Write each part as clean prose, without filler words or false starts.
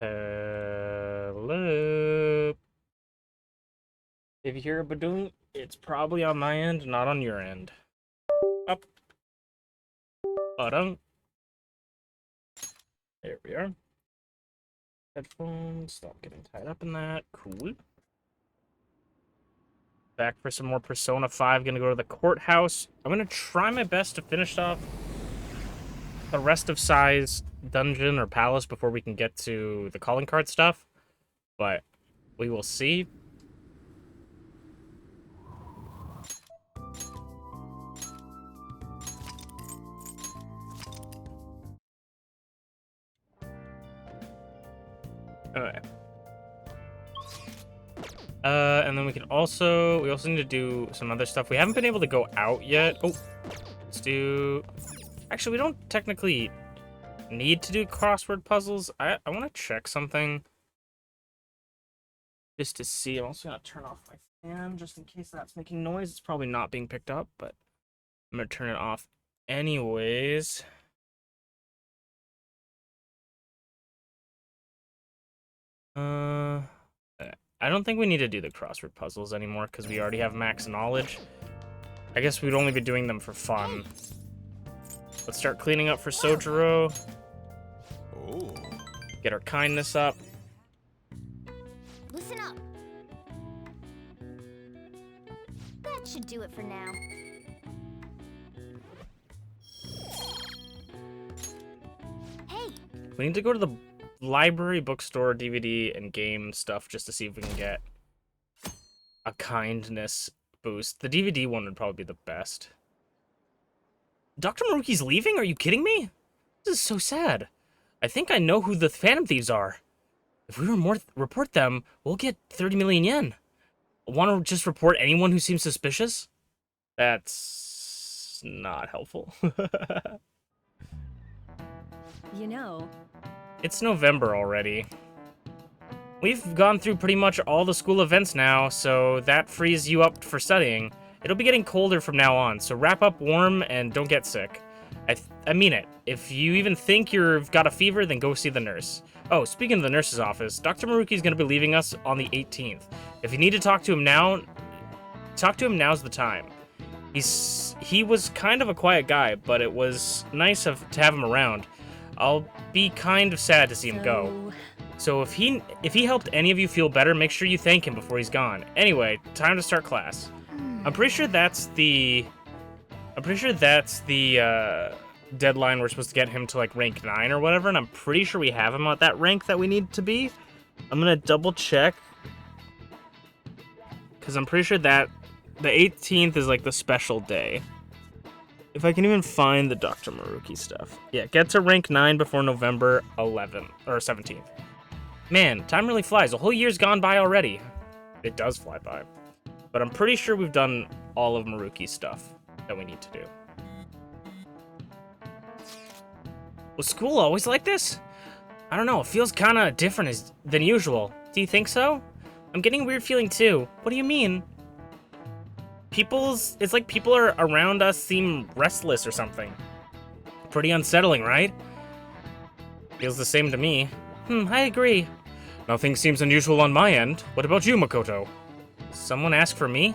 Hello. If you hear a badoon, it's probably on my end, not on your end. Up. Bottom. There we are. Headphones. Stop getting tied up in that. Cool. Back for some more Persona 5. Gonna go to the courthouse. I'm gonna try my best to finish off the rest of Sai's dungeon or palace before we can get to the calling card stuff. But we will see. Okay. And then we also need to do some other stuff. We haven't been able to go out yet. Oh, let's do... Actually, we don't technically need to do crossword puzzles. I want to check something. Just to see. I'm also going to turn off my fan just in case that's making noise. It's probably not being picked up, but I'm going to turn it off anyways. I don't think we need to do the crossword puzzles anymore because we already have max knowledge. I guess we'd only be doing them for fun. Let's start cleaning up for Sojiro. Oh. Get our kindness up. Listen up. That should do it for now. Hey. We need to go to the library, bookstore, DVD, and game stuff just to see if we can get a kindness boost. The DVD one would probably be the best. Dr. Maruki's leaving? Are you kidding me? This is so sad. I think I know who the Phantom Thieves are. If we report them, we'll get 30 million yen. Want to just report anyone who seems suspicious? That's not helpful. You know, It's November already. We've gone through pretty much all the school events now, so that frees you up for studying. It'll be getting colder from now on, so wrap up warm and don't get sick. I mean it. If you even think you've got a fever, then go see the nurse. Oh, speaking of the nurse's office, Dr. Maruki's going to be leaving us on the 18th. If you need to talk to him now, talk to him now's the time. He was kind of a quiet guy, but it was nice to have him around. I'll be kind of sad to see him go. So if he helped any of you feel better, make sure you thank him before he's gone. Anyway, time to start class. I'm pretty sure that's the deadline we're supposed to get him to like rank 9 or whatever, and I'm pretty sure we have him at that rank that we need to be. I'm gonna double check because I'm pretty sure that the 18th is like the special day. If I can even find the Dr. Maruki stuff. Yeah, get to rank 9 before November 11th or 17th. Man, time really flies. A whole year's gone by already. It does fly by. But I'm pretty sure we've done all of Maruki's stuff that we need to do. Was school always like this? I don't know, it feels kinda different than usual. Do you think so? I'm getting a weird feeling too. What do you mean? It's like people are around us seem restless or something. Pretty unsettling, right? Feels the same to me. I agree. Nothing seems unusual on my end. What about you, Makoto? Someone ask for me?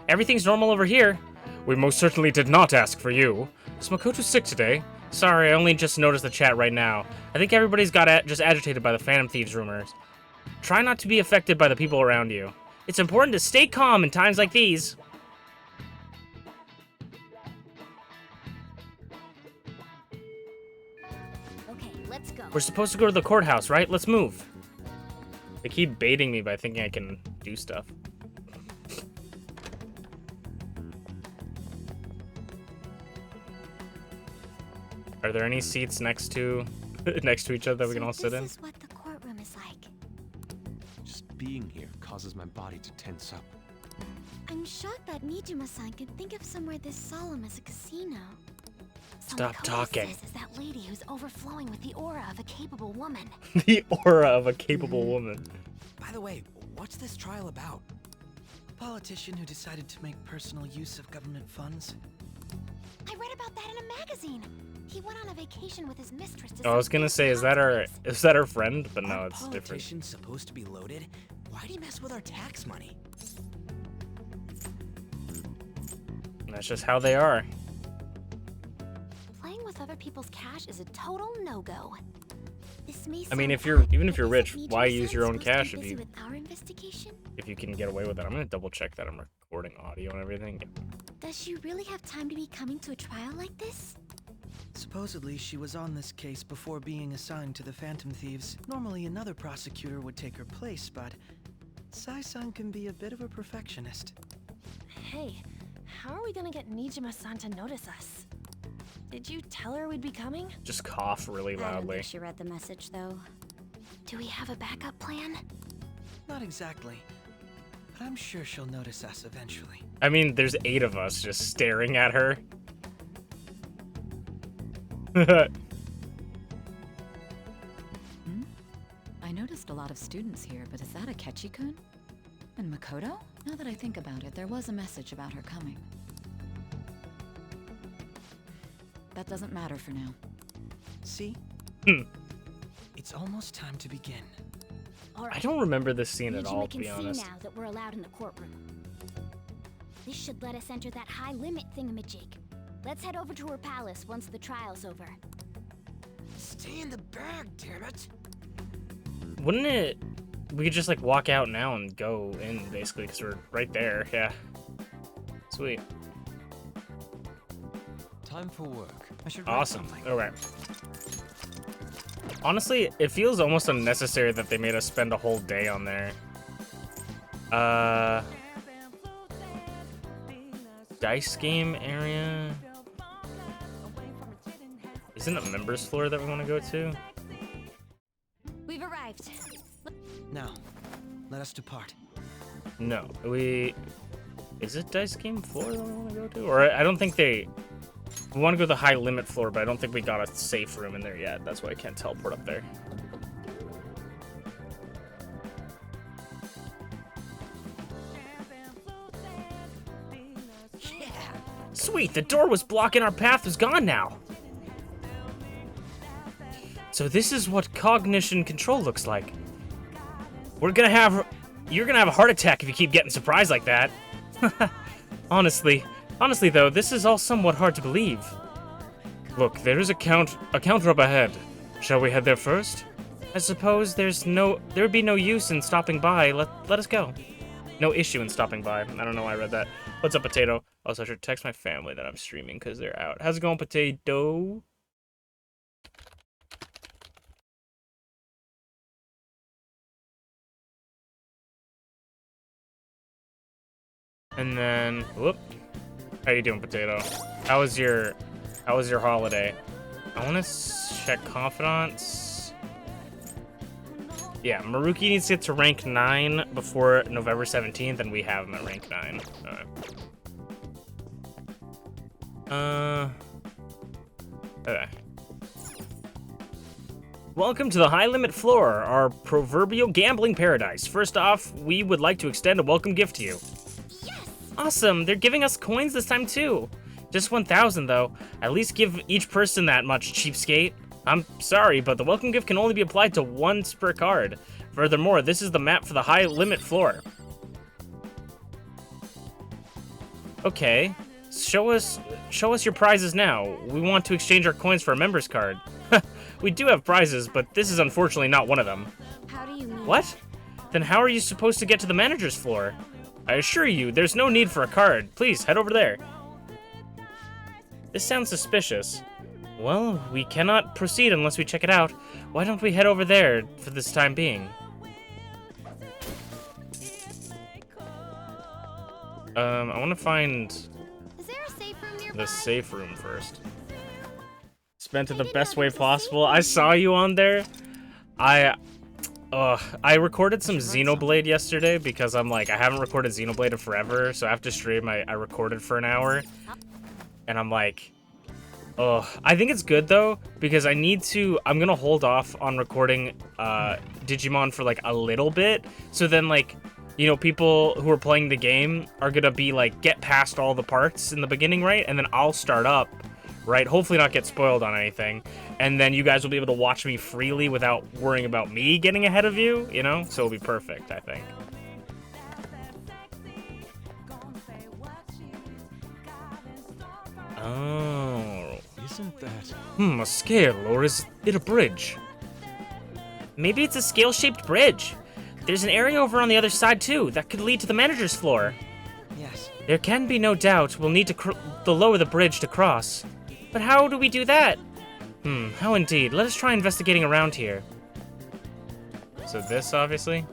Everything's normal over here. We most certainly did not ask for you. Is Makoto sick today? Sorry, I only just noticed the chat right now. I think everybody's just agitated by the Phantom Thieves rumors. Try not to be affected by the people around you. It's important to stay calm in times like these. Okay, let's go. We're supposed to go to the courthouse, right? Let's move. They keep baiting me by thinking I can do stuff. Are there any seats next to each other that we can all sit in? This is what the courtroom is like. Just being here causes my body to tense up. I'm shocked that Nijima-san could think of somewhere this solemn as a casino. So Stop Makoto talking. says is that lady who's overflowing with the aura of a capable woman. The aura of a capable woman. By the way, what's this trial about? A politician who decided to make personal use of government funds? I read about that in a magazine. He went on a vacation with his mistress to Oh, I was some gonna fancy say, is place. that our friend? But no, Aren't it's different. politicians supposed to be loaded? Why'd he mess with our tax money? That's just how they are. Playing with other people's cash is a total no-go. This may I mean, sound if you're odd, even if but you're rich, isn't why Nijima-san use your own supposed to be cash busy with our investigation? if you can get away with it? I'm gonna double check that I'm recording audio and everything. Does she really have time to be coming to a trial like this? Supposedly, she was on this case before being assigned to the Phantom Thieves. Normally, another prosecutor would take her place, but Sai-san can be a bit of a perfectionist. Hey, how are we gonna get Nijima-san to notice us? Did you tell her we'd be coming? Just cough really I don't loudly. think she read the message, though. Do we have a backup plan? Not exactly, but I'm sure she'll notice us eventually. I mean, there's 8 of us just staring at her. I noticed a lot of students here, but is that Akechi-kun? And Makoto? Now that I think about it, there was a message about her coming. That doesn't matter for now. See? Hmm. It's almost time to begin. All right. I don't remember this scene at all, Nijima to can be honest. see now that we're allowed in the courtroom. This should let us enter that high limit thingamajig. Let's head over to her palace once the trial's over. Stay in the bag, damn it! Wouldn't it... We could just, like, walk out now and go in, basically, because we're right there. Yeah. Sweet. Time for work. I should write Awesome. something. Okay. Honestly, it feels almost unnecessary that they made us spend a whole day on there. Dice game area? Isn't it members floor that we want to go to? We've arrived. Now, let us depart. No, is it dice game floor that we want to go to? Or I don't think we want to go to the high limit floor, but I don't think we got a safe room in there yet. That's why I can't teleport up there. Yeah! Sweet, the door was blocking our path is gone now. So this is what cognition control looks like. You're gonna have a heart attack if you keep getting surprised like that. Honestly though, this is all somewhat hard to believe. Look, there is a counter up ahead. Shall we head there first? I suppose there would be no use in stopping by. Let us go. No issue in stopping by. I don't know why I read that. What's up, Potato? Also, I should text my family that I'm streaming because they're out. How's it going, Potato? And then, whoop. How you doing, Potato? How was your holiday? I want to check confidants. Yeah, Maruki needs to get to rank 9 before November 17th, and we have him at rank 9. Okay. Welcome to the High Limit Floor, our proverbial gambling paradise. First off, we would like to extend a welcome gift to you. Awesome, they're giving us coins this time too. Just 1,000 though. At least give each person that much, cheapskate. I'm sorry, but the welcome gift can only be applied to once per card. Furthermore, this is the map for the high limit floor. Okay, show us your prizes now. We want to exchange our coins for a member's card. We do have prizes, but this is unfortunately not one of them. How do you mean? What? Then how are you supposed to get to the manager's floor? I assure you, there's no need for a card. Please, head over there. This sounds suspicious. Well, we cannot proceed unless we check it out. Why don't we head over there for this time being? I want to find Is there a safe room nearby? the safe room first. Spent it the best way possible. I saw you on there. I recorded some Xenoblade yesterday because I'm like, I haven't recorded Xenoblade in forever, so after stream, I recorded for an hour. And I'm like, I think it's good though, because I'm gonna hold off on recording Digimon for like a little bit, so then like, you know, people who are playing the game are gonna be like, get past all the parts in the beginning, right? And then I'll start up right? Hopefully not get spoiled on anything. And then you guys will be able to watch me freely without worrying about me getting ahead of you, you know? So it'll be perfect, I think. Oh. Isn't that... A scale, or is it a bridge? Maybe it's a scale-shaped bridge. There's an area over on the other side, too, that could lead to the manager's floor. Yes. There can be no doubt we'll need to lower the bridge to cross. But how do we do that? How indeed. Let us try investigating around here. So this, obviously.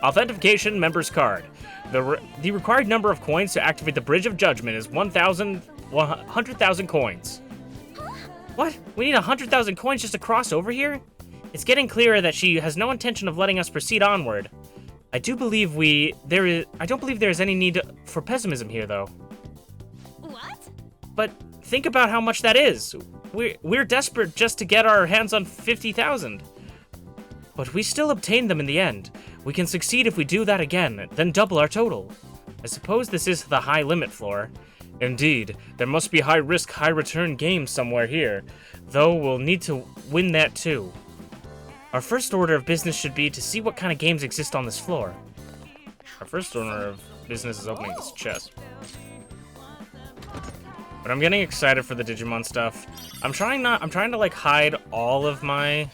Authentication member's card. The required number of coins to activate the Bridge of Judgment is 100,000 coins. What? We need 100,000 coins just to cross over here? It's getting clearer that she has no intention of letting us proceed onward. I don't believe there is any need for pessimism here, though. What? But think about how much that is. We're desperate just to get our hands on 50,000. But we still obtain them in the end. We can succeed if we do that again, then double our total. I suppose this is the high limit floor. Indeed, there must be high risk, high return games somewhere here, though we'll need to win that too. Our first order of business should be to see what kind of games exist on this floor. Our first order of business is opening this chest. But I'm getting excited for the Digimon stuff. I'm trying to like hide all of my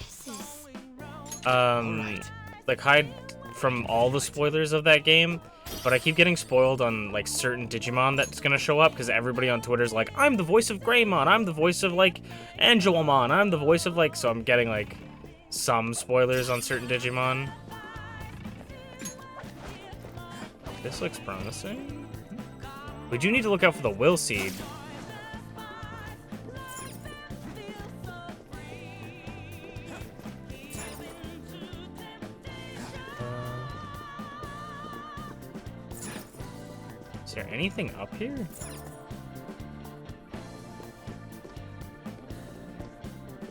like hide from all the spoilers of that game, but I keep getting spoiled on like certain Digimon that's gonna show up because everybody on Twitter's like, I'm the voice of Greymon, I'm the voice of like Angelomon, I'm the voice of like, so I'm getting like some spoilers on certain Digimon. This looks promising. We do need to look out for the Will Seed. Is there anything up here?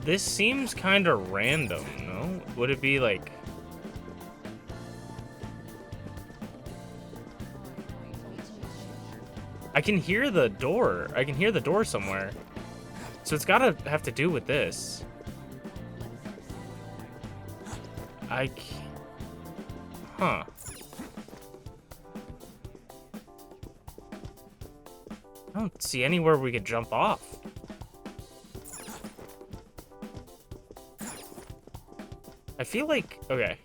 This seems kind of random, no? Would it be like... I can hear the door. I can hear the door somewhere. So it's gotta have to do with this. Huh. I don't see anywhere we could jump off. I feel like, okay.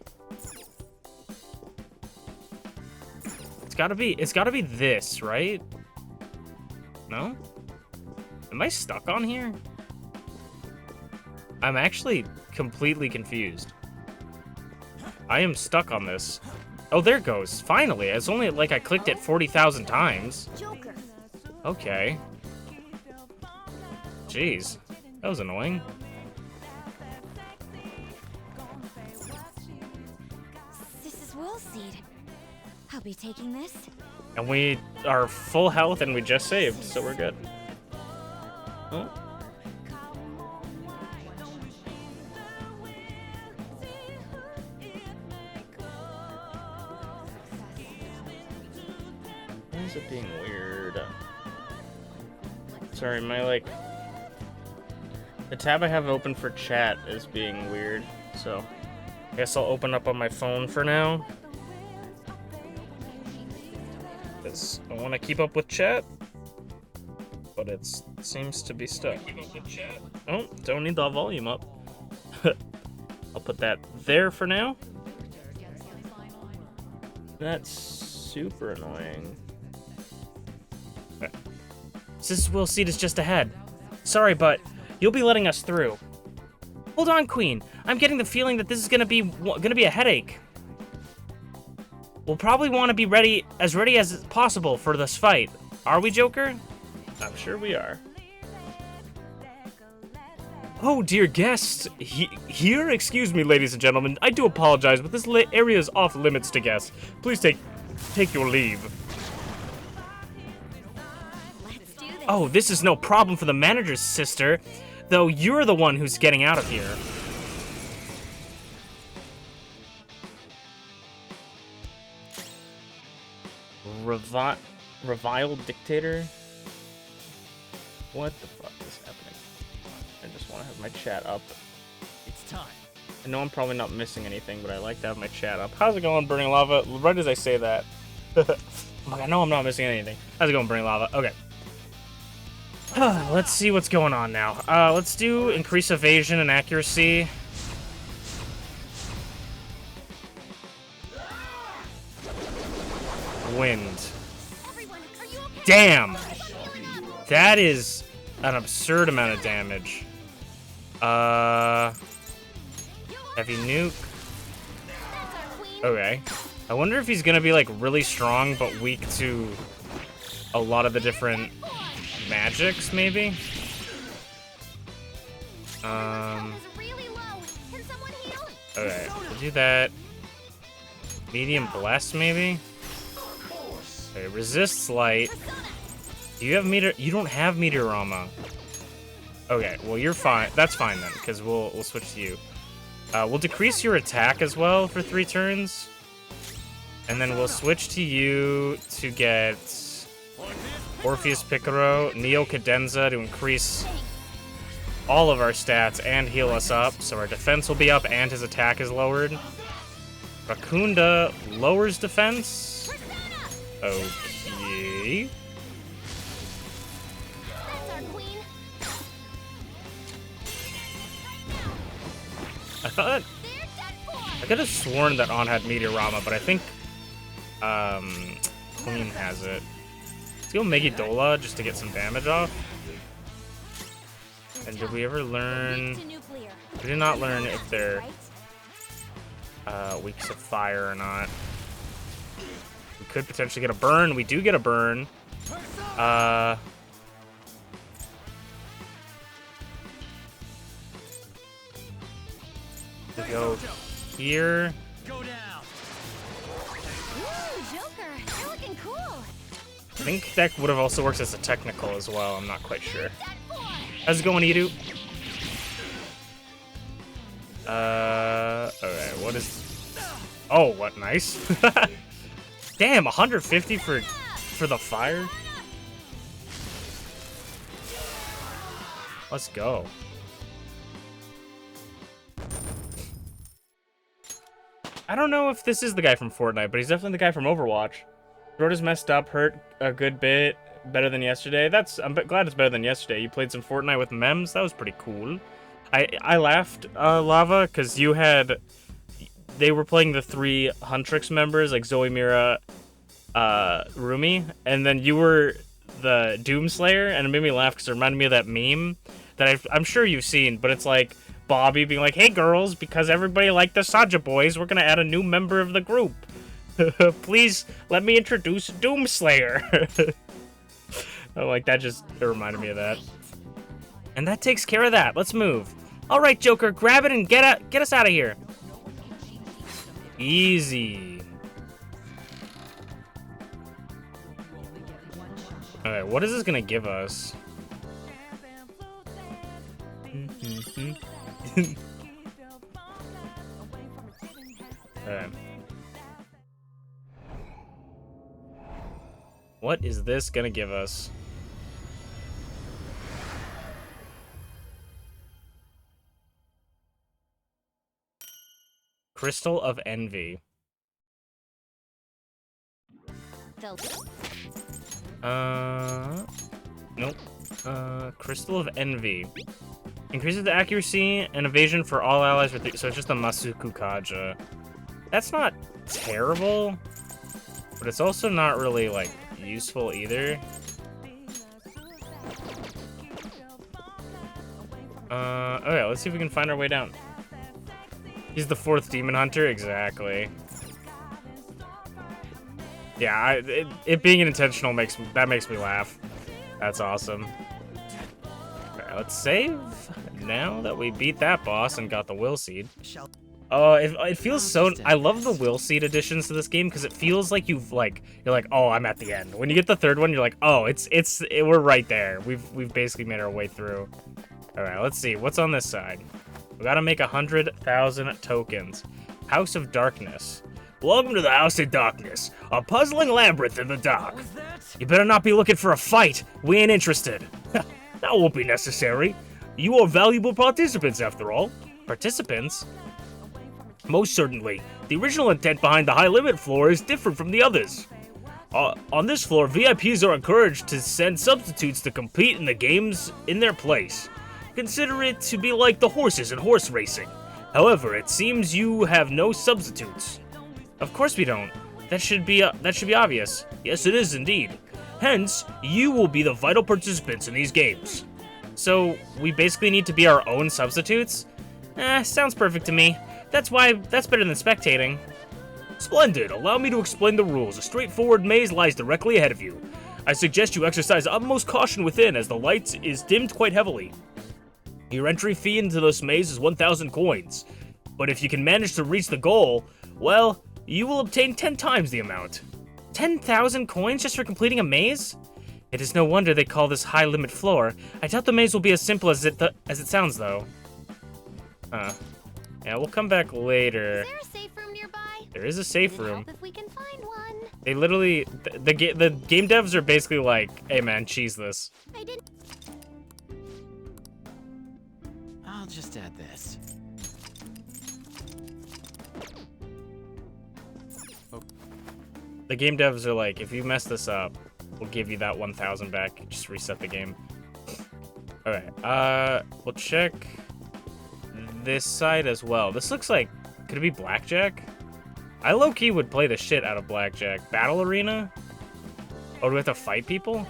It's gotta be this, right? No? Am I stuck on here? I'm actually completely confused. I am stuck on this. Oh, there it goes. Finally. It's only like I clicked it 40,000 times. Joker. Okay. Jeez. That was annoying. This is Will Seed. I'll be taking this. And we are full health and we just saved, so we're good. Oh. Why is it being weird? Sorry, the tab I have open for chat is being weird, so I guess I'll open up on my phone for now. Because I want to keep up with chat, but it seems to be stuck. Oh, don't need the volume up. I'll put that there for now. That's super annoying. Okay. This Will Seed is just ahead. Sorry, but you'll be letting us through. Hold on, Queen. I'm getting the feeling that this is gonna be a headache. We'll probably want to be ready as possible for this fight. Are we, Joker? I'm sure we are. Oh, dear guests. Here? Excuse me, ladies and gentlemen. I do apologize, but this area is off limits to guests. Please take your leave. Let's do this. Oh, this is no problem for the manager's sister, though you're the one who's getting out of here. Reviled dictator? What the fuck is want to have my chat up. It's time. I know I'm probably not missing anything, but I like to have my chat up. How's it going, Burning Lava? Right as I say that. I'm like, I know I'm not missing anything. How's it going, Burning Lava? Okay. Let's see what's going on now. Let's do increase evasion and accuracy. Wind. Everyone, are you okay? Damn! That is an absurd amount of damage. Heavy nuke. That's our queen. Okay. I wonder if he's gonna be like really strong but weak to a lot of the different magics, maybe? Is really low. Can someone heal? Okay, we'll do that. Medium bless, maybe? Okay, resists light. Do you have meteor? You don't have Meteorama. Okay, well you're fine. That's fine then, because we'll switch to you. We'll decrease your attack as well for 3 turns. And then we'll switch to you to get Orpheus Picaro, Neo Cadenza to increase all of our stats and heal us up. So our defense will be up and his attack is lowered. Rakunda lowers defense. Okay. That's our queen. I thought They're dead for. I could have sworn that On had Meteorama, but I think Queen has it. Let's go Megidola just to get some damage off. And did we ever learn? To nuclear. We did not learn if they're weak to fire or not. We could potentially get a burn. We do get a burn. We go here. Go down. Ooh, Joker, you're looking cool. I think that would have also worked as a technical as well. I'm not quite sure. Dead for. How's it going, Edu? Alright, what is... Oh, what, nice. Damn, 150 for the fire? Let's go. I don't know if this is the guy from Fortnite, but he's definitely the guy from Overwatch. Rota's messed up, hurt a good bit. Better than yesterday. I'm glad it's better than yesterday. You played some Fortnite with Mems. That was pretty cool. I laughed, Lava, because you had... They were playing the 3 Huntrix members, like Zoe, Mira, Rumi, and then you were the Doomslayer, and it made me laugh because it reminded me of that meme that I'm sure you've seen, but it's like Bobby being like, hey girls, because everybody liked the Saja boys, we're going to add a new member of the group. Please let me introduce Doomslayer. Oh, like that just reminded me of that. And that takes care of that. Let's move. All right, Joker, grab it and get us out of here. Easy. All right, what is this gonna give us? All right. What is this gonna give us? Crystal of Envy. Nope. Crystal of Envy. Increases the accuracy and evasion for all allies with so it's just a Masuku Kaja. That's not terrible, but it's also not really, like, useful either. Okay, let's see if we can find our way down. He's the 4th Demon Hunter? Exactly. Yeah, it being intentional makes me laugh. That's awesome. Okay, let's save now that we beat that boss and got the Will Seed. Oh, it feels so... I love the Will Seed additions to this game because it feels like you're like, oh, I'm at the end. When you get the 3rd one, you're like, oh, we're right there. We've basically made our way through. All right, let's see. What's on this side? We gotta make 100,000 tokens. House of Darkness. Welcome to the House of Darkness, a puzzling labyrinth in the dark. You better not be looking for a fight. We ain't interested. That won't be necessary. You are valuable participants, after all. Participants? Most certainly. The original intent behind the high limit floor is different from the others. On this floor, VIPs are encouraged to send substitutes to compete in the games in their place. Consider it to be like the horses in horse racing. However, it seems you have no substitutes. Of course we don't. That should be obvious. Yes, it is indeed. Hence, you will be the vital participants in these games. So, we basically need to be our own substitutes? Sounds perfect to me. That's better than spectating. Splendid. Allow me to explain the rules. A straightforward maze lies directly ahead of you. I suggest you exercise utmost caution within, as the light is dimmed quite heavily. Your entry fee into this maze is 1,000 coins. But if you can manage to reach the goal, well, you will obtain 10 times the amount. 10,000 coins just for completing a maze? It is no wonder they call this high limit floor. I doubt the maze will be as simple as it sounds, though. Yeah, we'll come back later. Is there a safe room nearby? There is a safe It'd room. help if we can find one. They literally, the game devs are basically like, hey man, cheese this. I didn't. I'll just add this. The game devs are like, if you mess this up, we'll give you that 1,000 back. Just reset the game. Alright, we'll check this side as well. This looks like, could it be Blackjack? I low-key would play the shit out of Blackjack. Battle Arena? Oh, do we have to fight people?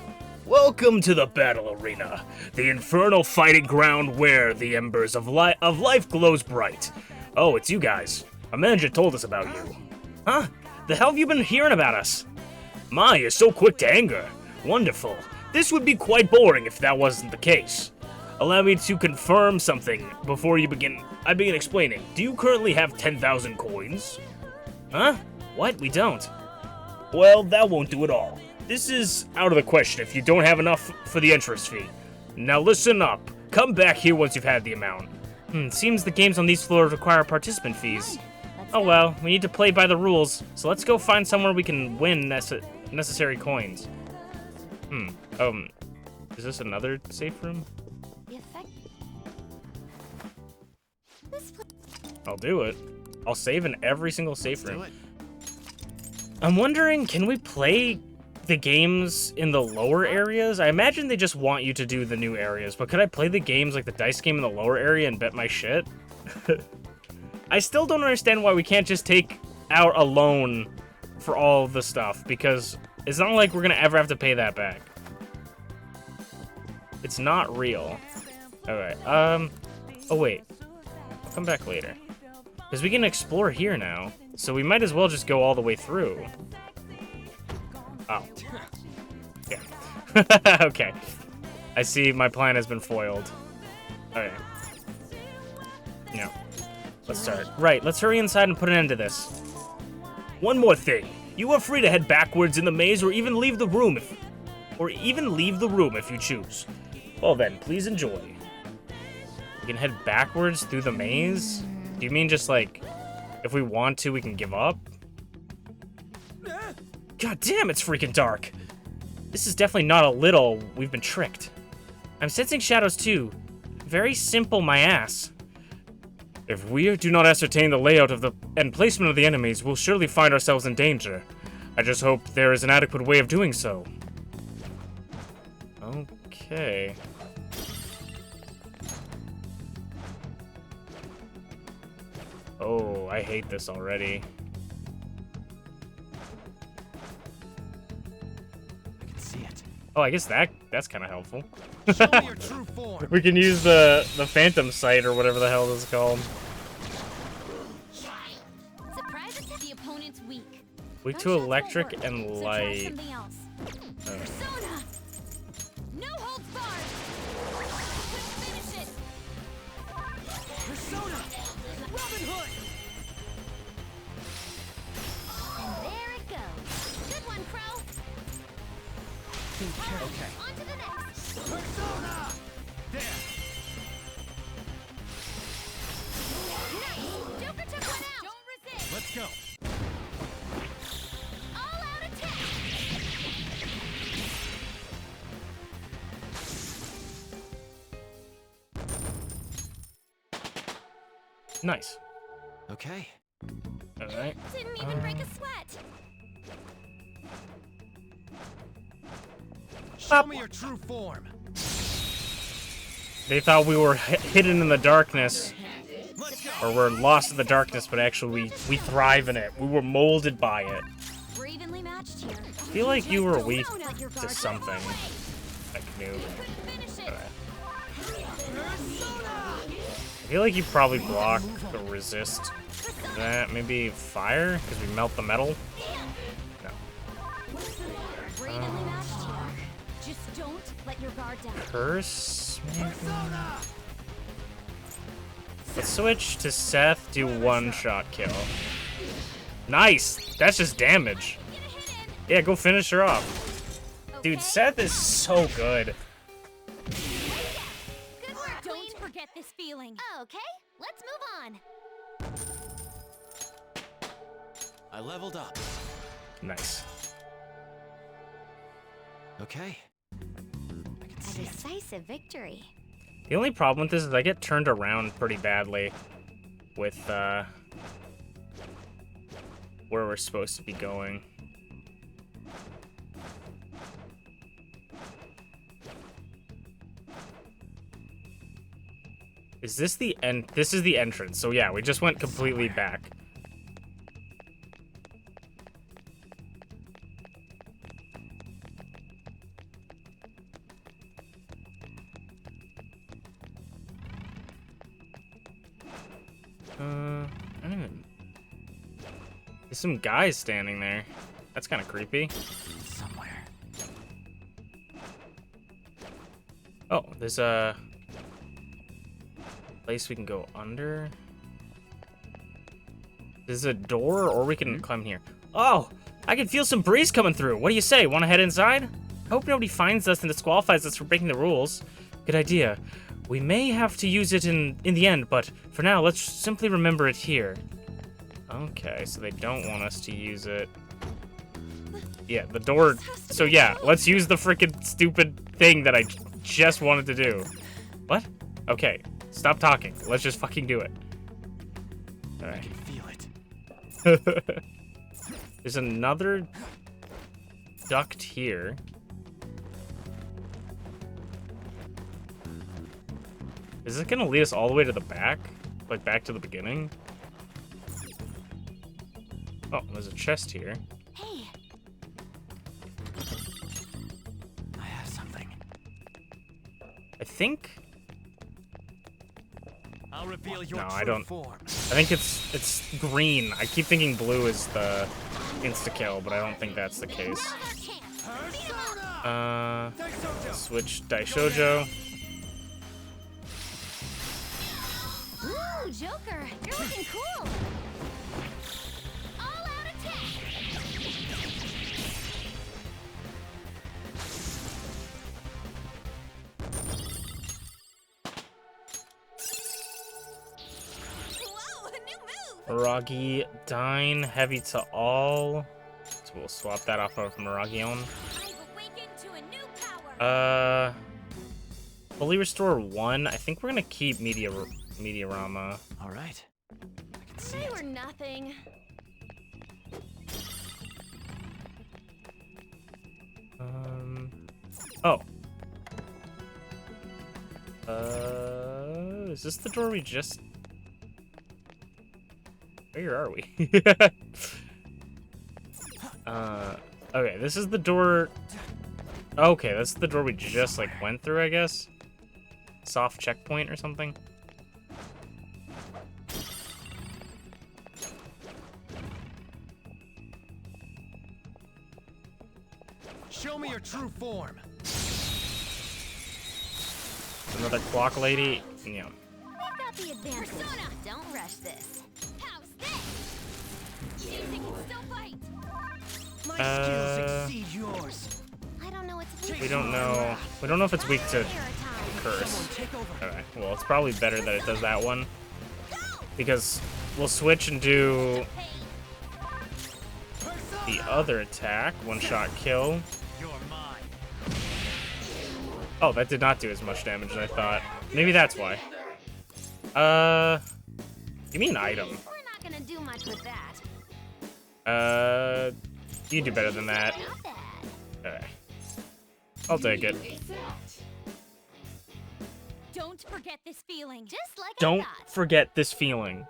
Welcome to the Battle Arena, the infernal fighting ground where the embers of life glows bright. Oh, it's you guys. A manager told us about you. Huh? The hell have you been hearing about us? My, you're so quick to anger. Wonderful. This would be quite boring if that wasn't the case. Allow me to confirm something before I begin explaining. Do you currently have 10,000 coins? Huh? What? We don't. Well, that won't do at all. This is out of the question if you don't have enough for the entrance fee. Now listen up. Come back here once you've had the amount. Seems the games on these floors require participant fees. Oh well, we need to play by the rules, so let's go find somewhere we can win necessary coins. Is this another safe room? I'll do it. I'll save in every single safe room. I'm wondering, can we play the games in the lower areas? I imagine they just want you to do the new areas, but could I play the games like the dice game in the lower area and bet my shit? I still don't understand why we can't just take out a loan for all the stuff, because it's not like we're gonna ever have to pay that back. It's not real. Alright, oh wait. I'll come back later. Because we can explore here now, so we might as well just go all the way through. Oh. Yeah. Okay. I see my plan has been foiled. Okay. No. Let's start. Right, let's hurry inside and put an end to this. One more thing. You are free to head backwards in the maze or even leave the room if you choose. Well then, please enjoy. We can head backwards through the maze? Do you mean just like, if we want to, we can give up? God damn, it's freaking dark. This is definitely not a little, we've been tricked. I'm sensing shadows too. Very simple, my ass. If we do not ascertain the layout of and placement of the enemies, we'll surely find ourselves in danger. I just hope there is an adequate way of doing so. Okay. Oh, I hate this already. I can see it. Oh, I guess that's kind of helpful. Show me your true form. We can use the Phantom Sight or whatever the hell this is called. Surprise attack. The opponent's weak. Weak to electric and So try light. something else. Persona. No holds barred. Finish it. Persona! Robin Hood! And there it goes. Good one, Crow. Okay. On to the next. Persona! There! Nice. Joker took one out. Don't resist. Let's go. All out attack. Nice. Okay. Alright. Didn't even break a sweat. Show me your true form. They thought we were hidden in the darkness, Let's go. or we're lost in the darkness, but actually we thrive in it. We were molded by it. We're evenly matched here. I feel like you were weak Don't let your to guard something. down. Like noob. Finish it. Alright. I feel like you probably block or resist that. Maybe fire, because we melt the metal. No. We're evenly matched here. Just don't let your guard down. Curse, maybe? Let's switch to Seth, do one-shot kill. Nice! That's just damage. Yeah, go finish her off. Dude, Seth is so good. Good work, don't forget this feeling. Okay, let's move on. I leveled up. Nice. Okay. I can A see it. decisive victory. The only problem with this is I get turned around pretty badly with, where we're supposed to be going. Is this the end? This is the entrance. So yeah, we just went completely back. I don't even... There's some guys standing there. That's kind of creepy. Somewhere. Oh, there's a place we can go under. There's a door, or we can climb here. Oh, I can feel some breeze coming through. What do you say? Want to head inside? I hope nobody finds us and disqualifies us for breaking the rules. Good idea. We may have to use it in the end, but for now, let's simply remember it here. Okay, so they don't want us to use it. Yeah, the door. So yeah, let's use the freaking stupid thing that I just wanted to do. What? Okay, stop talking. Let's just fucking do it. All I right. can feel it. There's another duct here. Is it gonna lead us all the way to the back? Like back to the beginning? Oh, there's a chest here. Hey, I have something. I think I'll reveal your No, true I don't- form. I think it's green. I keep thinking blue is the insta-kill, but I don't think that's the case. Persona! Switch Daishojo. ooh, Joker, you're looking cool. All out attack. Whoa, a new move. Miragi Dine, heavy to all. So we'll swap that off of Miragion. I've awakened to a new power. Fully restore 1. I think we're gonna keep Mediarama. All right. I can see They it. were nothing. Oh. Is this the door we just... Where are we? Okay, this is the door... Okay, that's the door we just, like, went through, I guess? Soft checkpoint or something? Show me your true form. Another clock lady? Yeah. We've got the advantage. Persona, don't rush this. How's this? Do you think it's still fight? My Uh, skills exceed yours. I don't know what's weak. We don't know. We don't know if it's weak to Terror time. curse. Take over. Alright, well, it's probably better that it does that one. Because we'll switch and do the other attack. One-shot kill. You're mine. Oh, that did not do as much damage as I thought. Maybe that's why. Give me an item. We're not gonna do much with that. You do better than that. Not bad. Okay. I'll take it. Don't forget this feeling. Just like I Don't thought. forget this feeling.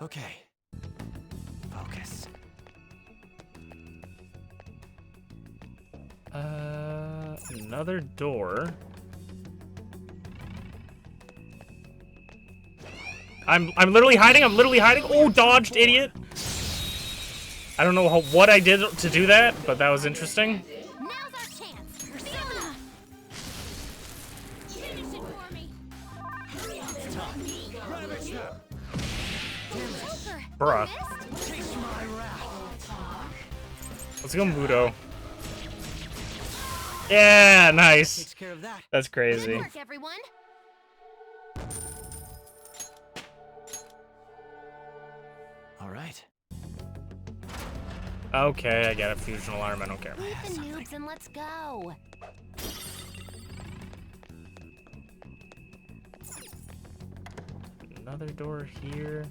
Okay. Focus. Another door. I'm literally hiding. I'm literally hiding. Oh, dodged, idiot. I don't know what I did to do that, but that was interesting. Now's our chance. Persona. Finish it for me. Joker. Bruh. Missed? Let's go, Mudo. Yeah, nice. Takes care of that. That's Good crazy. work, everyone. All right. Okay, I got a fusion alarm. I don't care. Leave the noobs and let's go. Another door here.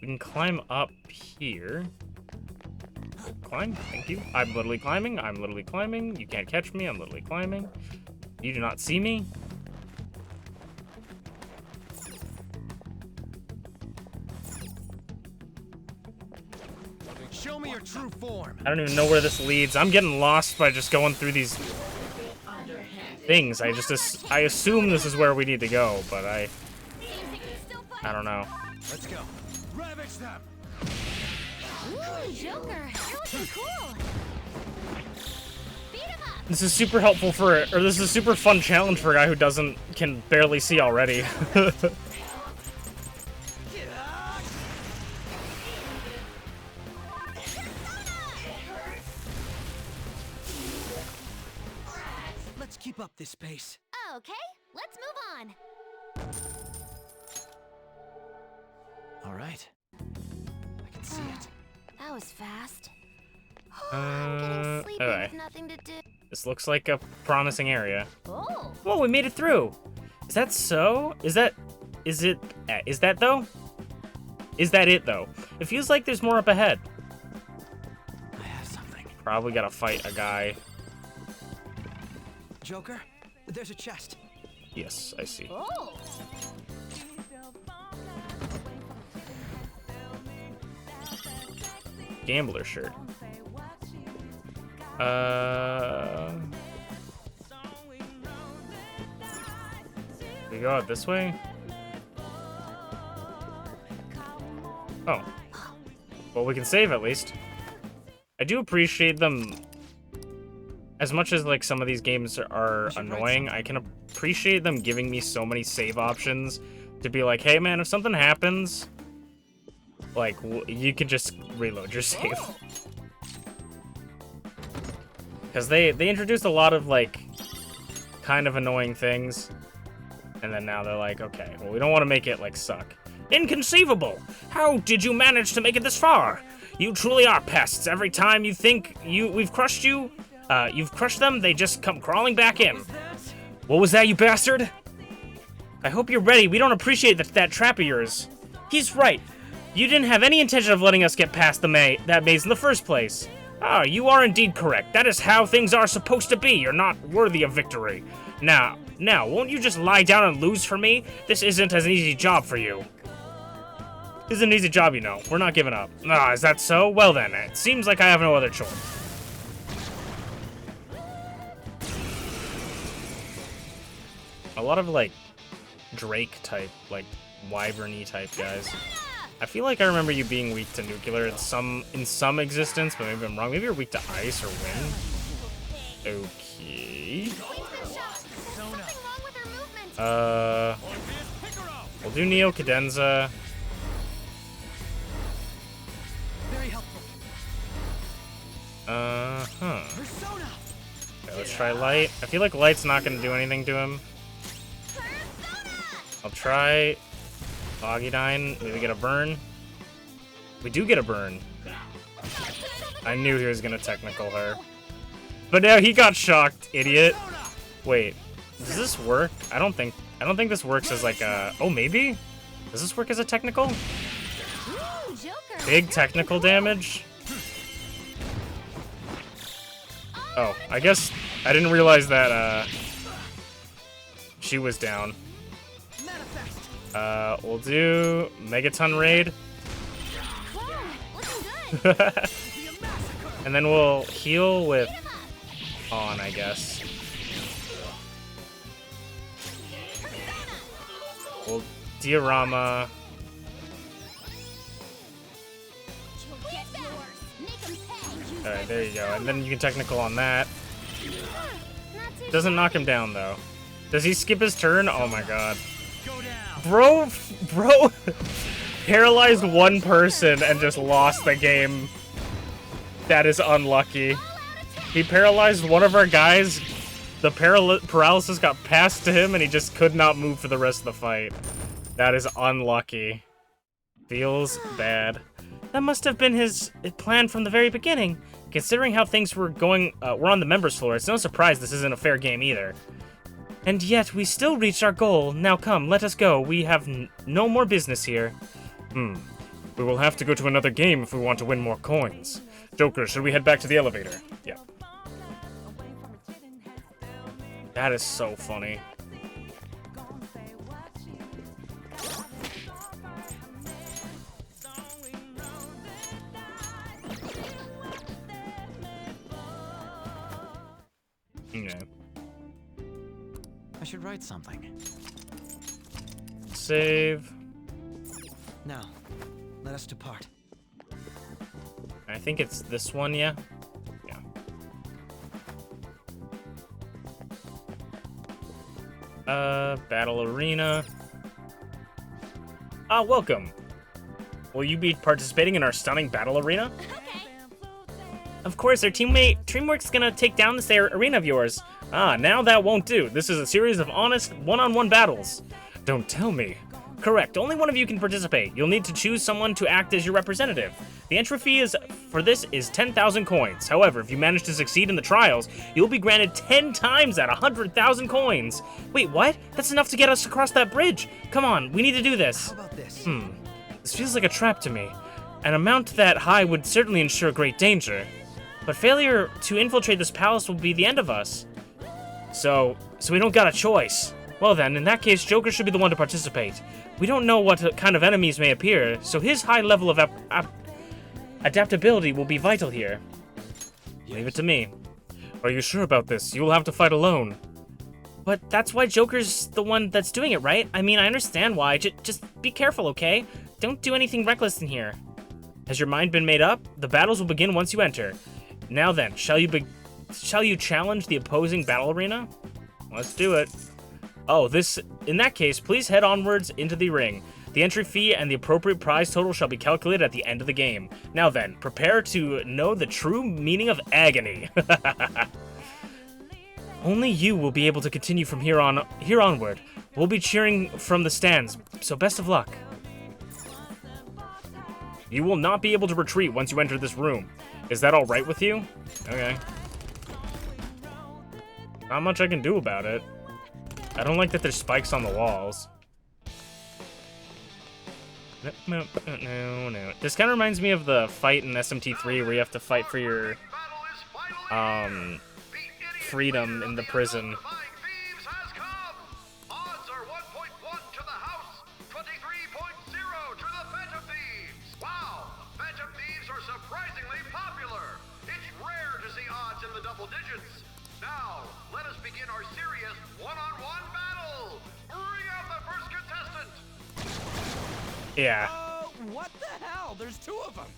We can climb up here. Climb, thank you. I'm literally climbing. I'm literally climbing. You can't catch me. I'm literally climbing. You do not see me. Show me your true form. I don't even know where this leads. I'm getting lost by just going through these things. I assume this is where we need to go, but I don't know. Let's go. Ravage them. Ooh, Joker, you're looking cool. Beat him up. This is super helpful this is a super fun challenge for a guy who can barely see already. Let's keep up this pace. Okay, let's move on. All right. I can see it. That was fast. I'm getting sleepy okay. with nothing to do. This looks like a promising area. Oh, Whoa, we made it through. Is that so? Is that though? Is that it though? It feels like there's more up ahead. I have something. Probably gotta fight a guy. Joker, there's a chest. Yes, I see. oh. Gambler shirt. We go out this way? Oh. Well, we can save at least. I do appreciate them. As much as like some of these games are annoying, I can appreciate them giving me so many save options to be like, hey man, if something happens, like you can just reload your save. Because they introduced a lot of like kind of annoying things, and then now they're like, okay, well we don't want to make it like suck. Inconceivable! How did you manage to make it this far? You truly are pests. Every time you think we've crushed you, you've crushed them, they just come crawling back in. What was that, you bastard? I hope you're ready. We don't appreciate that trap of yours. He's right. You didn't have any intention of letting us get past that maze in the first place. Ah, you are indeed correct. That is how things are supposed to be. You're not worthy of victory. Now, won't you just lie down and lose for me? This isn't an easy job for you. This is an easy job, you know. We're not giving up. Ah, is that so? Well then, it seems like I have no other choice. A lot of, like, Drake type, like, wyvern-y type guys. I feel like I remember you being weak to nuclear in some existence, but maybe I'm wrong. Maybe you're weak to ice or wind. Okay. We'll do Neo Cadenza. Very helpful. Persona. Okay, let's try Light. I feel like Light's not gonna do anything to him. I'll try Oggydyne. Maybe get a burn. We do get a burn. I knew he was gonna technical her. But now he got shocked, idiot. Wait. Does this work? I don't think this works as like a... Oh, maybe? Does this work as a technical? Ooh, Joker. Big technical damage? Oh, I guess I didn't realize that, she was down. We'll do Megaton Raid. Whoa, looking good. And then we'll heal with On, I guess. We'll Diorama. You'll get yours. Make 'em pay. Alright, there you go. And then you can technical on that. Not too Doesn't knock him down, though. Does he skip his turn? Oh my god. Bro paralyzed one person and just lost the game. That is unlucky. He paralyzed one of our guys. The paralysis got passed to him and he just could not move for the rest of the fight. That is unlucky. Feels bad. That must have been his plan from the very beginning. Considering how things were going, we're on the members floor, it's no surprise this isn't a fair game either. And yet, we still reached our goal. Now come, let us go. We have no more business here. We will have to go to another game if we want to win more coins. Joker, should we head back to the elevator? Yeah. That is so funny. Okay. I should write something. Save. Now, let us depart. I think it's this one, yeah? Yeah. Battle Arena. Welcome. Will you be participating in our stunning Battle Arena? Of course, our Teamwork's gonna take down this arena of yours. Now that won't do. This is a series of honest, one-on-one battles. Don't tell me. Correct, only one of you can participate. You'll need to choose someone to act as your representative. The entry fee for this is 10,000 coins. However, if you manage to succeed in the trials, you'll be granted 10 times that, 100,000 coins. Wait, what? That's enough to get us across that bridge. Come on, we need to do this. How about this? This feels like a trap to me. An amount that high would certainly ensure great danger. But failure to infiltrate this palace will be the end of us. So we don't got a choice. Well then, in that case, Joker should be the one to participate. We don't know what kind of enemies may appear, so his high level of adaptability will be vital here. Leave it to me. Are you sure about this? You will have to fight alone. But that's why Joker's the one that's doing it, right? I mean, I understand why. Just be careful, okay? Don't do anything reckless in here. Has your mind been made up? The battles will begin once you enter. Now then, shall you challenge the opposing battle arena? Let's do it. Oh, in that case, please head onwards into the ring. The entry fee and the appropriate prize total shall be calculated at the end of the game. Now then, prepare to know the true meaning of agony. Only you will be able to continue from here onward. We'll be cheering from the stands, so best of luck. You will not be able to retreat once you enter this room. Is that all right with you? Okay. Not much I can do about it. I don't like that there's spikes on the walls. No. This kind of reminds me of the fight in SMT3 where you have to fight for your freedom in the prison. Odds are 1.1 to the house, 23.0 to the Phantom Thieves. Wow, Phantom Thieves are surprisingly popular. It's rare to see odds in the double digits. Now, let us begin our serious one-on-one battle. Bring out the first contestant. Yeah. What the hell? There's two of them.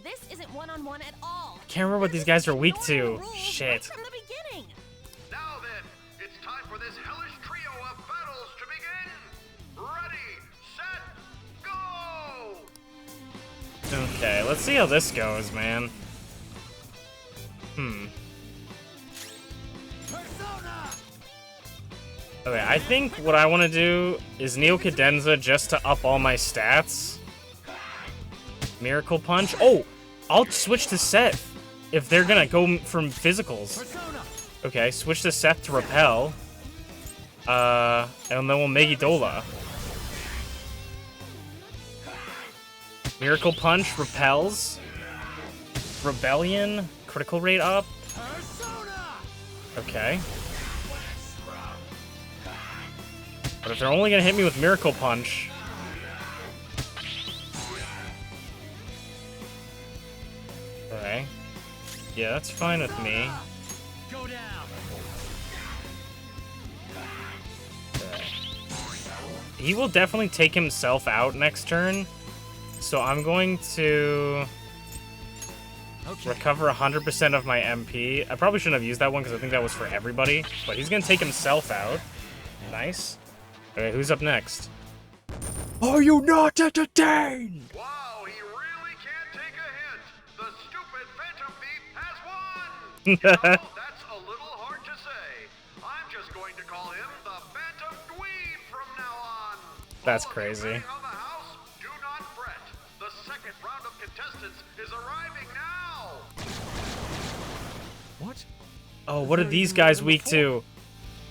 This isn't one-on-one at all. Can't remember what these guys are weak to. Shit. From the beginning. Now then, it's time for this hellish trio of battles to begin. Ready, set, go! Okay, let's see how this goes, man. Okay, I think what I want to do is Neo Cadenza just to up all my stats. Miracle Punch. Oh, I'll switch to Seth if they're gonna go from physicals. Okay, switch to Seth to Repel. And then we'll Megidola. Miracle Punch repels. Rebellion, critical rate up. Okay. But if they're only gonna hit me with Miracle Punch... Okay. Yeah, that's fine with me. Okay. He will definitely take himself out next turn. So I'm going to... recover 100% of my MP. I probably shouldn't have used that one because I think that was for everybody. But he's going to take himself out. Nice. Okay, who's up next? Are you not entertained? Wow, he really can't take a hint. The stupid Phantom Thief has won. That's a little hard to say. I'm just going to call him the Phantom Dweeb from now on. That's All of you crazy. betting on the house, do not fret. The second round of contestants is arriving now. What? Oh, what are these guys weak to?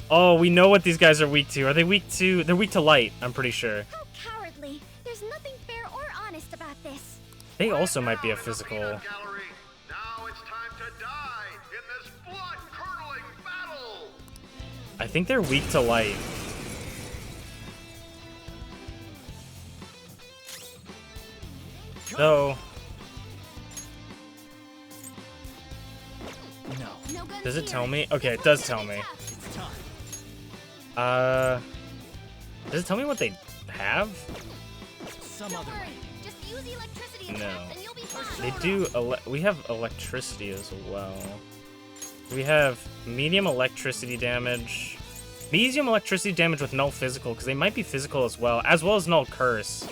Oh, we know what these guys are weak to. Are they weak to... They're weak to light, I'm pretty sure. How cowardly. There's nothing fair or honest about this. They also might be a Now in the physical... peanut gallery. Now it's time to die in this blood-curdling battle. I think they're weak to light. Though... No guns Does it here. tell me? Okay, it does tell me. Does it tell me what they have? Don't worry. Just use electricity No. attacks and you'll be fine. They do. We have electricity as well. We have medium electricity damage, medium electricity damage with null physical because they might be physical as well as null curse.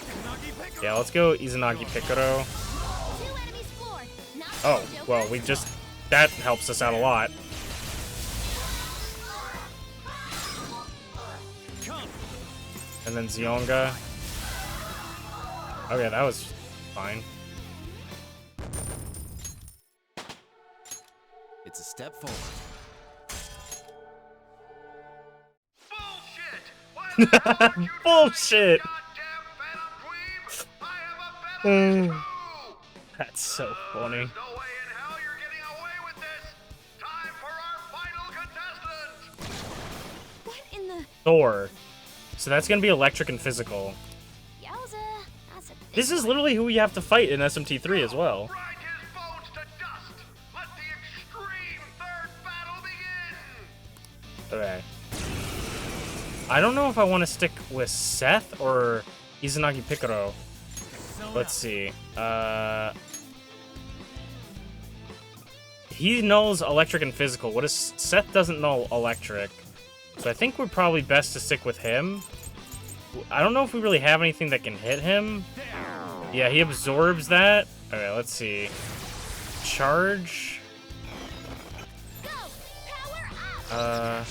Yeah, let's go Izanagi Picaro. 2 enemies floored. Not Oh, bad, Joker. well, that helps us out a lot. And then Zionga. Okay, that was fine. It's a step forward. Bullshit! Why the hell would you do Bullshit! this, goddamn Phantom Dweeb? I have a better too. That's so funny. There's no way in hell you're getting away with this. Time for our final contestant. What in the... Thor. So that's gonna be electric and physical. Yowza. That's a big This is one. literally who you have to fight in SMT3 as well. Grind his bones to dust. Let the extreme third battle begin. Okay. I don't know if I want to stick with Seth or Izanagi Picaro. Let's see. He nulls electric and physical. What is Seth doesn't null electric. So I think we're probably best to stick with him. I don't know if we really have anything that can hit him. Yeah, he absorbs that. Okay, let's see. Charge. Go! Power up!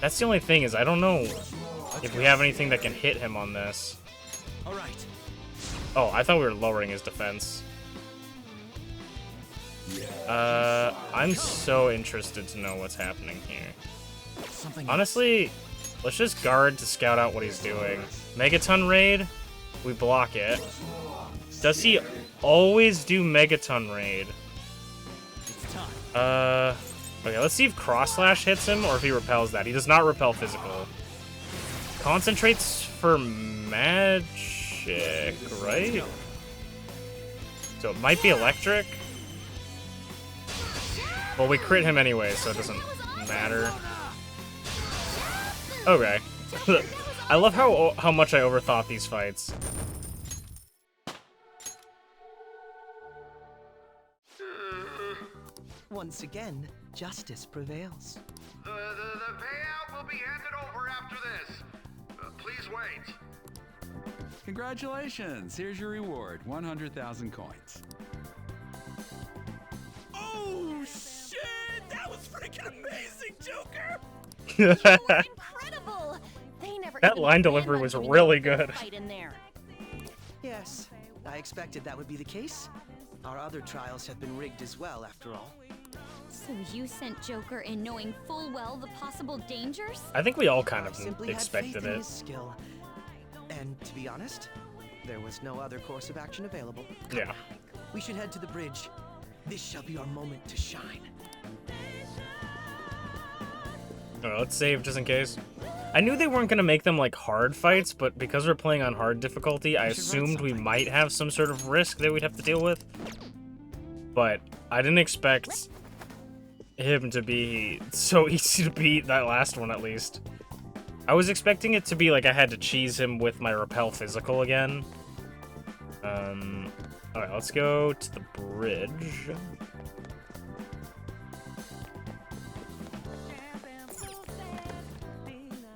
That's the only thing is I don't know if we have anything that can hit him on this. All right. Oh, I thought we were lowering his defense. I'm so interested to know what's happening here. Something Honestly, let's just guard to scout out what he's doing. Megaton Raid, we block it. Does he always do Megaton Raid? Okay, let's see if Cross Slash hits him or if he repels that. He does not repel physical. Concentrates for magic, right? So it might be electric. Well, we crit him anyway, so it doesn't matter. Okay. I love how much I overthought these fights. Once again, justice prevails. The payout will be handed over after this. Please wait. Congratulations! Here's your reward, 100,000 coins. Oh shit! That was freaking amazing, Joker. Incredible! They never That even line planned delivery on was putting really a fist good. fight in there. Yes, I expected that would be the case. Our other trials have been rigged as well, after all. So you sent Joker in knowing full well the possible dangers? I think we all kind I of simply had expected faith in it. his skill. And to be honest, there was no other course of action available. Come Yeah. on, we should head to the bridge. This shall be our moment to shine. Alright, let's save just in case. I knew they weren't gonna make them like hard fights, but because we're playing on hard difficulty, I should write assumed we something. might have some sort of risk that we'd have to deal with. But I didn't expect him to be so easy to beat, that last one at least. I was expecting it to be like I had to cheese him with my repel physical again. Alright, let's go to the bridge.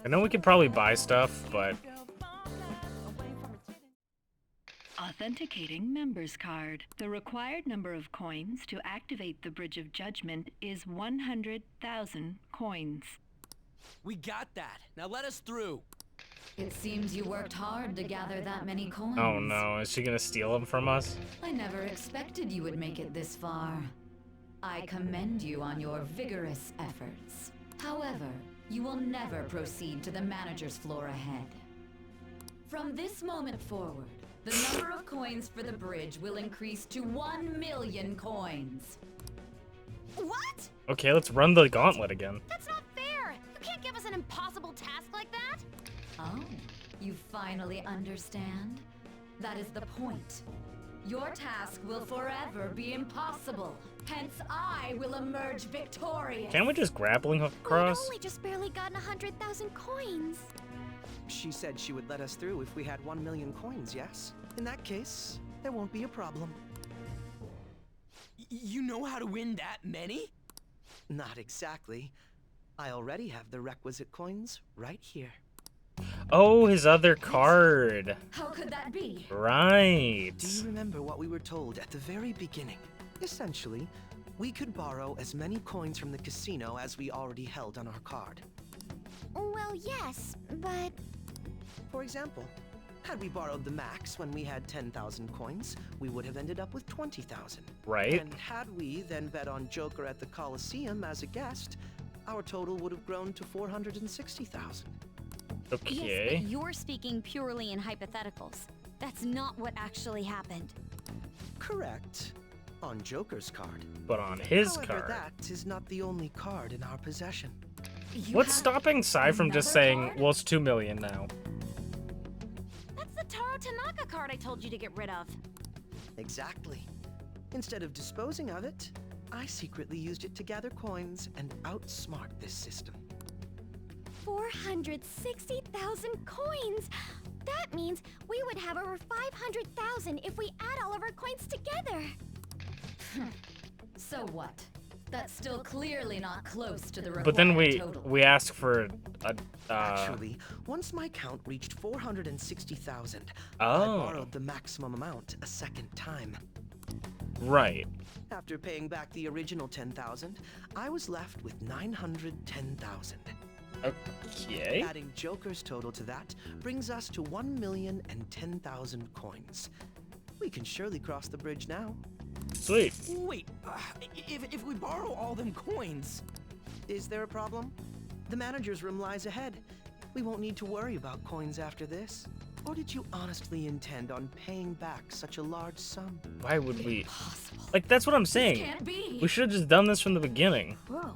I know we could probably buy stuff, but Authenticating member's card. The required number of coins to activate the Bridge of Judgment is 100,000 coins. We got that. Now let us through. It seems you worked hard to gather that many coins. oh no, is she gonna steal them from us? I never expected you would make it this far. I commend you on your vigorous efforts. However, you will never proceed to the manager's floor ahead. From this moment forward, the number of coins for the bridge will increase to 1 million coins. What? Okay, let's run the gauntlet again. That's not fair! You can't give us an impossible task like that! Oh, you finally understand? That is the point. Your task will forever be impossible. Hence, I will emerge victorious. Can't we just grappling hook We've across? only just barely gotten 100,000 coins. She said she would let us through if we had 1 million coins, yes? In that case, there won't be a problem. You know how to win that many? Not exactly. I already have the requisite coins right here. Oh, his other card. How could that be? Right. Do you remember what we were told at the very beginning? Essentially, we could borrow as many coins from the casino as we already held on our card. Well, yes, but... For example, had we borrowed the max when we had 10,000 coins, we would have ended up with 20,000. Right. And had we then bet on Joker at the Coliseum as a guest, our total would have grown to 460,000. Yes, Okay. but you're speaking purely in hypotheticals. That's not what actually happened. Correct. On Joker's card. But on his However, card. that is not the only card in our possession. You What's have stopping Sai from just another saying, card? well, it's 2 million now? That's the Taro Tanaka card I told you to get rid of. Exactly. Instead of disposing of it, I secretly used it to gather coins and outsmart this system. 460,000 coins! That means we would have over 500,000 if we add all of our coins together. So what? That's still clearly not close to the required But then total. we ask for a Actually, once my count reached 460,000, I Oh. borrowed the maximum amount a second time. right. After paying back the original 10,000, I was left with 910,000. Okay. Adding Joker's total to that brings us to 1,010,000 coins. We can surely cross the bridge now. Sweet. Wait, if we borrow all them coins... Is there a problem? The manager's room lies ahead. We won't need to worry about coins after this. Or did you honestly intend on paying back such a large sum? Why would we? Impossible. Like, that's what I'm saying. Can't be. We should have just done this from the beginning. Whoa.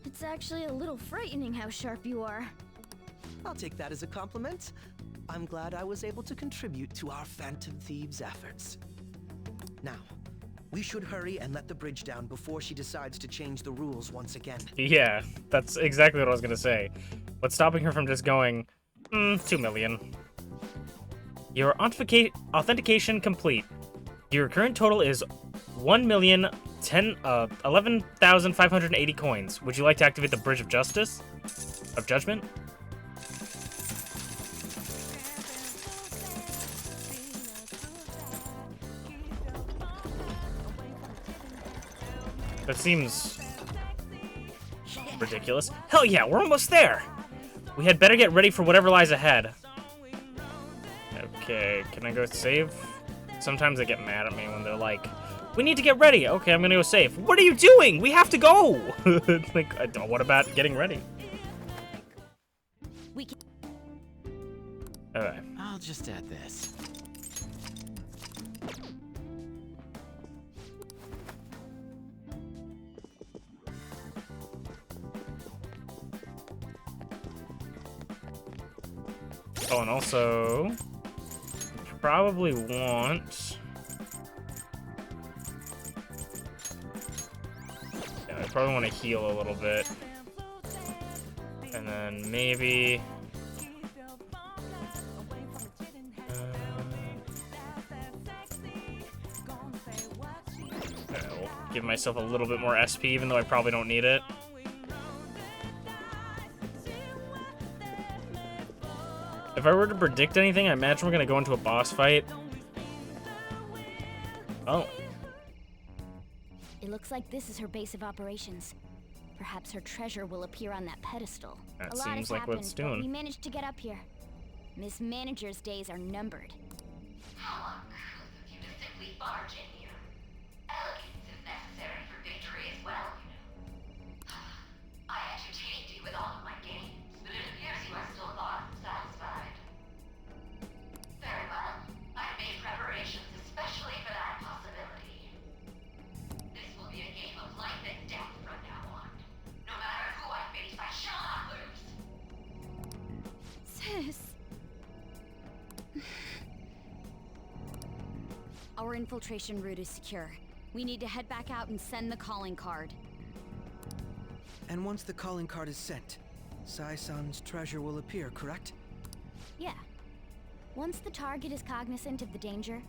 It's actually a little frightening how sharp you are. I'll take that as a compliment. I'm glad I was able to contribute to our Phantom Thieves' efforts. Now, we should hurry and let the bridge down before she decides to change the rules once again. Yeah, that's exactly what I was gonna say. What's stopping her from just going, 2 million? Your authentication complete. Your current total is 11,580 coins. Would you like to activate the Bridge of Justice? Of Judgment? That seems ridiculous. Hell yeah, we're almost there! We had better get ready for whatever lies ahead. Okay, can I go save? Sometimes they get mad at me when they're like, We need to get ready. Okay, I'm gonna go safe. What are you doing? We have to go. Like, what about getting ready? We can. Okay. I'll just add this. Oh, and also, probably want. Yeah, I probably want to heal a little bit, and then maybe. I'll give myself a little bit more SP, even though I probably don't need it. If I were to predict anything, I imagine we're gonna go into a boss fight. Oh. It looks like this is her base of operations. Perhaps her treasure will appear on that pedestal. That A lot seems has like what happened, it's but doing. we managed to get up here. Miss Manager's days are numbered. How uncouth of you to simply barge in here. Elegance is necessary for victory as well, you know. I entertained you with all of my games, but it appears you are still far from satisfied. Very well. I've made preparations especially for that possibility. This will be a game of life and death from now on. No matter who I face, I shall not lose. Sis. Our infiltration route is secure. We need to head back out and send the calling card. And once the calling card is sent, Sai-san's treasure will appear, correct? Yeah. Once the target is cognizant of the danger,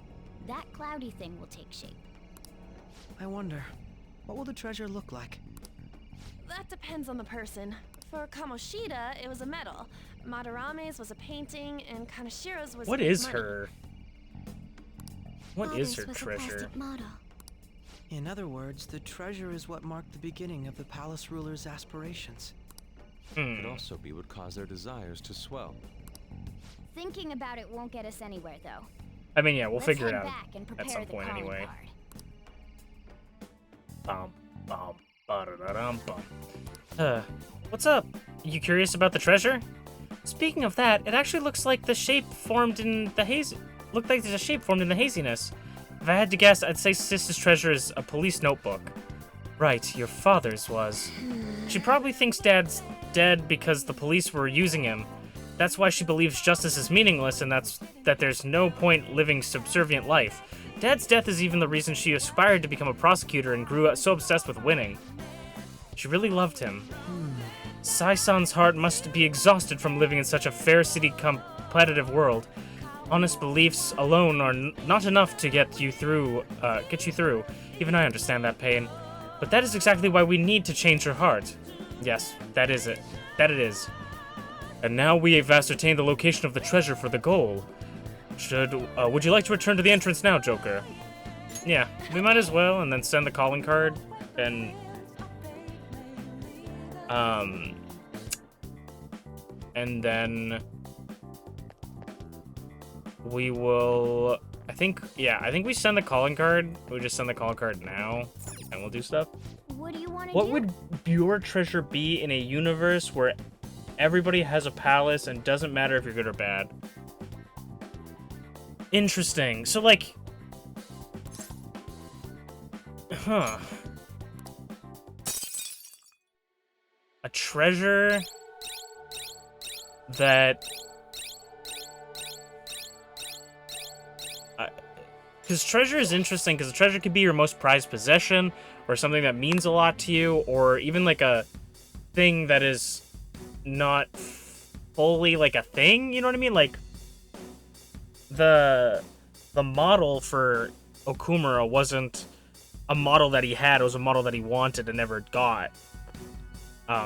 that cloudy thing will take shape. I wonder, what will the treasure look like? That depends on the person. For Kamoshida, it was a medal. Madarame's was a painting, and Kanashiro's was What big is money. her? What is her Father's was a treasure? plastic model. In other words, the treasure is what marked the beginning of the palace ruler's aspirations. Could also be what caused their desires to swell. Thinking about it won't get us anywhere, though. I mean, yeah, we'll Let's figure it head out back and prepare at some the point calling anyway. card. What's up? You curious about the treasure? Speaking of that, it actually looks like the shape formed in the haze. Looked like there's a shape formed in the haziness. If I had to guess, I'd say Sis's treasure is a police notebook. Right, your father's was. She probably thinks Dad's dead because the police were using him. That's why she believes justice is meaningless and that there's no point living subservient life. Dad's death is even the reason she aspired to become a prosecutor and grew so obsessed with winning. She really loved him. Sai-san's heart must be exhausted from living in such a fair city competitive world. Honest beliefs alone are not enough to get you through. Even I understand that pain. But that is exactly why we need to change her heart. Yes, that is it. That it is. And now we have ascertained the location of the treasure for the goal. Would you like to return to the entrance now, Joker? Yeah, we might as well, and then send the calling card, and then we will, I think we send the calling card. We just send the calling card now, and we'll do stuff. What do you want to do? What would your treasure be in a universe where everybody has a palace and doesn't matter if you're good or bad? Interesting. So, like... Huh. A treasure that... Because treasure is interesting, because a treasure could be your most prized possession, or something that means a lot to you, or even like a thing that is not fully like a thing, you know what I mean? Like, the model for Okumura wasn't a model that he had, it was a model that he wanted and never got.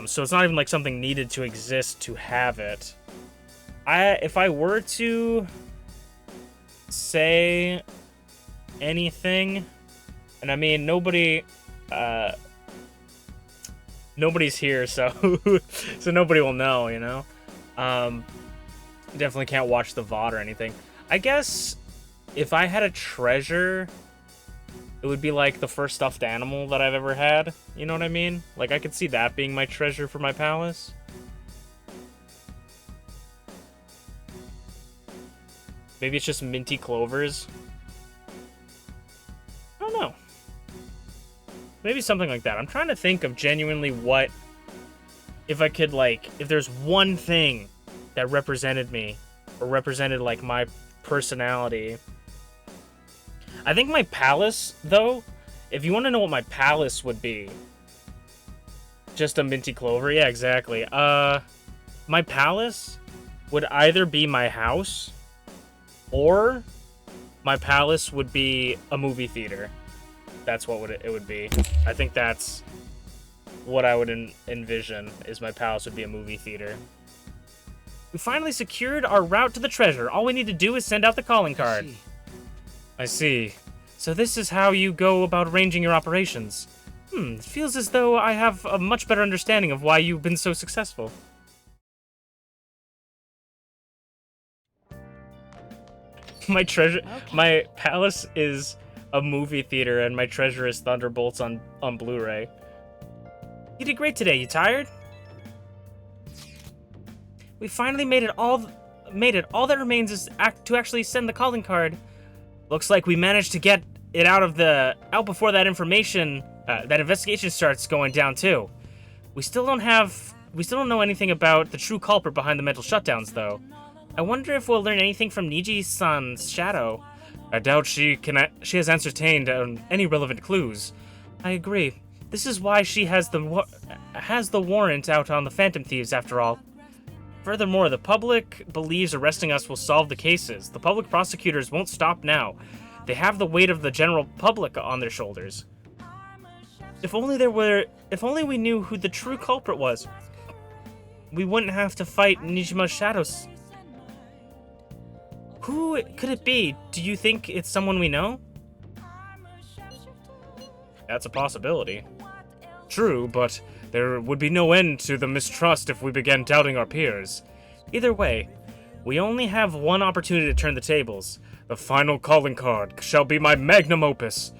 So it's not even like something needed to exist to have it. If I were to say anything, and I mean nobody's here, so so nobody will know, you know. Definitely can't watch the VOD or anything. I guess if I had a treasure It would be like the first stuffed animal that I've ever had. You know what I mean? Like, I could see that being my treasure for my palace. Maybe it's just minty clovers. I don't know. Maybe something like that. I'm trying to think of genuinely what... If I could, like... If there's one thing that represented me, or represented, like, my personality... I think my palace, though, if you want to know what my palace would be, just a minty clover, yeah, exactly. My palace would either be my house, or my palace would be a movie theater. That's what it would be. I think that's what I would envision, is my palace would be a movie theater. We finally secured our route to the treasure. All we need to do is send out the calling card. I see. So this is how you go about arranging your operations. It feels as though I have a much better understanding of why you've been so successful. My palace is a movie theater, and my treasure is Thunderbolts on Blu-ray. You did great today. You tired? We finally made it. All that remains is to actually send the calling card. Looks like we managed to get it out before that investigation starts going down too. We still don't know anything about the true culprit behind the mental shutdowns though. I wonder if we'll learn anything from Niji-san's shadow. I doubt she has ascertained any relevant clues. I agree. This is why she has the warrant out on the Phantom Thieves after all. Furthermore, the public believes arresting us will solve the cases. The public prosecutors won't stop now. They have the weight of the general public on their shoulders. If only we knew who the true culprit was, we wouldn't have to fight Nijima's shadows. Who could it be? Do you think it's someone we know? That's a possibility. True, but there would be no end to the mistrust if we began doubting our peers. Either way, we only have one opportunity to turn the tables. The final calling card shall be my magnum opus.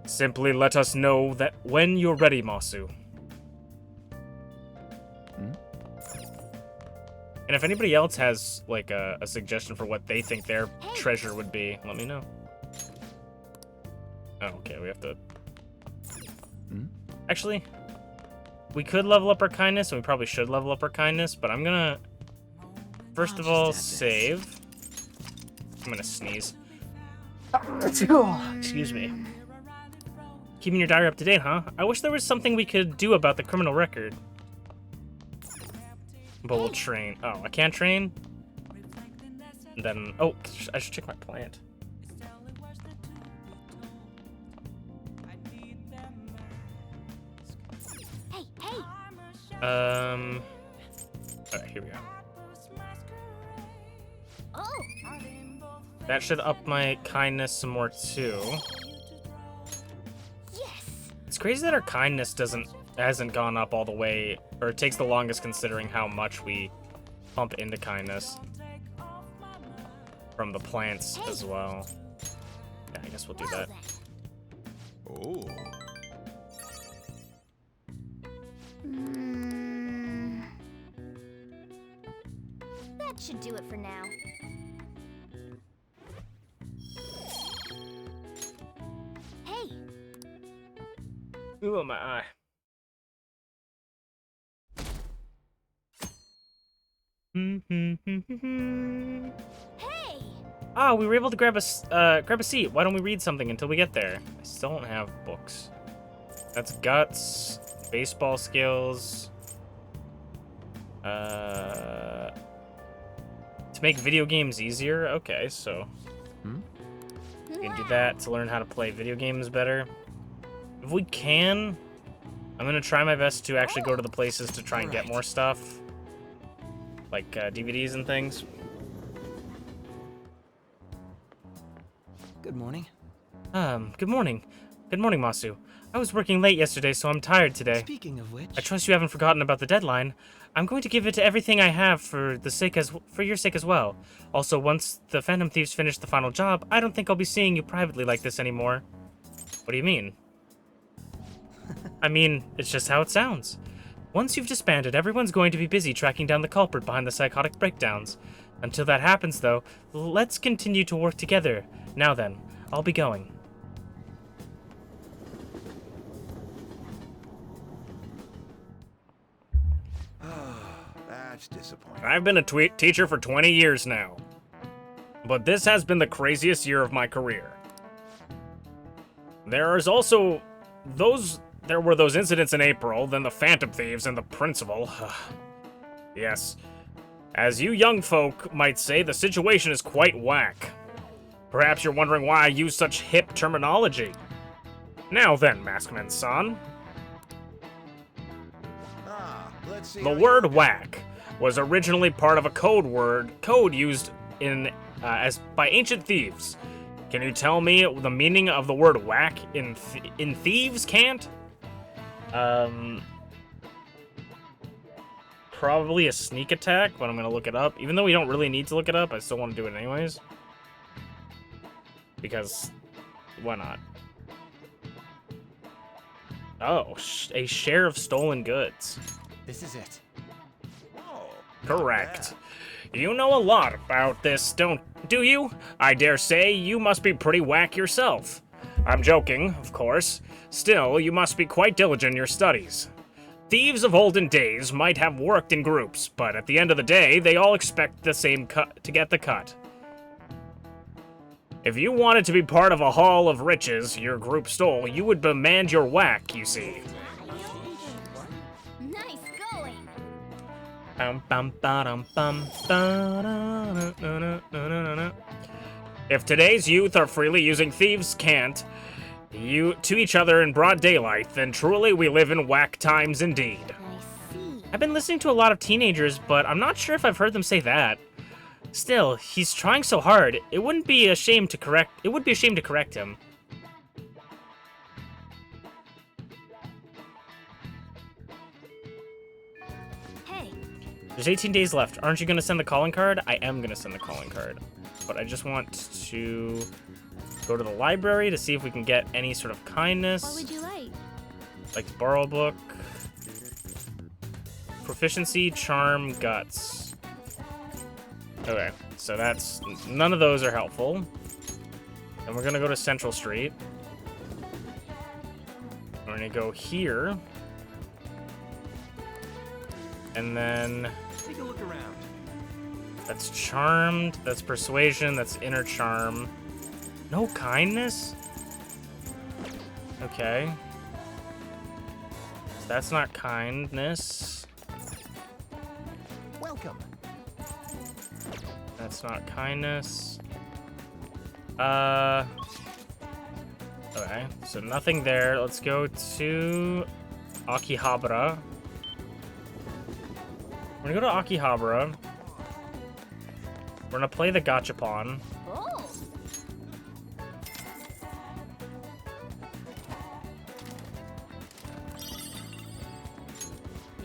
Simply let us know that when you're ready, Masu. And if anybody else has, like, a suggestion for what they think their treasure would be, let me know. Oh, okay, we have to... Actually, we could level up our kindness, and we probably should level up our kindness, but I'm gonna... First of all, save. I'm gonna sneeze. Excuse me. Keeping your diary up to date, huh? I wish there was something we could do about the criminal record. But we'll train. Oh, I can't train? And then... Oh, I should check my plant. Alright, here we go. Oh. That should up my kindness some more, too. Yes. It's crazy that our kindness hasn't gone up all the way, or it takes the longest considering how much we pump into kindness from the plants as well. Yeah, I guess we'll do that. Oh. That should do it for now. Hey. Ooh, my eye. Hey! Ah, we were able to grab a seat. Why don't we read something until we get there? I still don't have books. That's guts, baseball skills. To make video games easier. Okay, so we can do that to learn how to play video games better. If we can, I'm gonna try my best to actually go to the places to try and get more stuff. Like DVDs and things. Good morning. Good morning. Good morning, Masu. I was working late yesterday, so I'm tired today. Speaking of which... I trust you haven't forgotten about the deadline. I'm going to give it everything I have for your sake as well. Also, once the Phantom Thieves finish the final job, I don't think I'll be seeing you privately like this anymore. What do you mean? I mean, it's just how it sounds. Once you've disbanded, everyone's going to be busy tracking down the culprit behind the psychotic breakdowns. Until that happens, though, let's continue to work together. Now then, I'll be going. That's disappointing. I've been a teacher for 20 years now. But this has been the craziest year of my career. There were those incidents in April, then the Phantom Thieves and the principal. Yes. As you young folk might say, the situation is quite whack. Perhaps you're wondering why I use such hip terminology. Now then, Maskman-san. Let's see. The word whack was originally part of a code used in by ancient thieves. Can you tell me the meaning of the word whack in Thieves' Cant? Probably a sneak attack, but I'm gonna look it up. Even though we don't really need to look it up, I still want to do it anyways. Because, why not? Oh, a share of stolen goods. This is it. Correct. You know a lot about this, do you? I dare say you must be pretty whack yourself. I'm joking, of course. Still, you must be quite diligent in your studies. Thieves of olden days might have worked in groups, but at the end of the day, they all expect the same cut to get the cut. If you wanted to be part of a haul of riches your group stole, you would demand your whack, you see. Nice going. If today's youth are freely using Thieves' Cant to each other in broad daylight, then truly we live in whack times indeed. I see. I've been listening to a lot of teenagers, but I'm not sure if I've heard them say that. Still, he's trying so hard. It would be a shame to correct him. Hey, There's 18 days left. Aren't you gonna send the calling card? I am gonna send the calling card. But I just want to go to the library to see if we can get any sort of kindness. what would you like? Like to borrow a book. Proficiency, charm, guts. Okay, so that's... none of those are helpful. And we're gonna go to Central Street. We're gonna go here. And then... Take a look around. that's charmed, that's persuasion, that's inner charm. No kindness? Okay. So that's not kindness. Welcome. That's not kindness. Okay, so nothing there. Let's go to Akihabara. We're gonna go to Akihabara. We're gonna play the Gachapon. Oh,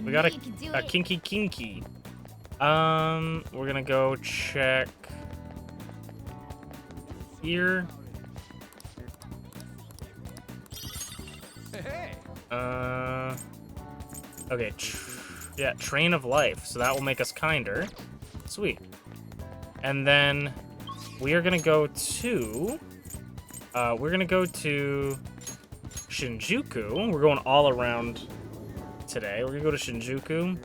We got you can do a it. Kinky. We're gonna go check here. Hey. Okay. Yeah, Train of Life. So that will make us kinder. Sweet. And then we are gonna go to. We're gonna go to Shinjuku. We're going all around today. We're gonna go to Shinjuku.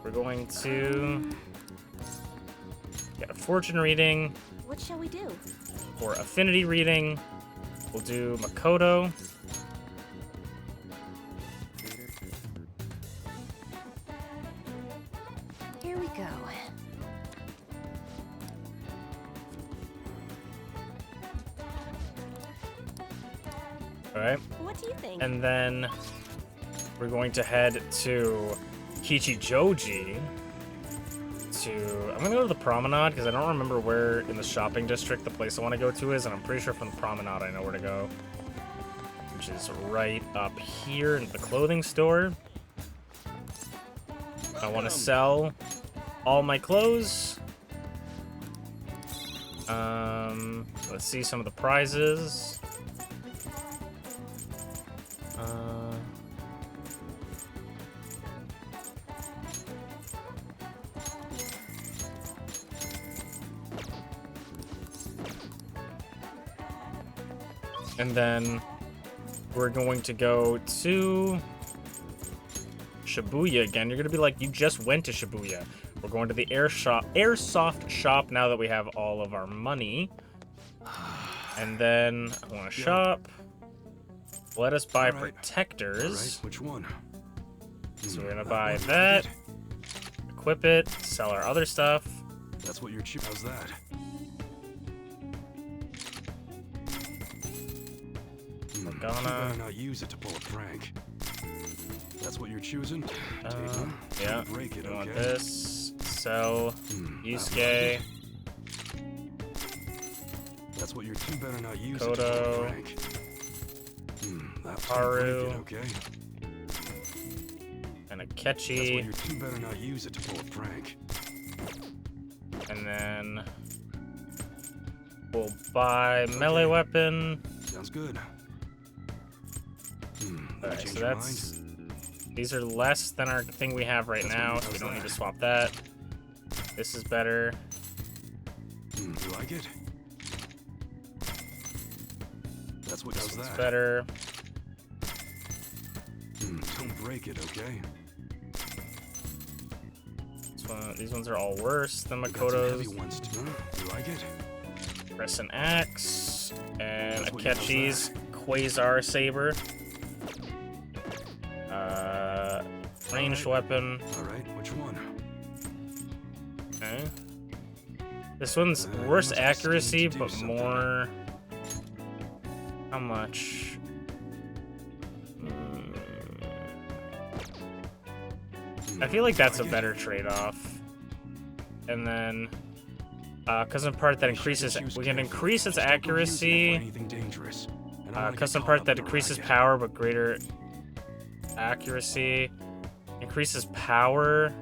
We're going to get a fortune reading What shall we do? or affinity reading. We'll do Makoto. Here we go. All right. What do you think? And then we're going to head to Kichijoji I'm gonna go to the promenade because I don't remember where in the shopping district the place I want to go to is, and I'm pretty sure from the promenade I know where to go, which is right up here in the clothing store. I want to sell all my clothes. Let's see some of the prizes. And then we're going to go to Shibuya again. You're gonna be like, you just went to Shibuya. We're going to the airsoft shop now that we have all of our money. And then I want to shop. Let us buy protectors. All right, which one? So we're gonna buy that, equip it, sell our other stuff. That's what you're choosing. How's that? We're You gonna, better not use it to pull a prank. That's what you're choosing? yeah, Break it, we want okay? this, sell, Yusuke, That's what you're. You better not use it to pull Kodo, a prank. That's Haru, break it, okay? and That's what Akechi, you're. You better not use it to pull a prank. and then we'll buy melee weapon. Sounds good. Alright, Change so your that's, mind? these are less than our thing we have right now, so we don't need to swap that. This is better. You like it? That's what This does one's that. better. Don't break it, okay? These ones are all worse than We got some heavy Makoto's. ones too. You like it? Crescent Axe and That's what you Akechi's Quasar Saber. Ranged weapon. All right, which one? Okay. This one's worse accuracy, but more. How much? I feel like that's a better trade-off. And then, custom part that increases. We can increase its accuracy. Custom part that decreases power but greater accuracy. Increases power.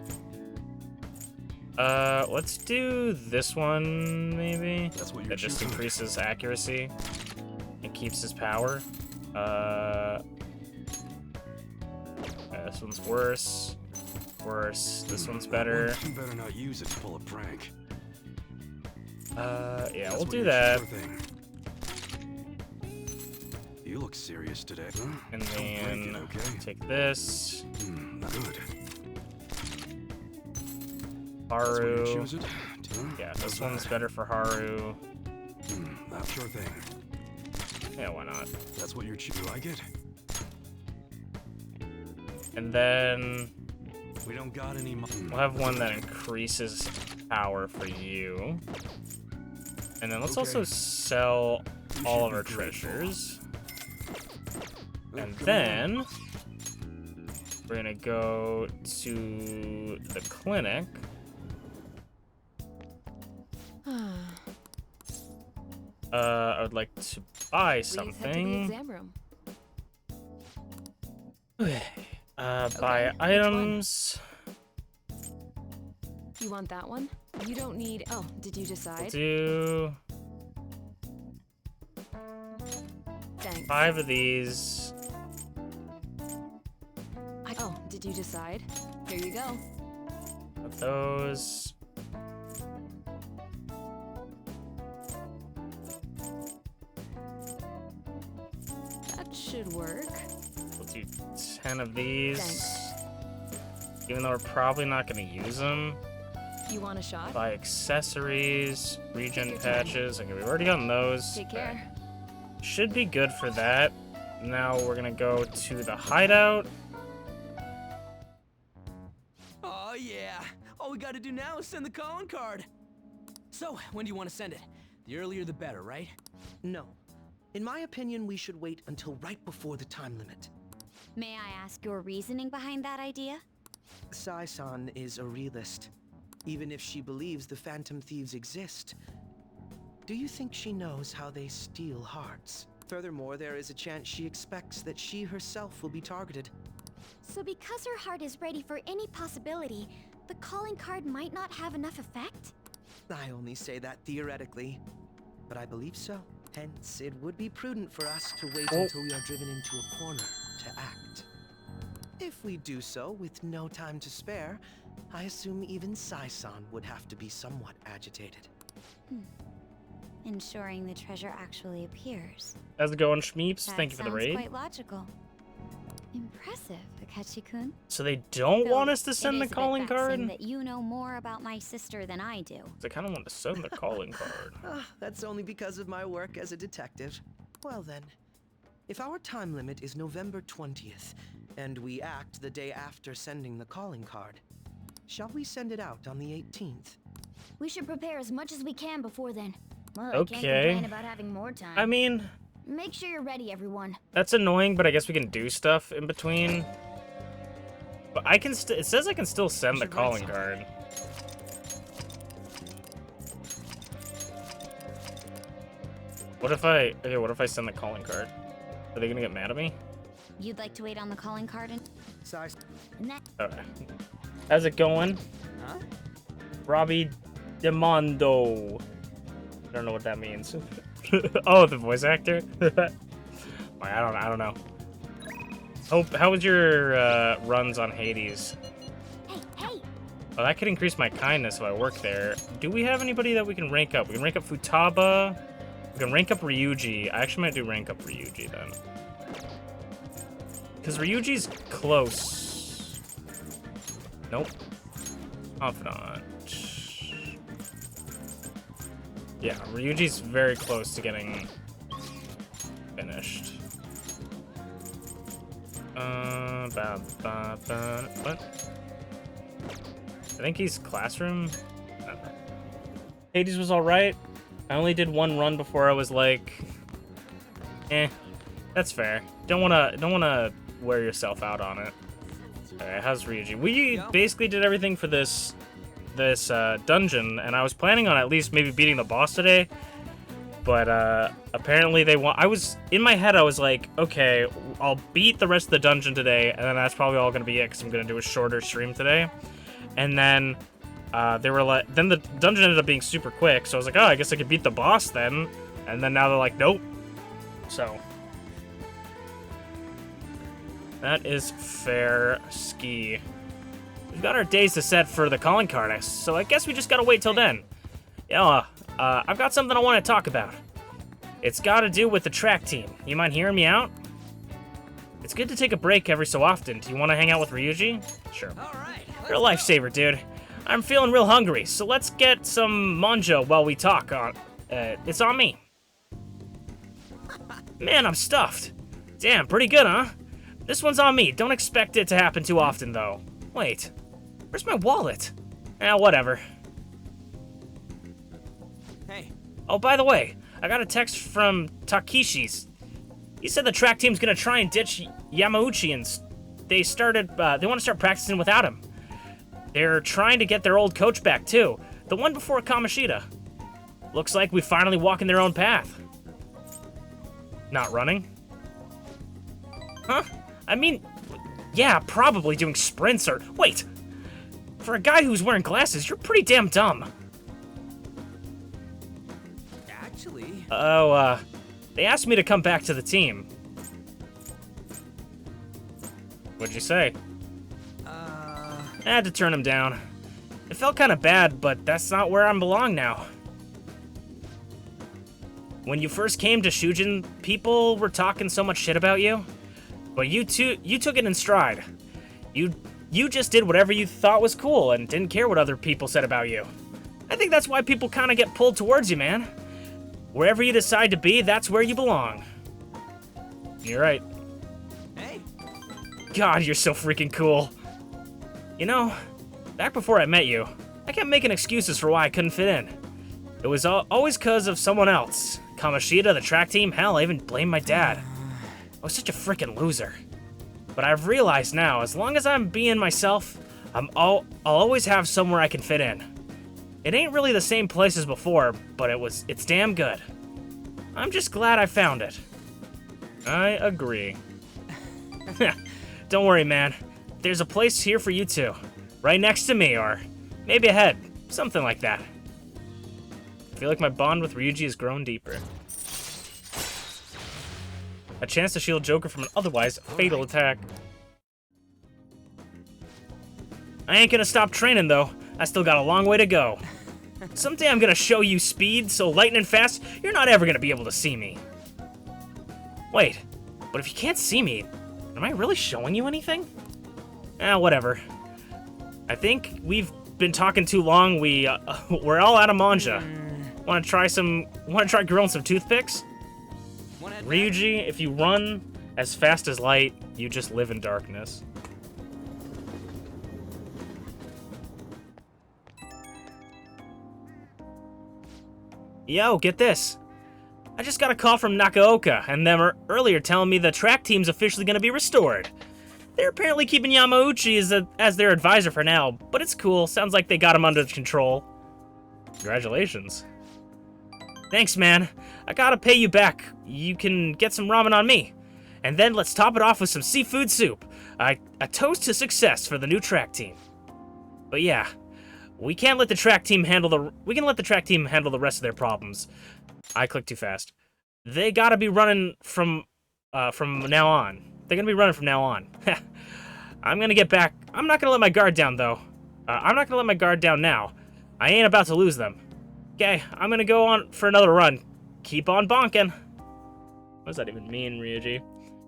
Let's do this one maybe. That's what you're That just choosing. increases accuracy and keeps his power. This one's worse. Worse. This one's better. You better not use it to pull a prank. Yeah, That's we'll what do you're that. sure thing. You look serious today. Huh? And Don't break then it, okay? take this. Good. Haru. That's what you choose it? Yeah, How's this one's that? better for Haru. Sure thing. Yeah, why not? That's what you're choosing. You like it? And then We don't got any. we'll have one that increases power for you. And then let's also sell all of our treasures. And then we're gonna go to the clinic. I would like to buy Please head to the something. exam room. Buy items. You want that one? You don't need. Oh, did you decide? Do Thanks. 5 of these. Oh, did you decide? Here you go. Of those. That should work. We'll do 10 of these. Thanks. Even though we're probably not going to use them. You want a shot? Buy accessories, regen your time. patches. Okay, we've already gotten those. Take care. Should be good for that. Now we're gonna go to the hideout. Oh, yeah. All we gotta do now is send the calling card. So, when do you want to send it? The earlier the better, right? No. In my opinion, we should wait until right before the time limit. May I ask your reasoning behind that idea? Sai-san is a realist. Even if she believes the Phantom Thieves exist, do you think she knows how they steal hearts? Furthermore, there is a chance she expects that she herself will be targeted. So because her heart is ready for any possibility, the calling card might not have enough effect? I only say that theoretically, but I believe so. Hence, it would be prudent for us to wait until we are driven into a corner to act. If we do so with no time to spare, I assume even Sai-san would have to be somewhat agitated. ensuring the treasure actually appears. How's it going, Schmeeps? That Thank you for the sounds raid. quite logical. Impressive, Akechi-kun. So they don't Though want us to it send the is a bit calling card? vexing that you know more about my sister than I do. I kind of want to send the calling card. That's only because of my work as a detective. Well then, if our time limit is November 20th, and we act the day after sending the calling card, shall we send it out on the 18th? We should prepare as much as we can before then. Well, I Okay. can't complain about having more time. I mean, Make sure you're ready, everyone. that's annoying, but I guess we can do stuff in between. But I can it says I can still send the calling card. What if I send the calling card? Are they gonna get mad at me? You'd like to wait on the calling card and... Sorry. Okay. How's it going? Huh? Robbie Demondo. I don't know what that means. Oh, the voice actor? I don't know. How was your runs on Hades? Hey! Well, that could increase my kindness if I work there. Do we have anybody that we can rank up? We can rank up Futaba. We can rank up Ryuji. I actually might do rank up Ryuji then. Because Ryuji's close. Nope. Confidant. Yeah, Ryuji's very close to getting finished. What? I think he's classroom. I don't know. Hades was alright. I only did one run before I was like, that's fair. Don't wanna wear yourself out on it. Alright, how's Ryuji? We basically did everything for this dungeon, and I was planning on at least maybe beating the boss today, but apparently they want. In my head I was like, okay, I'll beat the rest of the dungeon today, and then that's probably all gonna be it because I'm gonna do a shorter stream today. And then they were like, then the dungeon ended up being super quick, so I was like, oh, I guess I could beat the boss then. And then now they're like, nope. So that is fair ski. We've got our days to set for the calling card, so I guess we just gotta wait till then. Yeah, I've got something I want to talk about. It's got to do with the track team. You mind hearing me out? It's good to take a break every so often. Do you want to hang out with Ryuji? Sure. You're a lifesaver, dude. I'm feeling real hungry, so let's get some manjo while we talk. It's on me. Man, I'm stuffed. Damn, pretty good, huh? This one's on me. Don't expect it to happen too often, though. Wait, where's my wallet? Whatever. Hey. Oh, by the way, I got a text from Takeshi's. He said the track team's gonna try and ditch Yamauchi, and they want to start practicing without him. They're trying to get their old coach back, too. The one before Kamoshida. Looks like we finally walking their own path. Not running? Huh? I mean, yeah, probably doing sprints or... Wait! For a guy who's wearing glasses, you're pretty damn dumb. Actually... Oh, they asked me to come back to the team. What'd you say? I had to turn him down. It felt kind of bad, but that's not where I belong now. When you first came to Shujin, people were talking so much shit about you. But you took it in stride. You just did whatever you thought was cool and didn't care what other people said about you. I think that's why people kind of get pulled towards you, man. Wherever you decide to be, that's where you belong. You're right. Hey. God, you're so freaking cool. You know, back before I met you, I kept making excuses for why I couldn't fit in. It was always because of someone else. Kamoshida, the track team, hell, I even blamed my dad. I was such a freaking loser. But I've realized now, as long as I'm being myself, I'll always have somewhere I can fit in. It ain't really the same place as before, but it's damn good. I'm just glad I found it. I agree. Don't worry, man. There's a place here for you too. Right next to me, or maybe ahead. Something like that. I feel like my bond with Ryuji has grown deeper. A chance to shield Joker from an otherwise fatal attack. I ain't gonna stop training, though. I still got a long way to go. Someday I'm gonna show you speed so lightning fast, you're not ever gonna be able to see me. Wait, but if you can't see me, am I really showing you anything? Whatever. I think we've been talking too long. We're all out of manja. Wanna try grilling some toothpicks? Ryuji, if you run as fast as light, you just live in darkness. Yo, get this. I just got a call from Nakaoka, and them earlier telling me the track team's officially gonna be restored. They're apparently keeping Yamauchi as their advisor for now, but it's cool. Sounds like they got him under control. Congratulations. Thanks, man. I gotta pay you back. You can get some ramen on me. And then let's top it off with some seafood soup. A toast to success for the new track team. But yeah, we can let the track team handle the rest of their problems. I clicked too fast. They gotta be running from now on. They're gonna be running from now on. I'm gonna get back. I'm not gonna let my guard down, though. I'm not gonna let my guard down now. I ain't about to lose them. Okay, I'm gonna go on for another run. Keep on bonking. What does that even mean, Ryuji?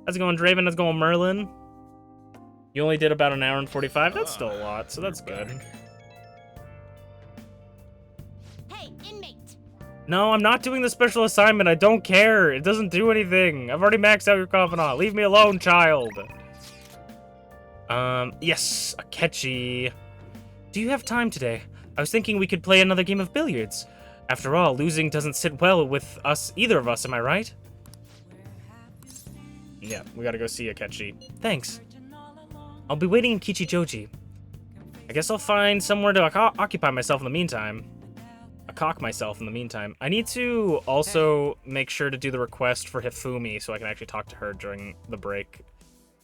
How's it going, Draven? How's it going, Merlin? You only did about an hour and 45? That's still a lot, so that's good. Hey, inmate! No, I'm not doing the special assignment. I don't care. It doesn't do anything. I've already maxed out your confidant. Leave me alone, child. Yes, Akechi. Do you have time today? I was thinking we could play another game of billiards. After all, losing doesn't sit well with either of us, am I right? Yeah, we gotta go see Akechi. Thanks. I'll be waiting in Kichijoji. I guess I'll find somewhere to occupy myself in the meantime. Cock myself in the meantime. I need to also make sure to do the request for Hifumi so I can actually talk to her during the break.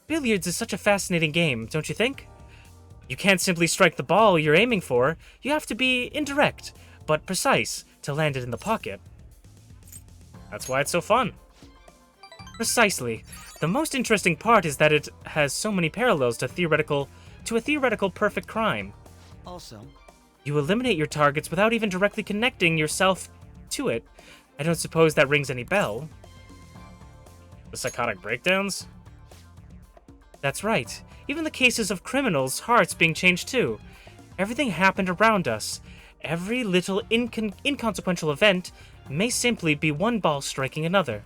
Billiards is such a fascinating game, don't you think? You can't simply strike the ball you're aiming for. You have to be indirect, but precise, to land it in the pocket. That's why it's so fun. Precisely. The most interesting part is that it has so many parallels to a theoretical perfect crime. Also, you eliminate your targets without even directly connecting yourself to it. I don't suppose that rings any bell. The psychotic breakdowns? That's right. Even the cases of criminals' hearts being changed too. Everything happened around us. Every little inconsequential event may simply be one ball striking another.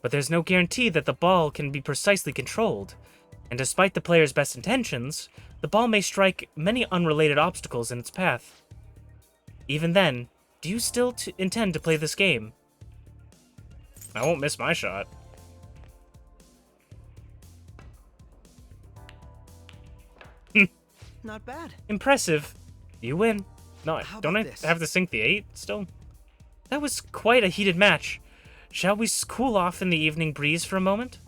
But there's no guarantee that the ball can be precisely controlled. And despite the player's best intentions, the ball may strike many unrelated obstacles in its path. Even then, do you still intend to play this game? I won't miss my shot. not bad. Impressive. You win. No, don't I have to sink the 8 still? That was quite a heated match. Shall we cool off in the evening breeze for a moment?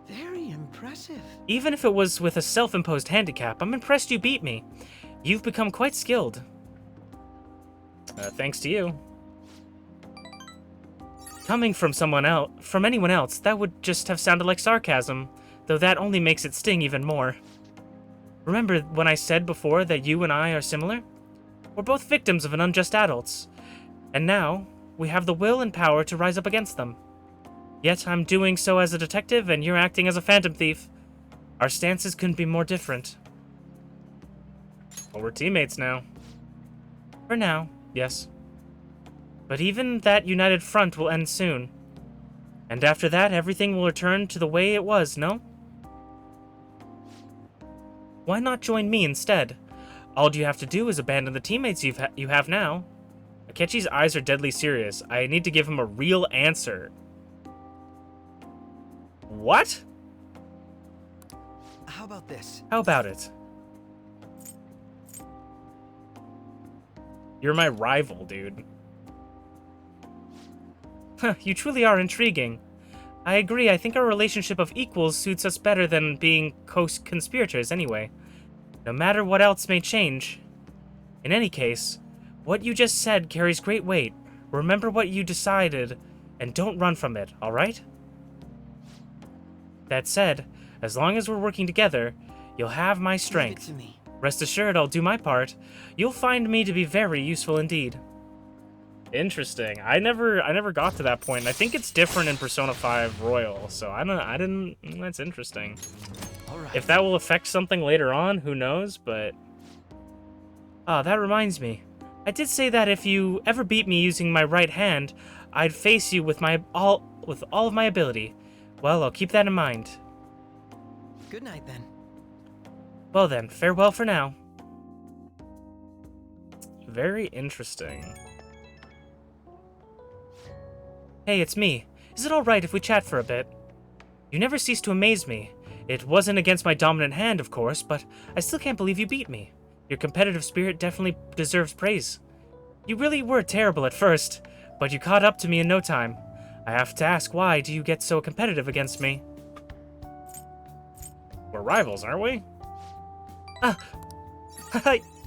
Very impressive. Even if it was with a self-imposed handicap, I'm impressed you beat me. You've become quite skilled. Thanks to you. Coming from anyone else, that would just have sounded like sarcasm, though that only makes it sting even more. Remember when I said before that you and I are similar? We're both victims of an unjust adults, and now we have the will and power to rise up against them. Yet I'm doing so as a detective, and you're acting as a phantom thief. Our stances couldn't be more different. Well, we're teammates now. For now, yes. But even that united front will end soon. And after that, everything will return to the way it was, no? Why not join me instead? All you have to do is abandon the teammates you have now. Akechi's eyes are deadly serious. I need to give him a real answer. What? How about this? How about it? You're my rival, dude. Huh, you truly are intriguing. I agree, I think our relationship of equals suits us better than being co-conspirators anyway. No matter what else may change. In any case, what you just said carries great weight. Remember what you decided, and don't run from it, alright? That said, As long as we're working together, you'll have my Leave it strength. to me. Rest assured, I'll do my part. You'll find me to be very useful indeed. Interesting. I never got to that point. And I think it's different in Persona 5 Royal, so I didn't. That's interesting. All right. If that will affect something later on, who knows? But that reminds me. I did say that if you ever beat me using my right hand, I'd face you with all of my ability. Well, I'll keep that in mind. Good night then. Well then, farewell for now. Very interesting. Hey, it's me. Is it alright if we chat for a bit? You never cease to amaze me. It wasn't against my dominant hand, of course, but I still can't believe you beat me. Your competitive spirit definitely deserves praise. You really were terrible at first, but you caught up to me in no time. I have to ask, why do you get so competitive against me? We're rivals, aren't we?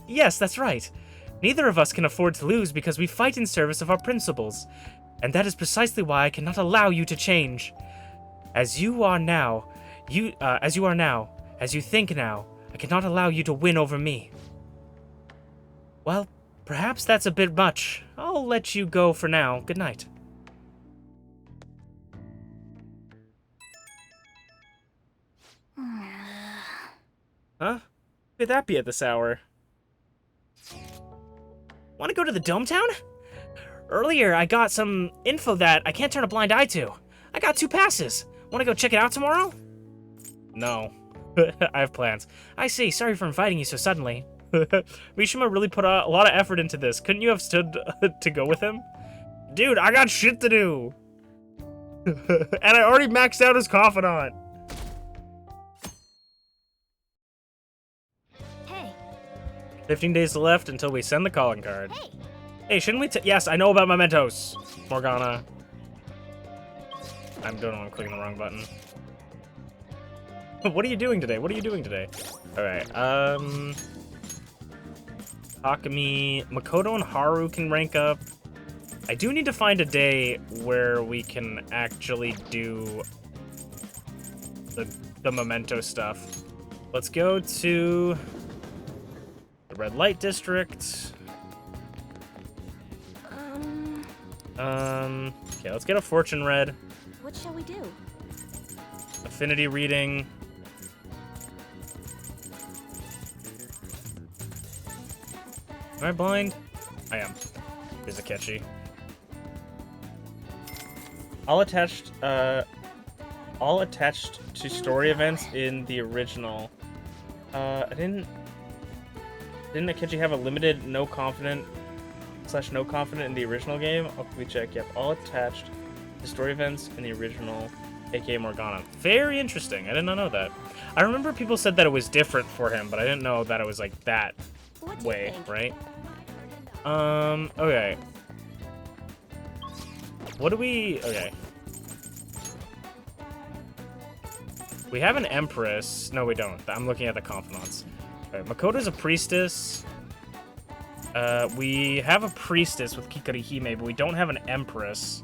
Yes, that's right. Neither of us can afford to lose because we fight in service of our principles. And that is precisely why I cannot allow you to change. As you think now, I cannot allow you to win over me. Well, perhaps that's a bit much. I'll let you go for now. Good night. Huh? Who could that be at this hour? Want to go to the Dome Town? Earlier, I got some info that I can't turn a blind eye to. I got 2 passes. Want to go check it out tomorrow? No. I have plans. I see. Sorry for inviting you so suddenly. Mishima really put a lot of effort into this. Couldn't you have stood to go with him? Dude, I got shit to do. And I already maxed out as confidant. Hey. 15 days left until we send the calling card. Hey. Hey, shouldn't we yes, I know about mementos. Morgana. I don't know, I'm clicking the wrong button. What are you doing today? What are you doing today? Alright, Takumi, Makoto and Haru can rank up. I do need to find a day where we can actually do the memento stuff. Let's go to the Red Light District. Okay, let's get a Fortune Red. What shall we do? Affinity reading. Am I blind? I am. Here's a catchy. All attached to story events in the original. Didn't Akechi have a limited no confident in the original game? I'll quickly check. Yep, all attached to story events in the original, aka Morgana. Very interesting. I did not know that. I remember people said that it was different for him, but I didn't know that it was like that way, right? Okay. What do we... Okay. We have an Empress. No, we don't. I'm looking at the confidants. Alright, Makoto's a priestess. We have a priestess with Kikarihime, but we don't have an Empress.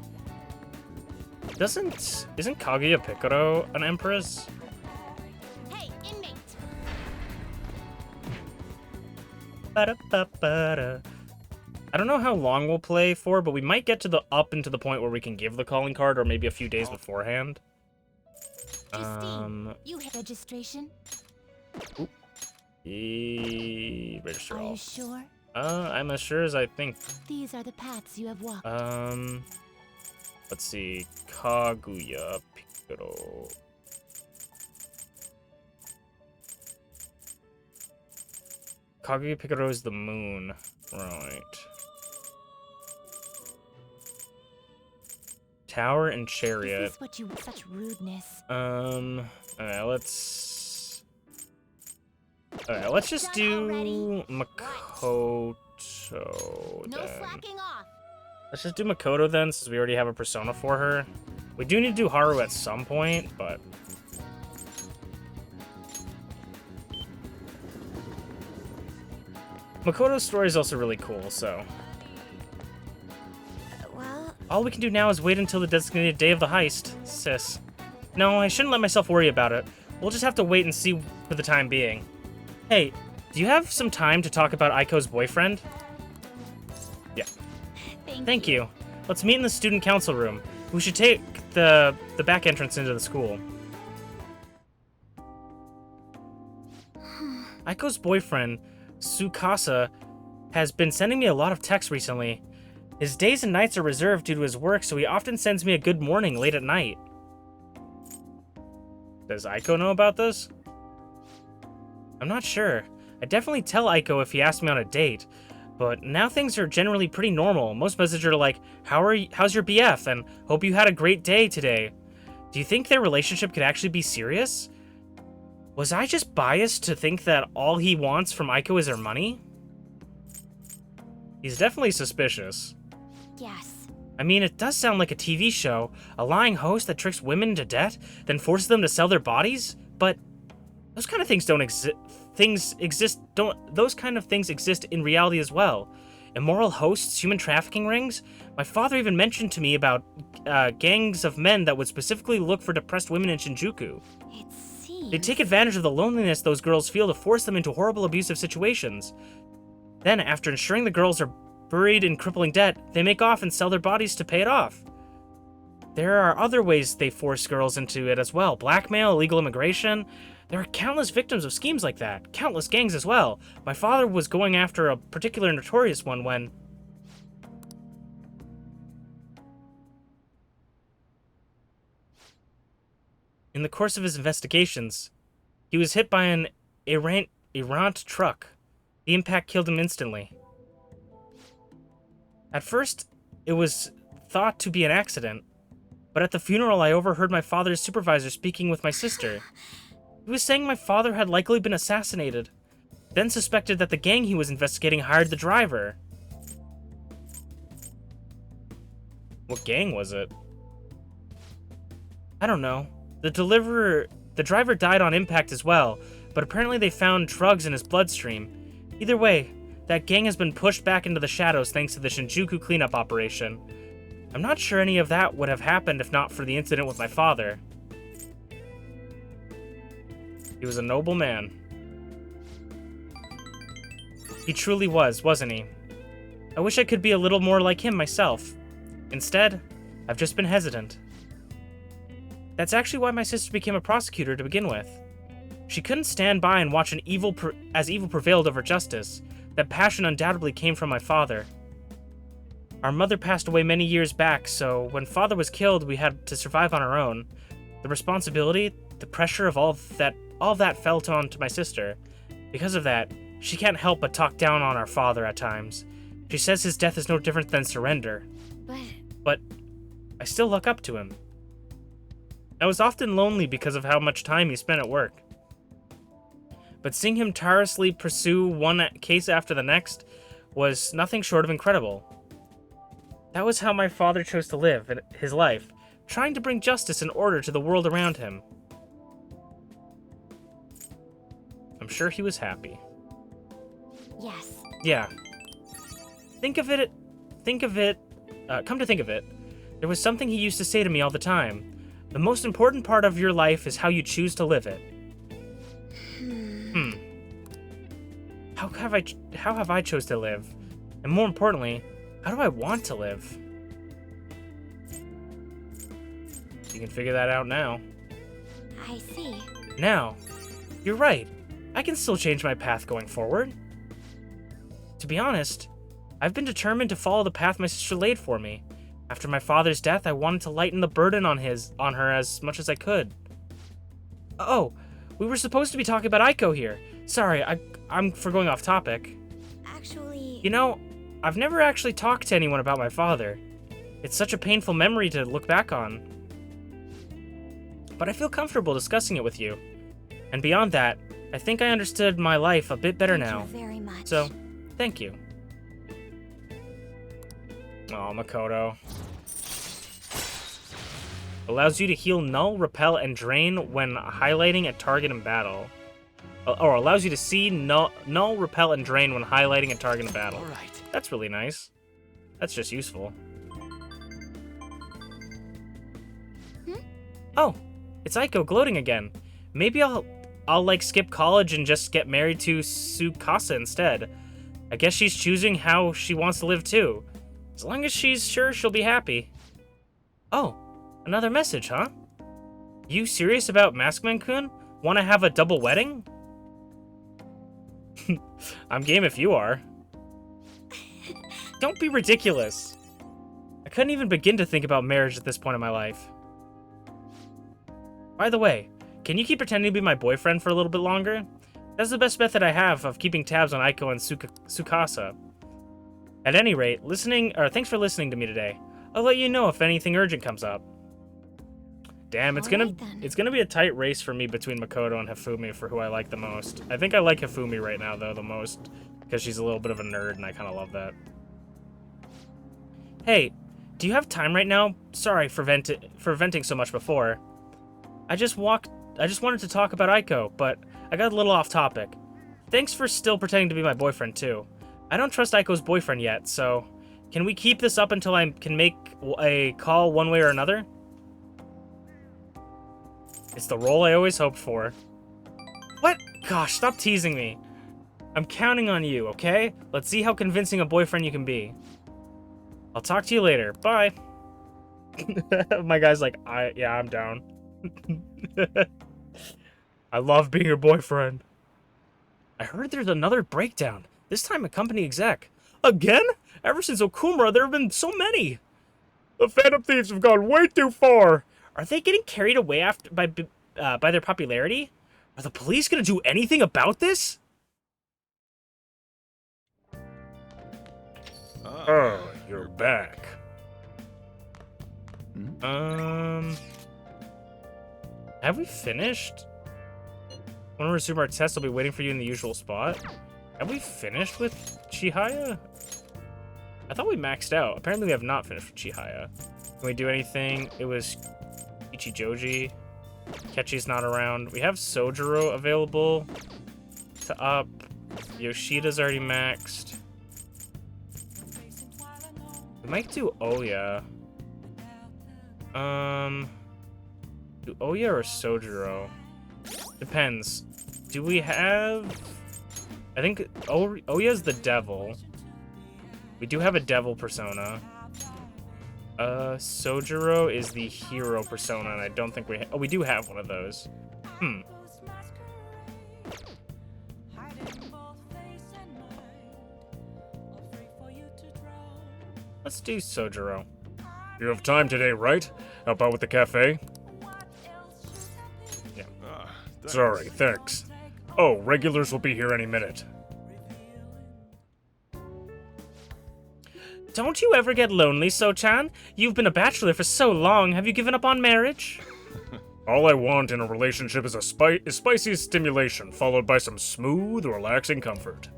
Isn't Kaguya Picaro an Empress? Hey, inmate. Ba-da-ba-ba-da. I don't know how long we'll play for, but we might get to the point where we can give the calling card, or maybe a few days beforehand. Justine, you have registration? Register Are all. you sure? I'm as sure as I think. These are the paths you have walked. Let's see. Kaguya Picaro. Kaguya Picaro is the moon. Right. Tower and Chariot. Is this what you... Such rudeness. Okay, let's just do Makoto No then. slacking off. Let's just do Makoto then, since we already have a persona for her. We do need to do Haru at some point, but... Makoto's story is also really cool, so... Well... All we can do now is wait until the designated day of the heist, sis. No, I shouldn't let myself worry about it. we'll just have to wait and see for the time being. Hey, do you have some time to talk about Aiko's boyfriend? Yeah. Thank you. Let's meet in the student council room. We should take the back entrance into the school. Aiko's boyfriend, Tsukasa, has been sending me a lot of texts recently. His days and nights are reserved due to his work, so he often sends me a good morning late at night. Does Aiko know about this? I'm not sure. I'd definitely tell Aiko if he asked me on a date, but now things are generally pretty normal. Most messages are like, how's your BF, and hope you had a great day today. Do you think their relationship could actually be serious? Was I just biased to think that all he wants from Aiko is her money? He's definitely suspicious. Yes. I mean, it does sound like a TV show, a lying host that tricks women into debt, then forces them to sell their bodies, but those kind of things don't exist. Those kind of things exist in reality as well. Immoral hosts, human trafficking rings. My father even mentioned to me about gangs of men that would specifically look for depressed women in Shinjuku. It seems... They take advantage of the loneliness those girls feel to force them into horrible abusive situations. Then, after ensuring the girls are buried in crippling debt, they make off and sell their bodies to pay it off. There are other ways they force girls into it as well. Blackmail, illegal immigration. There are countless victims of schemes like that. Countless gangs as well. My father was going after a particular notorious one when... In the course of his investigations, he was hit by an errant truck. The impact killed him instantly. At first, it was thought to be an accident, but at the funeral I overheard my father's supervisor speaking with my sister. He was saying my father had likely been assassinated, then suspected that the gang he was investigating hired the driver. What gang was it? I don't know. The driver died on impact as well, but apparently they found drugs in his bloodstream. Either way, that gang has been pushed back into the shadows thanks to the Shinjuku cleanup operation. I'm not sure any of that would have happened if not for the incident with my father. He was a noble man. He truly was, wasn't he? I wish I could be a little more like him myself. Instead, I've just been hesitant. That's actually why my sister became a prosecutor to begin with. She couldn't stand by and watch evil prevailed over justice. That passion undoubtedly came from my father. Our mother passed away many years back, so when father was killed, we had to survive on our own. The responsibility, the pressure of all that fell onto my sister. Because of that, she can't help but talk down on our father at times. She says his death is no different than surrender. But I still look up to him. I was often lonely because of how much time he spent at work. But seeing him tirelessly pursue one case after the next was nothing short of incredible. That was how my father chose to live his life, trying to bring justice and order to the world around him. I'm sure he was happy. Yes. Yeah. Come to think of it, there was something he used to say to me all the time. The most important part of your life is how you choose to live it. How have I chose to live? And more importantly, how do I want to live? You can figure that out now. I see. Now, you're right. I can still change my path going forward. To be honest, I've been determined to follow the path my sister laid for me. After my father's death, I wanted to lighten the burden on her as much as I could. Oh, we were supposed to be talking about Aiko here. Sorry, I'm for going off topic. Actually... You know, I've never actually talked to anyone about my father. It's such a painful memory to look back on. But I feel comfortable discussing it with you. And beyond that, I think I understood my life a bit better now. Thank you very much. So, thank you. Oh, Makoto. Allows you to heal null, repel, and drain when highlighting a target in battle. Or allows you to see null, repel, and drain when highlighting a target in battle. Alright. That's really nice. That's just useful. Oh, it's Aiko gloating again. Maybe I'll like skip college and just get married to Tsukasa instead. I guess she's choosing how she wants to live too. As long as she's sure she'll be happy. Oh, another message, huh? You serious about Maskman-kun? Want to have a double wedding? I'm game if you are. Don't be ridiculous. I couldn't even begin to think about marriage at this point in my life. By the way, can you keep pretending to be my boyfriend for a little bit longer? That's the best method I have of keeping tabs on Aiko and Tsukasa. At any rate, thanks for listening to me today. I'll let you know if anything urgent comes up. Damn, it's gonna be a tight race for me between Makoto and Hifumi for who I like the most. I think I like Hifumi right now though the most because she's a little bit of a nerd and I kind of love that. Hey, do you have time right now? Sorry for venting so much before. I just wanted to talk about Aiko, but I got a little off topic. Thanks for still pretending to be my boyfriend too. I don't trust Aiko's boyfriend yet, so can we keep this up until I can make a call one way or another? It's the role I always hoped for. What? Gosh, stop teasing me. I'm counting on you, okay? Let's see how convincing a boyfriend you can be. I'll talk to you later. Bye. My guy's like, yeah, I'm down. I love being your boyfriend. I heard there's another breakdown. This time a company exec. Again? Ever since Okumura, there have been so many. The Phantom Thieves have gone way too far. Are they getting carried away by their popularity? Are the police gonna do anything about this? Oh, you're back. Have we finished? When we resume our test, I'll be waiting for you in the usual spot. Have we finished with Chihaya? I thought we maxed out. Apparently we have not finished with Chihaya. Can we do anything? It was Ichijoji. Kechi's not around. We have Sojiro available to up. Yoshida's already maxed. We might do Oya. Do Oya or Sojiro? Depends. Do we have... I think Oya's the devil. We do have a devil persona. Sojiro is the hero persona, and I don't think we... Oh, we do have one of those. Let's do Sojiro. You have time today, right? Help out with the cafe? Yeah. Sorry, thanks. Oh, regulars will be here any minute. Don't you ever get lonely, So-chan? You've been a bachelor for so long. Have you given up on marriage? All I want in a relationship is spicy stimulation, followed by some smooth, relaxing comfort.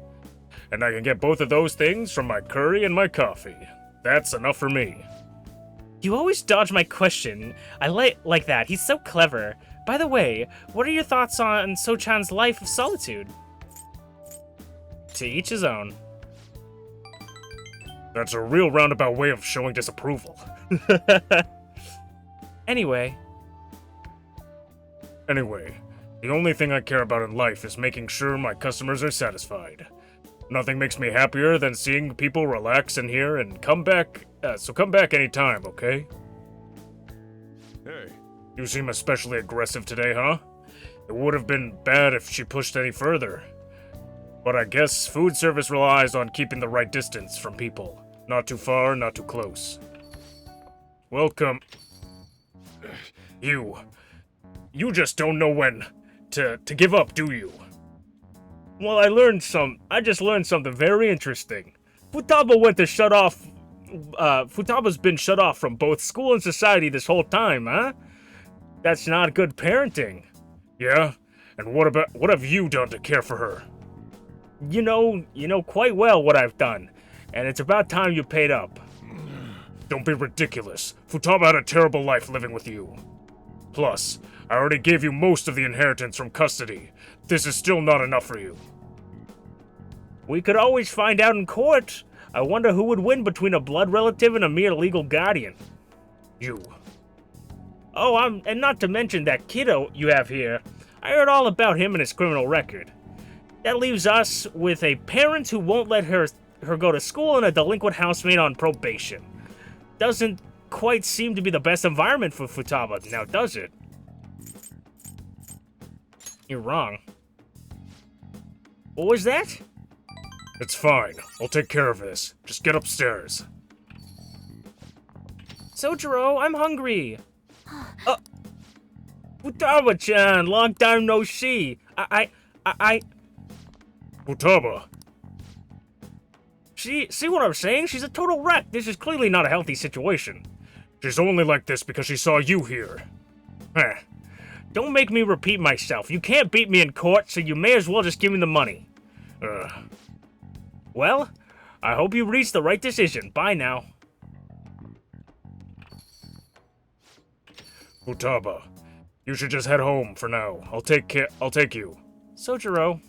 And I can get both of those things from my curry and my coffee. That's enough for me. You always dodge my question. I like that. He's so clever. By the way, what are your thoughts on So-chan's life of solitude? To each his own. That's a real roundabout way of showing disapproval. Anyway, the only thing I care about in life is making sure my customers are satisfied. Nothing makes me happier than seeing people relax in here and come back, so come back anytime, okay? Hey. You seem especially aggressive today, huh? It would have been bad if she pushed any further. But I guess food service relies on keeping the right distance from people. Not too far, not too close. Welcome. You just don't know when to give up, do you? Well, I just learned something very interesting. Futaba's been shut off from both school and society this whole time, huh? That's not good parenting. Yeah? And what have you done to care for her? You know quite well what I've done, and it's about time you paid up. Don't be ridiculous. Futaba had a terrible life living with you. Plus, I already gave you most of the inheritance from custody. This is still not enough for you. We could always find out in court. I wonder who would win between a blood relative and a mere legal guardian. You. Oh, and not to mention that kiddo you have here. I heard all about him and his criminal record. That leaves us with a parent who won't let her go to school and a delinquent housemate on probation. Doesn't quite seem to be the best environment for Futaba, now does it? You're wrong. What was that? It's fine. I'll take care of this. Just get upstairs. Sojiro, I'm hungry. Futaba-chan, long time no see. Futaba. See what I'm saying? She's a total wreck. This is clearly not a healthy situation. She's only like this because she saw you here. Huh. Don't make me repeat myself. You can't beat me in court, so you may as well just give me the money. Well, I hope you reach the right decision. Bye now. Futaba, you should just head home for now. I'll take you. Sojiro.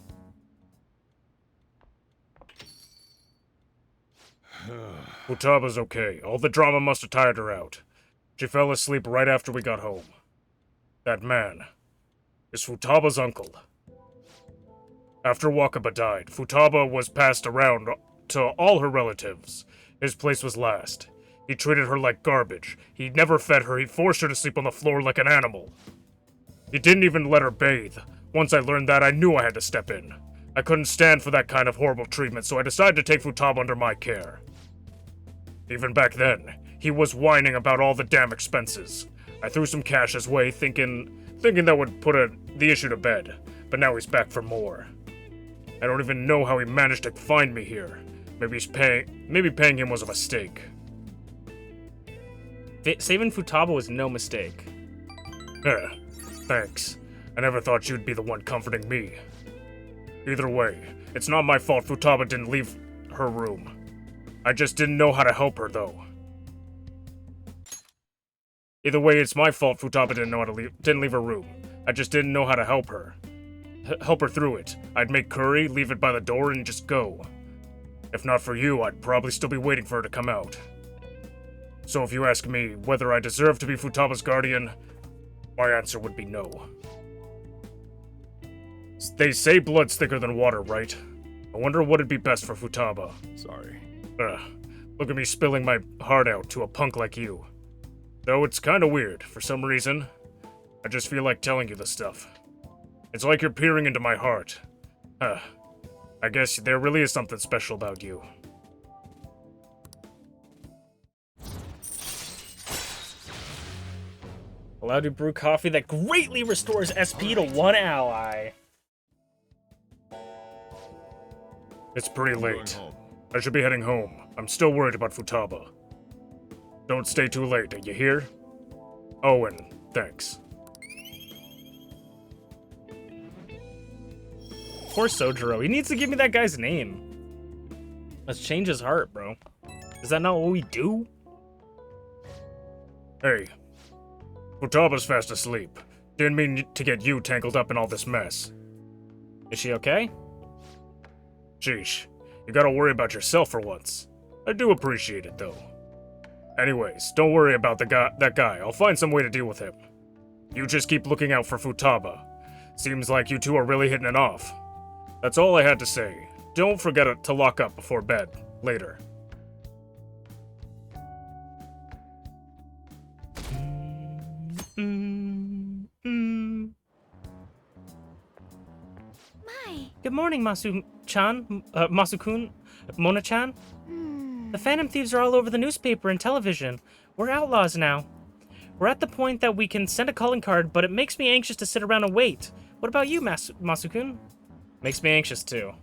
Futaba's okay. All the drama must have tired her out. She fell asleep right after we got home. That man is Futaba's uncle. After Wakaba died, Futaba was passed around to all her relatives. His place was last. He treated her like garbage. He never fed her. He forced her to sleep on the floor like an animal. He didn't even let her bathe. Once I learned that, I knew I had to step in. I couldn't stand for that kind of horrible treatment, so I decided to take Futaba under my care. Even back then, he was whining about all the damn expenses. I threw some cash his way, thinking that would put the issue to bed, but now he's back for more. I don't even know how he managed to find me here. Maybe paying him was a mistake. Saving Futaba was no mistake. Thanks. I never thought you'd be the one comforting me. Either way, it's not my fault Futaba didn't leave her room. I just didn't know how to help her, though. Either way, it's my fault Futaba didn't leave her room. I just didn't know how to help her. Help her through it. I'd make curry, leave it by the door, and just go. If not for you, I'd probably still be waiting for her to come out. So if you ask me whether I deserve to be Futaba's guardian, my answer would be no. They say blood's thicker than water, right? I wonder what'd be best for Futaba. Sorry. Look at me spilling my heart out to a punk like you. Though it's kinda weird, for some reason. I just feel like telling you this stuff. It's like you're peering into my heart. I guess there really is something special about you. Allowed to brew coffee that greatly restores SP to one ally. It's pretty late. I should be heading home. I'm still worried about Futaba. Don't stay too late, you hear? Oh, and thanks. Poor Sojiro. He needs to give me that guy's name. Let's change his heart, bro. Is that not what we do? Hey. Futaba's fast asleep. Didn't mean to get you tangled up in all this mess. Is she okay? Sheesh. You gotta worry about yourself for once. I do appreciate it, though. Anyways, don't worry about that guy. I'll find some way to deal with him. You just keep looking out for Futaba. Seems like you two are really hitting it off. That's all I had to say. Don't forget to lock up before bed. Later. My. Good morning, Masu-chan, Masukun, Mona-chan. The Phantom Thieves are all over the newspaper and television. We're outlaws now. We're at the point that we can send a calling card, but it makes me anxious to sit around and wait. What about you, Masukun? Makes me anxious too.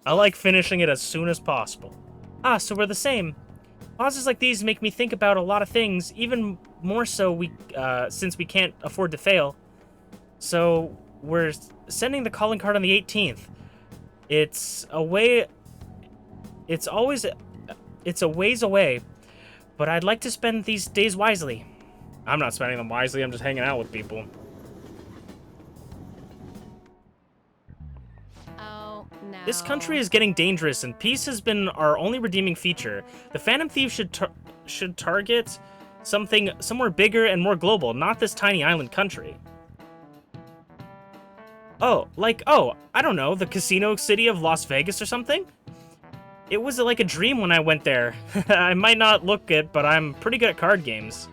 I like finishing it as soon as possible. Ah, so we're the same. Pauses like these make me think about a lot of things, even more so since we can't afford to fail. So we're sending the calling card on the 18th. It's a ways away, but I'd like to spend these days wisely. I'm not spending them wisely, I'm just hanging out with people. Oh, no. This country is getting dangerous, and peace has been our only redeeming feature. The Phantom Thieves should target somewhere bigger and more global, not this tiny island country. Oh, I don't know, the casino city of Las Vegas or something? It was like a dream when I went there. I might not look it, but I'm pretty good at card games.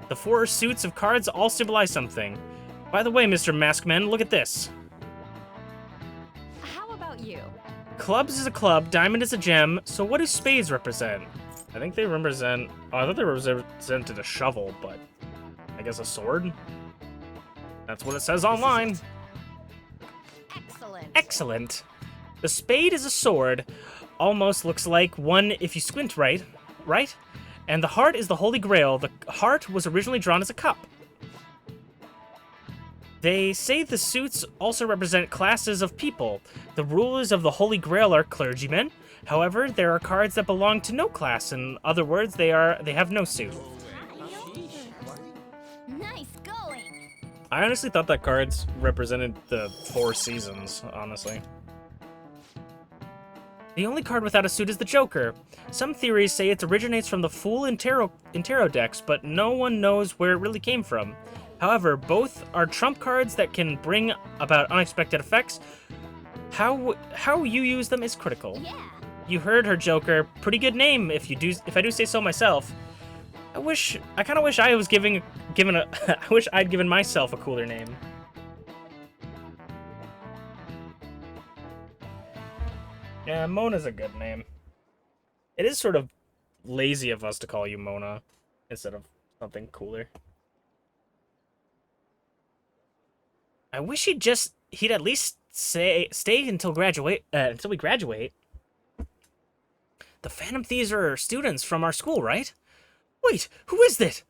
The 4 suits of cards all symbolize something. By the way, Mr. Maskman, look at this. How about you? Clubs is a club, diamond is a gem, so what do spades represent? I think they represent... Oh, I thought they represented a shovel, but... I guess a sword? That's what it says online. Excellent. Excellent. The spade is a sword. Almost looks like one if you squint right? And the heart is the Holy Grail. The heart was originally drawn as a cup. They say the suits also represent classes of people. The rulers of the Holy Grail are clergymen. However, there are cards that belong to no class. In other words, they have no suit. Nice going. I honestly thought that cards represented the 4 seasons, honestly. The only card without a suit is the Joker. Some theories say it originates from the Fool in tarot decks, but no one knows where it really came from. However, both are trump cards that can bring about unexpected effects. How you use them is critical. Yeah. You heard her, Joker. Pretty good name, if I do say so myself. I kind of wish I was given a. I wish I'd given myself a cooler name. Yeah, Mona's a good name. It is sort of lazy of us to call you Mona instead of something cooler. I wish he'd at least stay until we graduate. The Phantom Thieves are students from our school, right? Wait, who is that?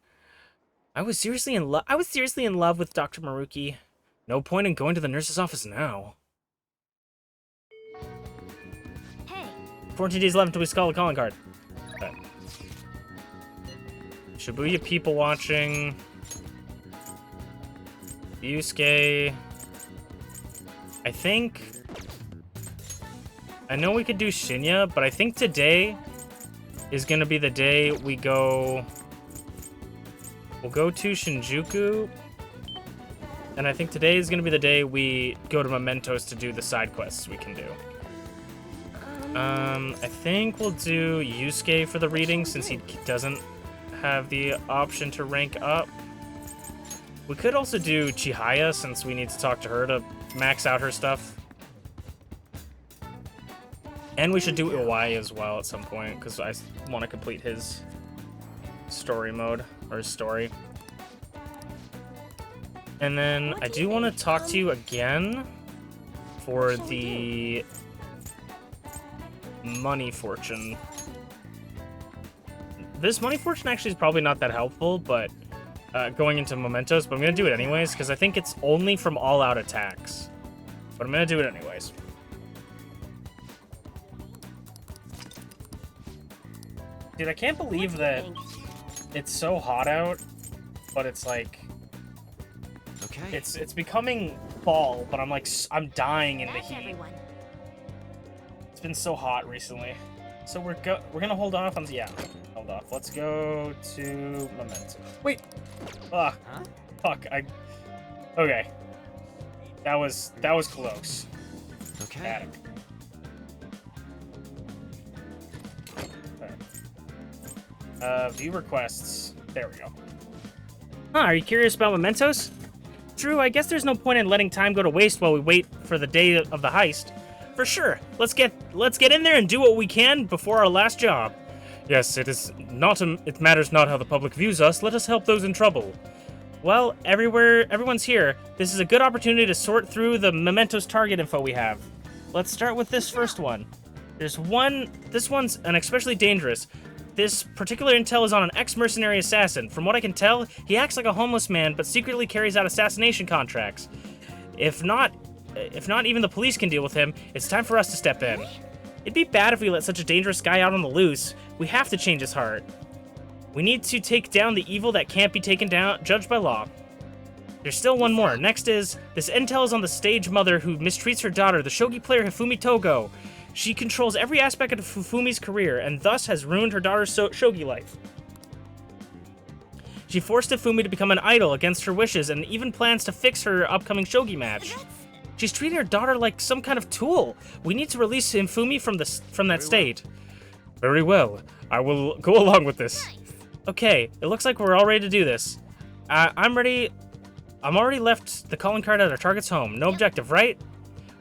I was seriously in love with Dr. Maruki. No point in going to the nurse's office now. Hey. 14 days left until we call the calling card. Okay. Shibuya people watching. Yusuke. I know we could do Shinya, but I think today is gonna be the day we go. We'll go to Shinjuku. And I think today is gonna be the day we go to Mementos to do the side quests we can do. I think we'll do Yusuke for the reading since he doesn't have the option to rank up. We could also do Chihaya since we need to talk to her to max out her stuff. And we should do Iwai as well at some point because I want to complete his story mode or his story. And then I do want to talk to you again for the money fortune. This money fortune actually is probably not that helpful, but going into Mementos, but I'm going to do it anyways because I think it's only from all-out attacks. But I'm going to do it anyways. Dude, I can't believe that it's so hot out, but it's like... Okay. It's becoming fall, but I'm dying in the That's heat. everyone. It's been so hot recently. So we're gonna hold off on... Yeah, hold off. Let's go to Memento. Wait! Ah, Huh? fuck, Okay. That was close. Okay. Attic. View requests. There we go. Huh, are you curious about Mementos? True, I guess there's no point in letting time go to waste while we wait for the day of the heist. For sure. Let's get in there and do what we can before our last job. Yes, it matters not how the public views us. Let us help those in trouble. Well, everyone's here. This is a good opportunity to sort through the Mementos target info we have. Let's start with this first one. This one's an especially dangerous. This particular intel is on an ex-mercenary assassin. From what I can tell, he acts like a homeless man, but secretly carries out assassination contracts. If not even the police can deal with him, it's time for us to step in. It'd be bad if we let such a dangerous guy out on the loose. We have to change his heart. We need to take down the evil that can't be taken down, judged by law. There's still one more. Next is, this intel is on the stage mother who mistreats her daughter, the shogi player Hifumi Togo. She controls every aspect of Hifumi's career, and thus has ruined her daughter's shogi life. She forced Hifumi to become an idol against her wishes, and even plans to fix her upcoming shogi match. She's treating her daughter like some kind of tool. We need to release Hifumi from that state. Very well. I will go along with this. Okay, it looks like we're all ready to do this. I'm ready. I'm already left the calling card at our target's home. No objective, right?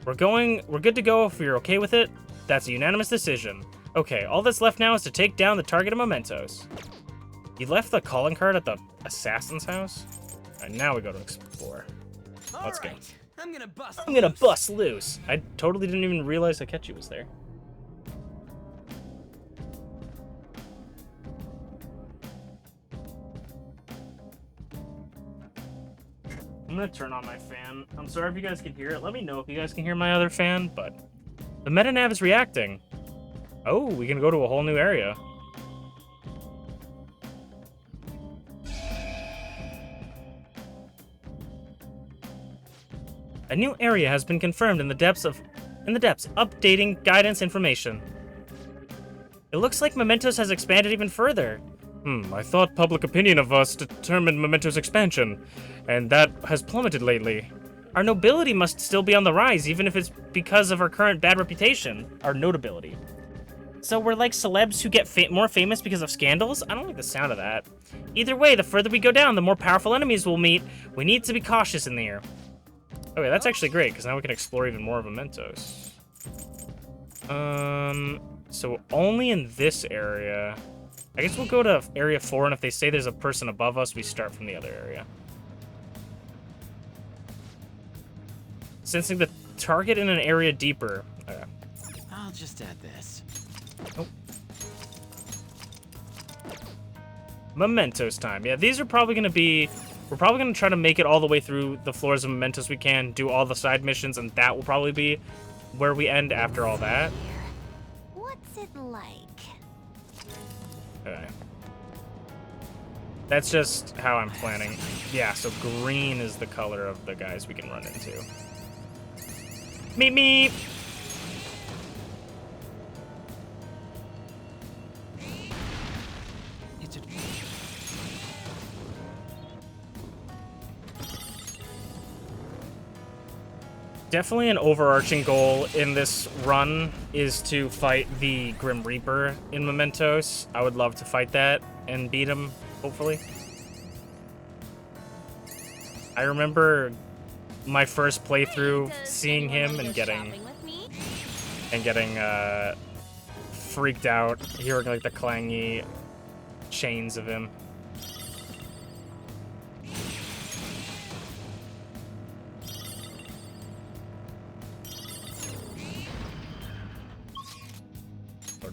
We're good to go if you're okay with it. That's a unanimous decision. Okay, all that's left now is to take down the target of mementos. You left the calling card at the assassin's house? Alright, now we go to explore. Let's go. I'm gonna bust loose. I totally didn't even realize Akechi was there. I'm gonna turn on my fan. I'm sorry if you guys can hear it. Let me know if you guys can hear my other fan, but the metanav is reacting. Oh, we can go to a whole new area. A new area has been confirmed in the depths, updating guidance information. It looks like Mementos has expanded even further. I thought public opinion of us determined Mementos' expansion, and that has plummeted lately. Our nobility must still be on the rise, even if it's because of our current bad reputation. Our notability. So we're like celebs who get more famous because of scandals? I don't like the sound of that. Either way, the further we go down, the more powerful enemies we'll meet. We need to be cautious in there. Okay, that's actually great, because now we can explore even more of Mementos. So only in this area. I guess we'll go to area 4, and if they say there's a person above us, we start from the other area. Sensing the target in an area deeper. Okay. I'll just add this. Oh. Mementos time. Yeah, these are probably going to be... We're probably going to try to make it all the way through the floors of Mementos we can, do all the side missions, and that will probably be where we end after all that. What's it like? Okay. That's just how I'm planning. Yeah, so green is the color of the guys we can run into. Meep meep! Definitely an overarching goal in this run is to fight the Grim Reaper in Mementos. I would love to fight that and beat him, hopefully. I remember my first playthrough seeing him and getting freaked out, hearing like the clangy chains of him.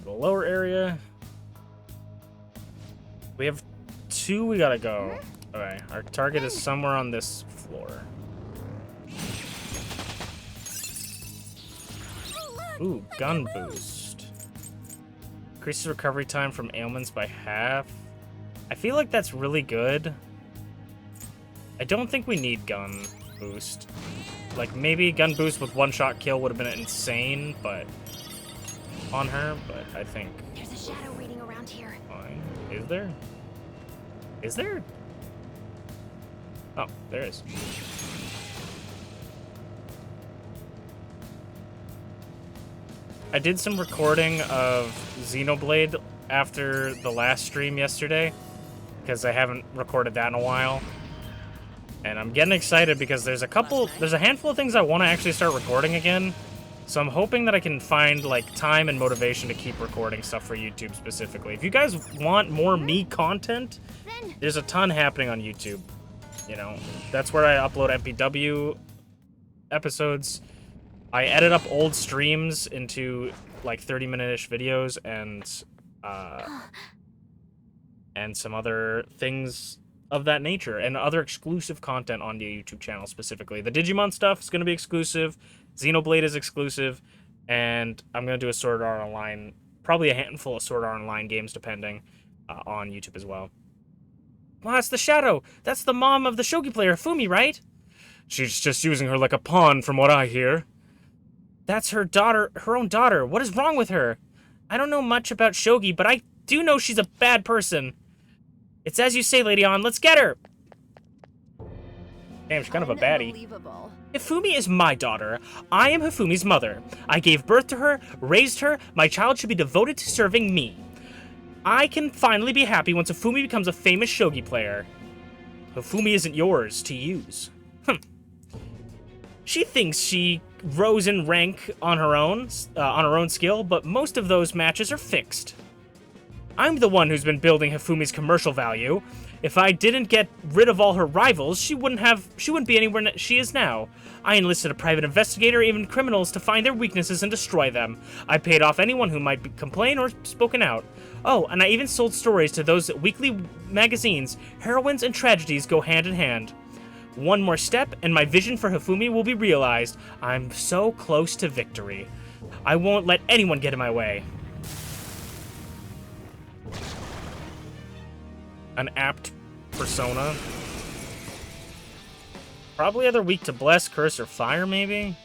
The lower area. We have 2 we gotta go. Okay, our target is somewhere on this floor. Ooh, gun boost. Increases recovery time from ailments by half. I feel like that's really good. I don't think we need gun boost. Like, maybe gun boost with one-shot kill would have been insane, but... on her, but I think... There's a shadow reading around here. Fine. Is there? Is there? Oh, there is. I did some recording of Xenoblade after the last stream yesterday, because I haven't recorded that in a while. And I'm getting excited because there's a handful of things I want to actually start recording again. So I'm hoping that I can find, like, time and motivation to keep recording stuff for YouTube specifically. If you guys want more me content, there's a ton happening on YouTube. You know, that's where I upload MPW episodes. I edit up old streams into, like, 30-minute-ish videos and some other things of that nature, and other exclusive content on the YouTube channel specifically. The Digimon stuff is going to be exclusive. Xenoblade is exclusive, and I'm going to do a Sword Art Online, probably a handful of Sword Art Online games, depending, on YouTube as well. Wow, that's the Shadow! That's the mom of the Shogi player, Fumi, right? She's just using her like a pawn, from what I hear. That's her daughter, her own daughter. What is wrong with her? I don't know much about Shogi, but I do know she's a bad person. It's as you say, Lady On. Let's get her! Damn, she's kind of a baddie. Unbelievable. Hifumi is my daughter. I am Hifumi's mother. I gave birth to her, raised her. My child should be devoted to serving me. I can finally be happy once Hifumi becomes a famous shogi player. Hifumi isn't yours to use. She thinks she rose in rank on her own skill, but most of those matches are fixed. I'm the one who's been building Hifumi's commercial value. If I didn't get rid of all her rivals, she wouldn't be anywhere she is now. I enlisted a private investigator, even criminals, to find their weaknesses and destroy them. I paid off anyone who might complain or spoken out. Oh, and I even sold stories to those weekly magazines. Heroines and tragedies go hand in hand. One more step, and my vision for Hifumi will be realized. I'm so close to victory. I won't let anyone get in my way. An apt persona. Probably either weak to bless, curse, or fire, maybe?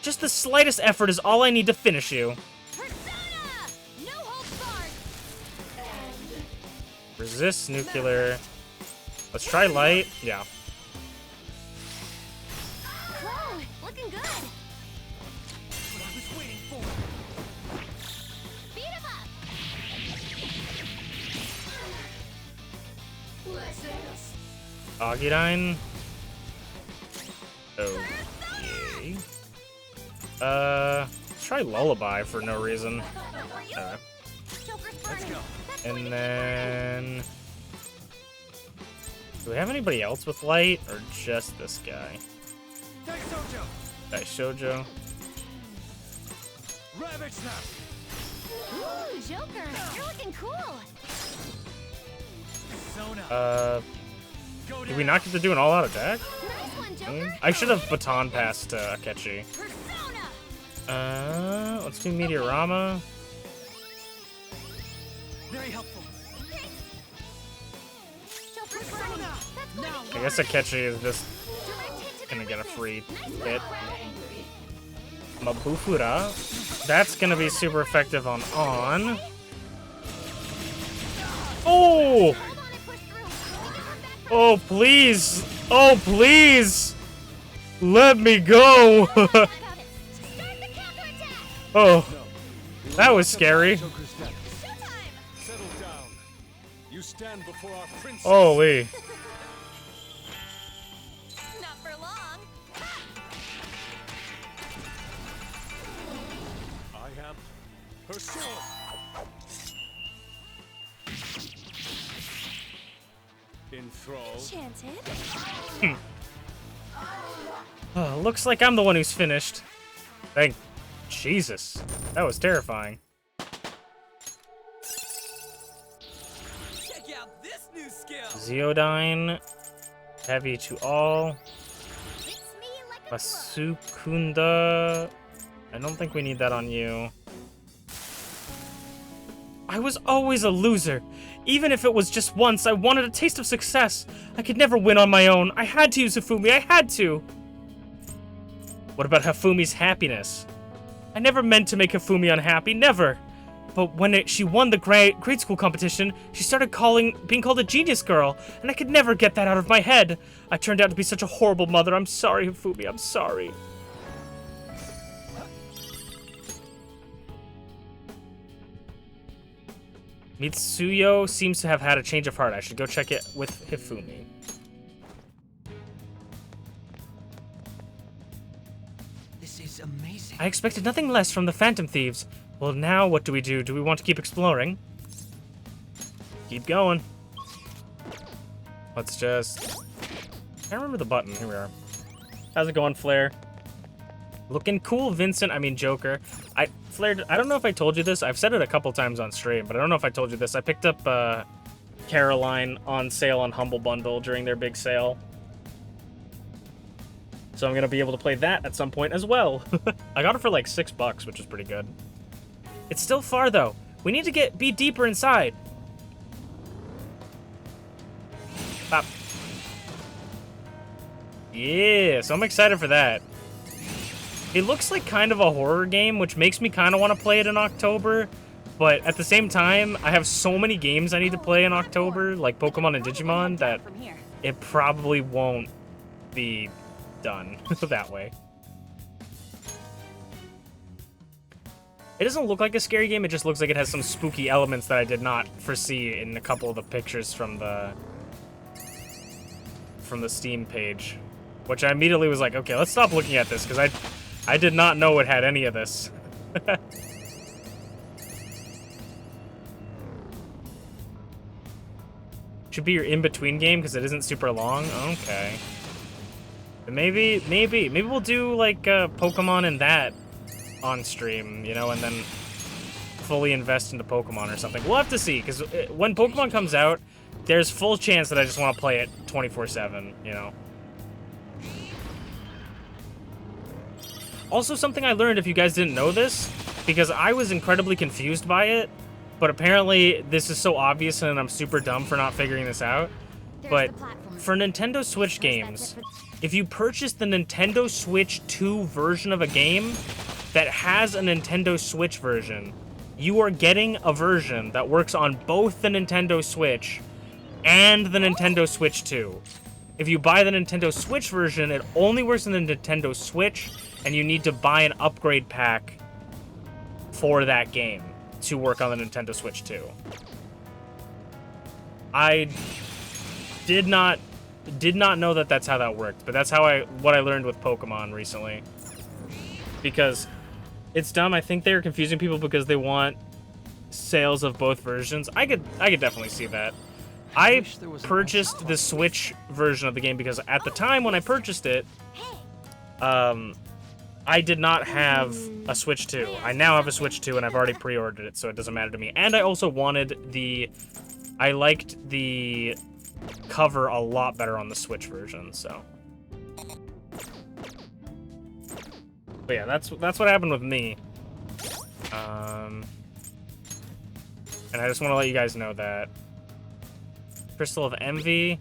Just the slightest effort is all I need to finish you. Persona! No holds barred! Resist nuclear. Let's try light. Yeah. Whoa, looking good! What I was waiting for. Beat him up! Augudine. Okay. Let's try Lullaby for no reason. Alright. Let's go. And then... Do we have anybody else with light, or just this guy? Daishojo. Ravage Snap! Ooh, Joker, you're looking cool! Did we not get to do an all-out attack? Nice one, Joker! I should have baton passed Akechi. Persona! Let's do Meteorama. Very helpful. Joker's burning. That's going to I guess Akechi is just gonna get a free hit. Mabufura. That's gonna be super effective on. Oh! Oh, please! Oh, please! Let me go! Oh, that was scary. Settle down. You stand before our princess. Holy. Not for long. I am her sword. Enthralled. Enchanted. Oh, looks like I'm the one who's finished. Thank Jesus. That was terrifying. Check out this new skill. Zeodyne. Heavy to all. It's me like a Masukunda. I don't think we need that on you. I was always a loser. Even if it was just once, I wanted a taste of success. I could never win on my own. I had to use Hifumi. I had to. What about Hifumi's happiness? I never meant to make Hifumi unhappy. Never. But when she won the grade school competition, she started being called a genius girl, and I could never get that out of my head. I turned out to be such a horrible mother. I'm sorry, Hifumi. I'm sorry. Mitsuyo seems to have had a change of heart. I should go check it with Hifumi. This is amazing. I expected nothing less from the Phantom Thieves. Well, now what do we do? Do we want to keep exploring? Keep going. Let's just... I can't remember the button. Here we are. How's it going, Flare? Looking cool, Vincent. I mean, Joker. Flare, I don't know if I told you this. I've said it a couple times on stream, but I don't know if I told you this. I picked up Caroline on sale on Humble Bundle during their big sale. So I'm going to be able to play that at some point as well. I got it for like $6, which is pretty good. It's still far, though. We need to be deeper inside. Pop. Yeah, so I'm excited for that. It looks like kind of a horror game, which makes me kind of want to play it in October. But at the same time, I have so many games I need to play in October, like Pokemon and Digimon, that it probably won't be done that way. It doesn't look like a scary game, it just looks like it has some spooky elements that I did not foresee in a couple of the pictures from the Steam page. Which I immediately was like, okay, let's stop looking at this, because I did not know it had any of this. Should be your in-between game, because it isn't super long? Okay. But maybe we'll do, like, Pokemon and that on stream, you know, and then fully invest into Pokemon or something. We'll have to see, because when Pokemon comes out, there's full chance that I just want to play it 24/7, you know. Also, something I learned, if you guys didn't know this, because I was incredibly confused by it, but apparently this is so obvious and I'm super dumb for not figuring this out, but for Nintendo Switch games, if you purchase the Nintendo Switch 2 version of a game that has a Nintendo Switch version, you are getting a version that works on both the Nintendo Switch and the Nintendo Switch 2. If you buy the Nintendo Switch version, it only works on the Nintendo Switch, and you need to buy an upgrade pack for that game to work on the Nintendo Switch 2. I did not know that that's how that worked, but that's how what I learned with Pokemon recently. Because it's dumb. I think they're confusing people because they want sales of both versions. I could definitely see that. I purchased the Switch version of the game because at the time when I purchased it, I did not have a Switch 2. I now have a Switch 2 and I've already pre-ordered it, so it doesn't matter to me. And I also wanted I liked the cover a lot better on the Switch version, so. But yeah, that's what happened with me. And I just want to let you guys know that. Crystal of Envy.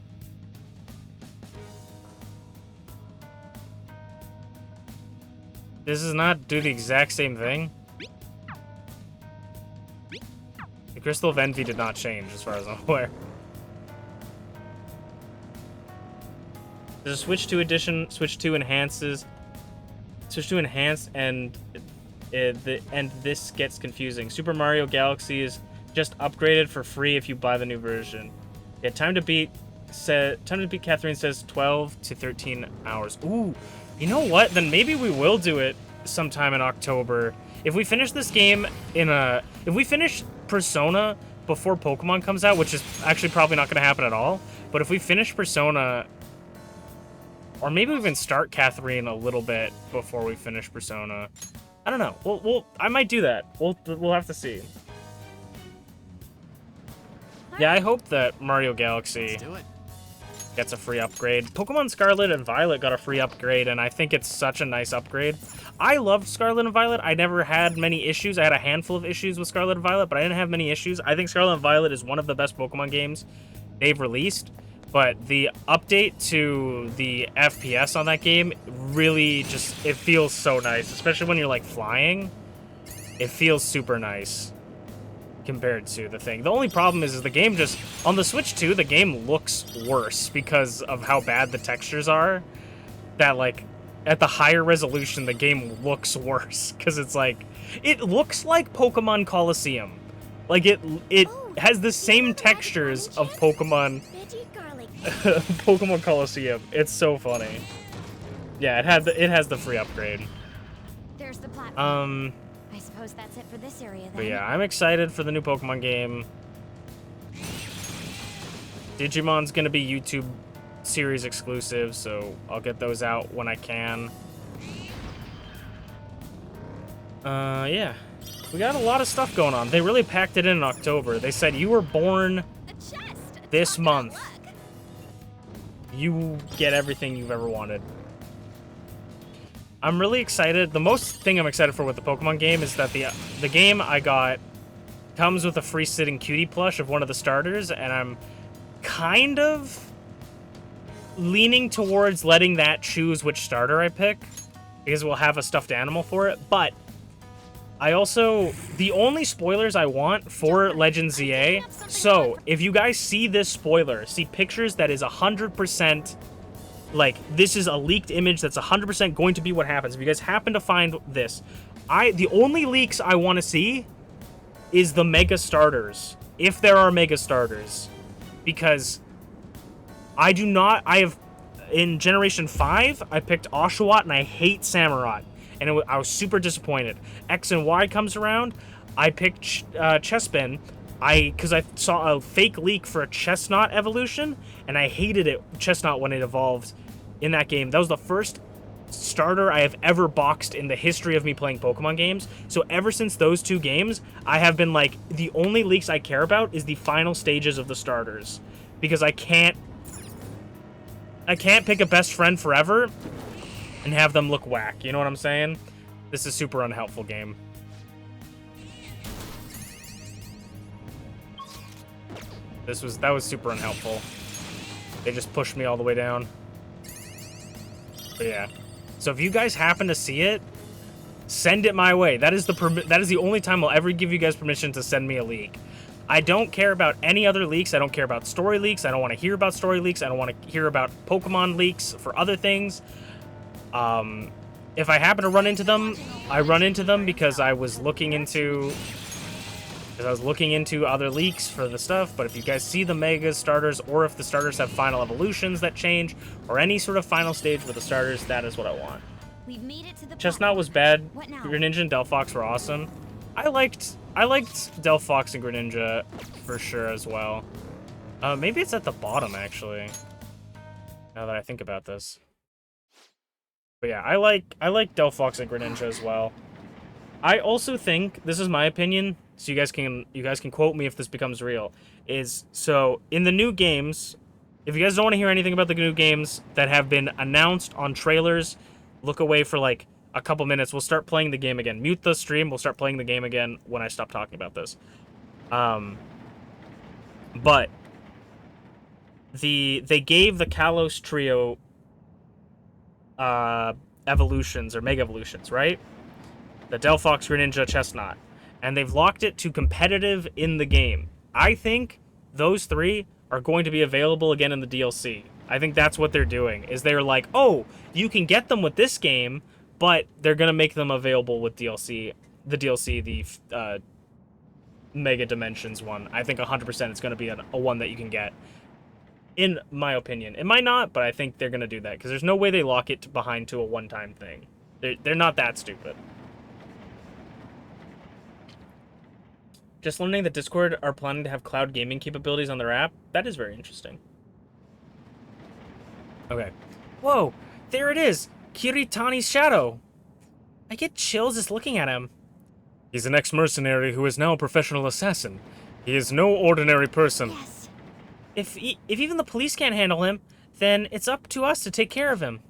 This does not do the exact same thing. The Crystal of Envy did not change, as far as I'm aware. There's a Switch 2 edition, Switch 2 enhances, Switch 2 enhanced, and this gets confusing. Super Mario Galaxy is just upgraded for free if you buy the new version. Yeah, time to beat Catherine says 12 to 13 hours. Ooh, you know what? Then maybe we will do it sometime in October. If we finish this game if we finish Persona before Pokemon comes out, which is actually probably not going to happen at all, but if we finish Persona, or maybe we even start Catherine a little bit before we finish Persona. I don't know. I might do that. We'll have to see. Yeah, I hope that Mario Galaxy gets a free upgrade. Pokemon Scarlet and Violet got a free upgrade, and I think it's such a nice upgrade. I loved Scarlet and Violet. I never had many issues. I had a handful of issues with Scarlet and Violet, but I didn't have many issues. I think Scarlet and Violet is one of the best Pokemon games they've released, but the update to the FPS on that game really just, it feels so nice, especially when you're like flying. It feels super nice compared to the thing. The only problem is the game just, on the Switch 2, the game looks worse because of how bad the textures are. That, like, at the higher resolution, the game looks worse because it's like, it looks like Pokemon Colosseum. Like, it has the same textures of Pokemon Pokemon Colosseum. It's so funny. Yeah, it has the free upgrade. There's the platform. I suppose that's it for this area then. But yeah, I'm excited for the new Pokemon game. Digimon's gonna be YouTube series exclusive, so I'll get those out when I can. Yeah. We got a lot of stuff going on. They really packed it in October. They said you were born this month. You get everything you've ever wanted. I'm really excited. The most thing I'm excited for with the Pokemon game is that the game I got comes with a free sitting cutie plush of one of the starters, and I'm kind of leaning towards letting that choose which starter I pick, because we'll have a stuffed animal for it. But I also, the only spoilers I want for Legends ZA, so if you guys see this spoiler, see pictures that is 100% Like, this is a leaked image that's 100% going to be what happens. If you guys happen to find this, the only leaks I want to see is the Mega Starters, if there are Mega Starters, because I have, in Generation 5, I picked Oshawott, and I hate Samurott, and I was super disappointed. X and Y comes around, I picked Chespin, because I saw a fake leak for a Chestnut evolution, and I hated it, Chestnut, when it evolved in that game. That was the first starter I have ever boxed in the history of me playing Pokemon games. So ever since those 2 games, I have been like, the only leaks I care about is the final stages of the starters, because I can't pick a best friend forever and have them look whack. You know what I'm saying? This is a super unhelpful game. That was super unhelpful. They just pushed me all the way down. But yeah. So if you guys happen to see it, send it my way. That is the only time I'll ever give you guys permission to send me a leak. I don't care about any other leaks. I don't care about story leaks. I don't want to hear about story leaks. I don't want to hear about Pokemon leaks for other things. If I happen to run into them, I run into them because I was looking into other leaks for the stuff. But if you guys see the Mega Starters, or if the starters have final evolutions that change, or any sort of final stage with the starters, that is what I want. We've made it to the Chestnut was bad. What now? Greninja and Delphox were awesome. I liked Delphox and Greninja for sure as well. Maybe it's at the bottom, actually, now that I think about this. But yeah, I like Delphox and Greninja as well. I also think, this is my opinion, so you guys can quote me if this becomes real, is so in the new games, if you guys don't want to hear anything about the new games that have been announced on trailers, look away for like a couple minutes. We'll start playing the game again. Mute the stream. We'll start playing the game again when I stop talking about this. But they gave the Kalos trio evolutions, or mega evolutions, right? The Delphox, Greninja, Chestnut. And they've locked it to competitive in the game. I think those 3 are going to be available again in the DLC. I think that's what they're doing, is they're like, oh, you can get them with this game, but they're going to make them available with DLC. The DLC, the Mega Dimensions one. I think 100% it's going to be a one that you can get, in my opinion. It might not, but I think they're going to do that, because there's no way they lock it behind to a one-time thing. They're not that stupid. Just learning that Discord are planning to have cloud gaming capabilities on their app. That is very interesting. Okay. Whoa! There it is! Kiritani's shadow! I get chills just looking at him. He's an ex-mercenary who is now a professional assassin. He is no ordinary person. Yes. If even the police can't handle him, then it's up to us to take care of him.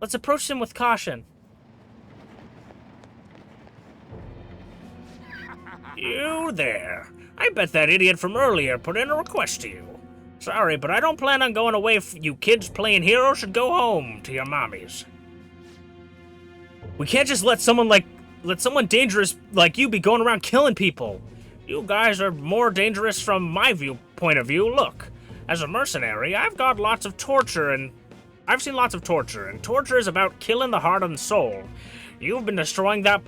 Let's approach him with caution. You there. I bet that idiot from earlier put in a request to you. Sorry, but I don't plan on going away. You kids playing hero should go home to your mommies. We can't just let someone dangerous like you be going around killing people. You guys are more dangerous from my point of view. Look, as a mercenary, I've got lots of torture, and I've seen lots of torture, and torture is about killing the heart and soul. You've been destroying the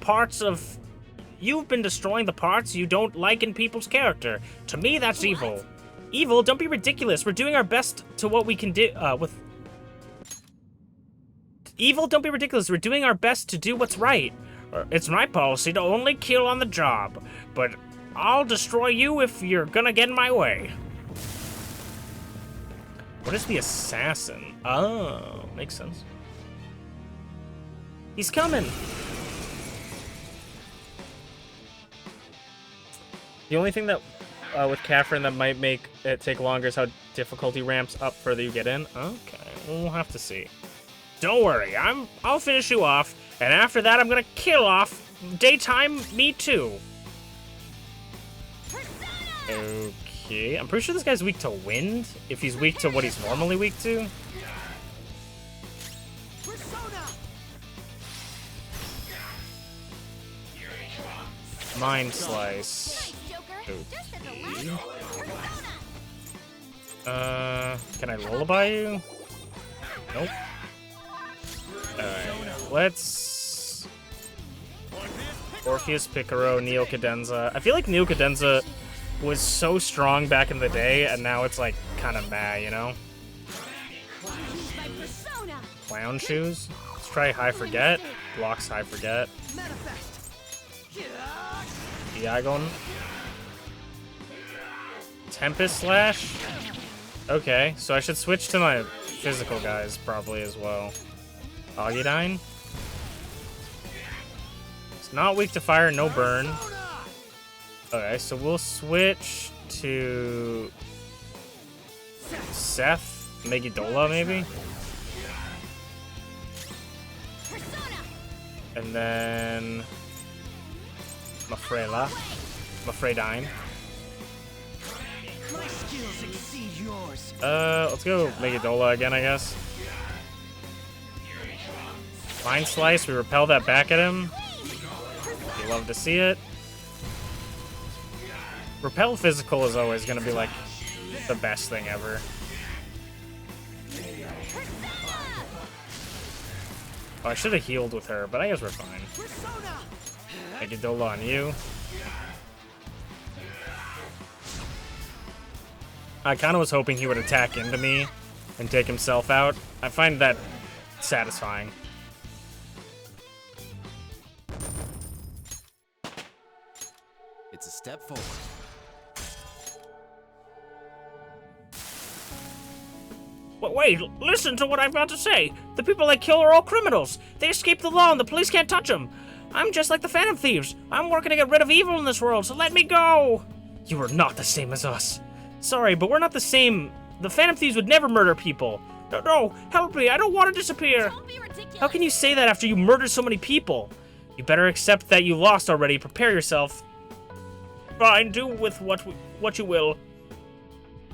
parts you don't like in people's character. To me, that's evil. Evil? Don't be ridiculous. We're doing our best to what we can do, Evil? Don't be ridiculous. We're doing our best to do what's right. It's my policy to only kill on the job, but I'll destroy you if you're gonna get in my way. What is the assassin? Oh, makes sense. He's coming. The only thing that, with Catherine, that might make it take longer is how difficulty ramps up further you get in. Okay, we'll have to see. Don't worry, I'll finish you off, and after that I'm gonna kill off daytime me too. Okay, I'm pretty sure this guy's weak to wind, if he's weak to what he's normally weak to. Mind Slice. Okay. Can I lullaby you? Nope. Alright, let's... Orpheus, Picaro, Neo Cadenza. I feel like Neo Cadenza was so strong back in the day, and now it's like kind of meh, you know? Clown shoes. Let's try High Forget. Blocks High Forget. Diagon. Tempest Slash. Okay, so I should switch to my physical guys probably as well. Augudine. It's not weak to fire, no burn. Okay, so we'll switch to Seth, Megidola maybe? And then Mafredine. My skills exceed yours. Let's go Megidola again, I guess. Mind Slice, we repel that back at him. You love to see it. Repel physical is always gonna be like the best thing ever. Oh, I should have healed with her, but I guess we're fine. Megidola on you. I kind of was hoping he would attack into me and take himself out. I find that satisfying. It's a step forward. Wait, listen to what I'm about to say. The people I kill are all criminals. They escape the law and the police can't touch them. I'm just like the Phantom Thieves. I'm working to get rid of evil in this world, so let me go. You are not the same as us. Sorry, but we're not the same. The Phantom Thieves would never murder people. No, help me. I don't want to disappear. Don't be ridiculous. How can you say that after you murdered so many people? You better accept that you lost already. Prepare yourself. Fine, do with what you will.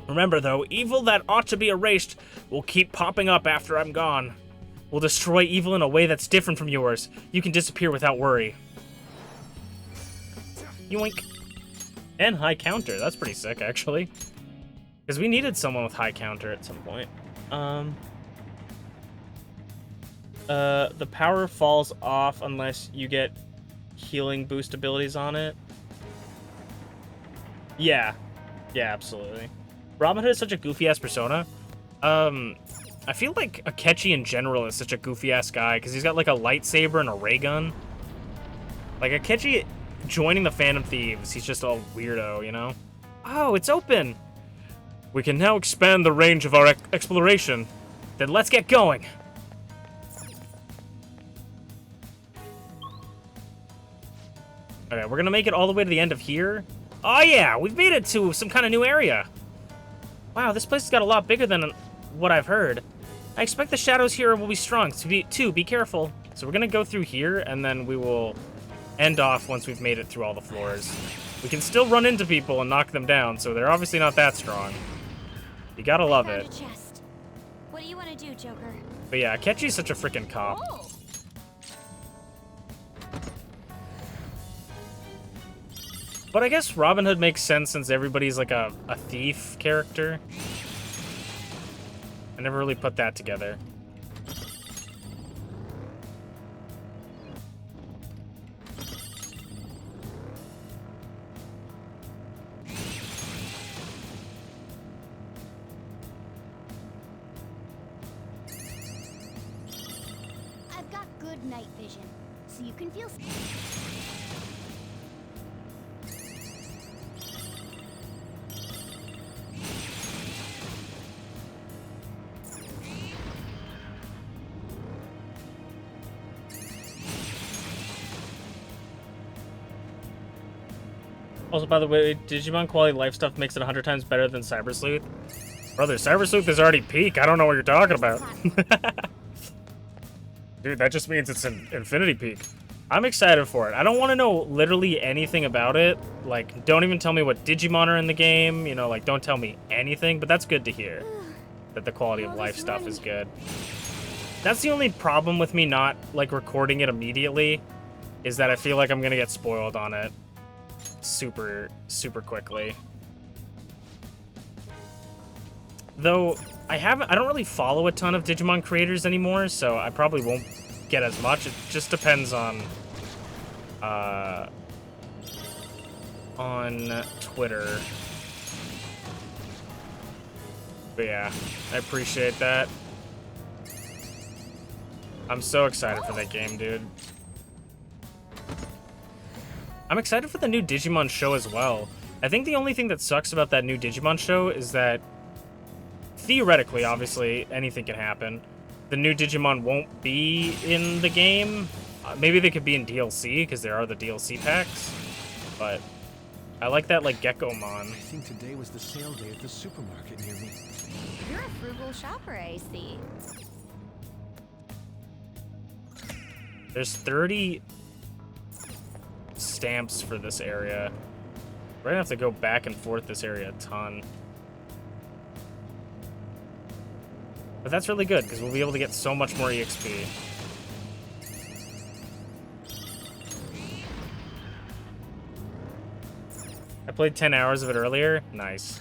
Remember, though, evil that ought to be erased will keep popping up after I'm gone. We'll destroy evil in a way that's different from yours. You can disappear without worry. Yoink. And high counter. That's pretty sick, actually. Because we needed someone with high counter at some point. The power falls off unless you get healing boost abilities on it. Yeah. Yeah, absolutely. Robin Hood is such a goofy-ass persona. I feel like Akechi in general is such a goofy-ass guy, because he's got, like, a lightsaber and a ray gun. Like, Akechi joining the Phantom Thieves, he's just a weirdo, you know? Oh, it's open! We can now expand the range of our exploration. Then let's get going! Okay, we're gonna make it all the way to the end of here. Oh yeah, we've made it to some kind of new area. Wow, this place has got a lot bigger than what I've heard. I expect the shadows here will be strong, so be careful. So we're gonna go through here, and then we will end off once we've made it through all the floors. We can still run into people and knock them down, so they're obviously not that strong. You gotta love Found it. a chest. What do you want to do, Joker? But yeah, Akechi's such a freaking cop. Oh. But I guess Robin Hood makes sense since everybody's like a thief character. I never really put that together. I've got good night vision, so you can feel. Also, by the way, Digimon quality life stuff makes it 100 times better than Cyber Sleuth. Brother, Cyber Sleuth is already peak. I don't know what you're talking about. Dude, that just means it's an infinity peak. I'm excited for it. I don't want to know literally anything about it. Like, don't even tell me what Digimon are in the game. You know, like, don't tell me anything. But that's good to hear. That the quality of life stuff is good. That's the only problem with me not, like, recording it immediately. Is that I feel like I'm going to get spoiled on it. Super quickly. Though, I don't really follow a ton of Digimon creators anymore, so I probably won't get as much. It just depends on Twitter. But yeah, I appreciate that. I'm so excited for that game, dude. I'm excited for the new Digimon show as well. I think the only thing that sucks about that new Digimon show is that, theoretically, obviously, anything can happen. The new Digimon won't be in the game. Maybe they could be in DLC, because there are the DLC packs. But I like that, like, Geckomon. I think today was the sale day at the supermarket near me. You're a frugal shopper, I see. There's 30 stamps for this area. We're gonna have to go back and forth this area a ton. But that's really good, because we'll be able to get so much more EXP. I played 10 hours of it earlier. Nice.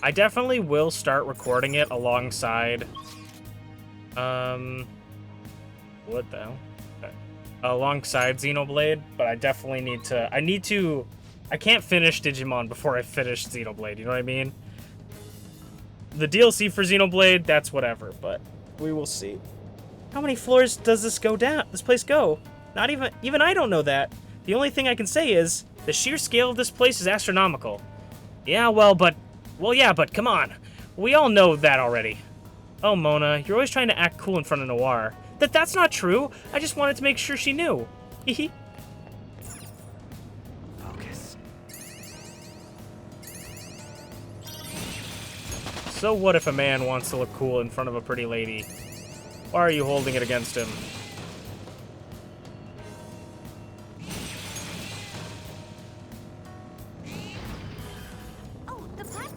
I definitely will start recording it alongside... What the hell? Okay. Alongside Xenoblade, but I definitely need to... I can't finish Digimon before I finish Xenoblade, you know what I mean? The DLC for Xenoblade, that's whatever, but we will see. How many floors does this place go? Not even I don't know that. The only thing I can say is, the sheer scale of this place is astronomical. Yeah, well, yeah, but come on. We all know that already. Oh, Mona, you're always trying to act cool in front of Noir. That's not true. I just wanted to make sure she knew. Hehe. Focus. So what if a man wants to look cool in front of a pretty lady? Why are you holding it against him? Oh, the pet.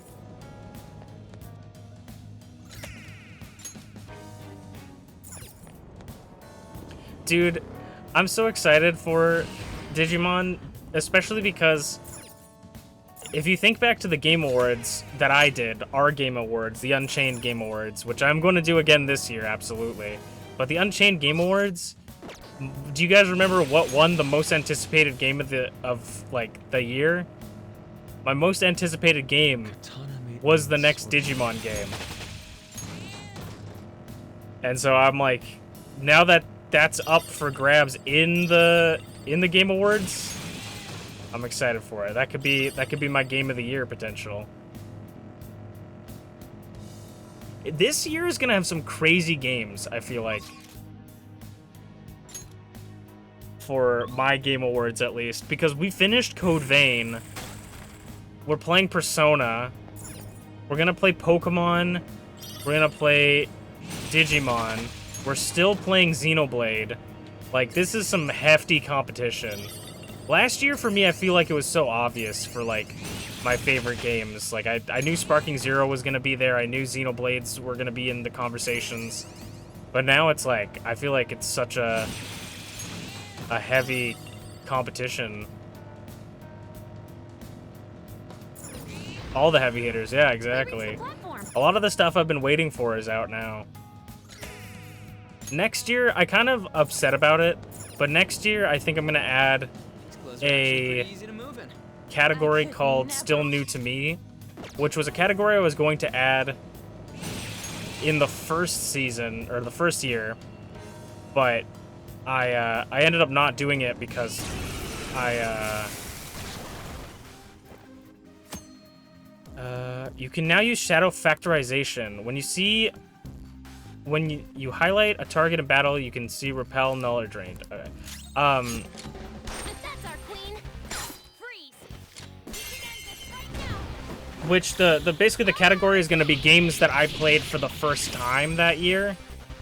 Dude, I'm so excited for Digimon, especially because if you think back to the Game Awards that I did, our Game Awards, the Unchained Game Awards, which I'm going to do again this year, absolutely. But the Unchained Game Awards, do you guys remember what won the most anticipated game of the year? My most anticipated game was the next Digimon game. And so I'm like, now that that's up for grabs in the Game Awards, I'm excited for it. That could be my game of the year potential. This year is gonna have some crazy games, I feel like. For my Game Awards at least, because we finished Code Vein. We're playing Persona. We're gonna play Pokemon. We're gonna play Digimon. We're still playing Xenoblade. Like, this is some hefty competition. Last year, for me, I feel like it was so obvious for, like, my favorite games. Like, I knew Sparking Zero was gonna be there. I knew Xenoblades were gonna be in the conversations. But now it's like, I feel like it's such a heavy competition. All the heavy hitters, yeah, exactly. A lot of the stuff I've been waiting for is out now. Next year, I kind of upset about it, but next year I think I'm gonna add a category called Still New to Me, which was a category I was going to add in the first season, or the first year, but I ended up not doing it because you can now use shadow factorization. When you highlight a target in battle, you can see repel, null, or drained. Okay. If that's our queen, freeze. We can end this right now. Which basically the category is going to be games that I played for the first time that year.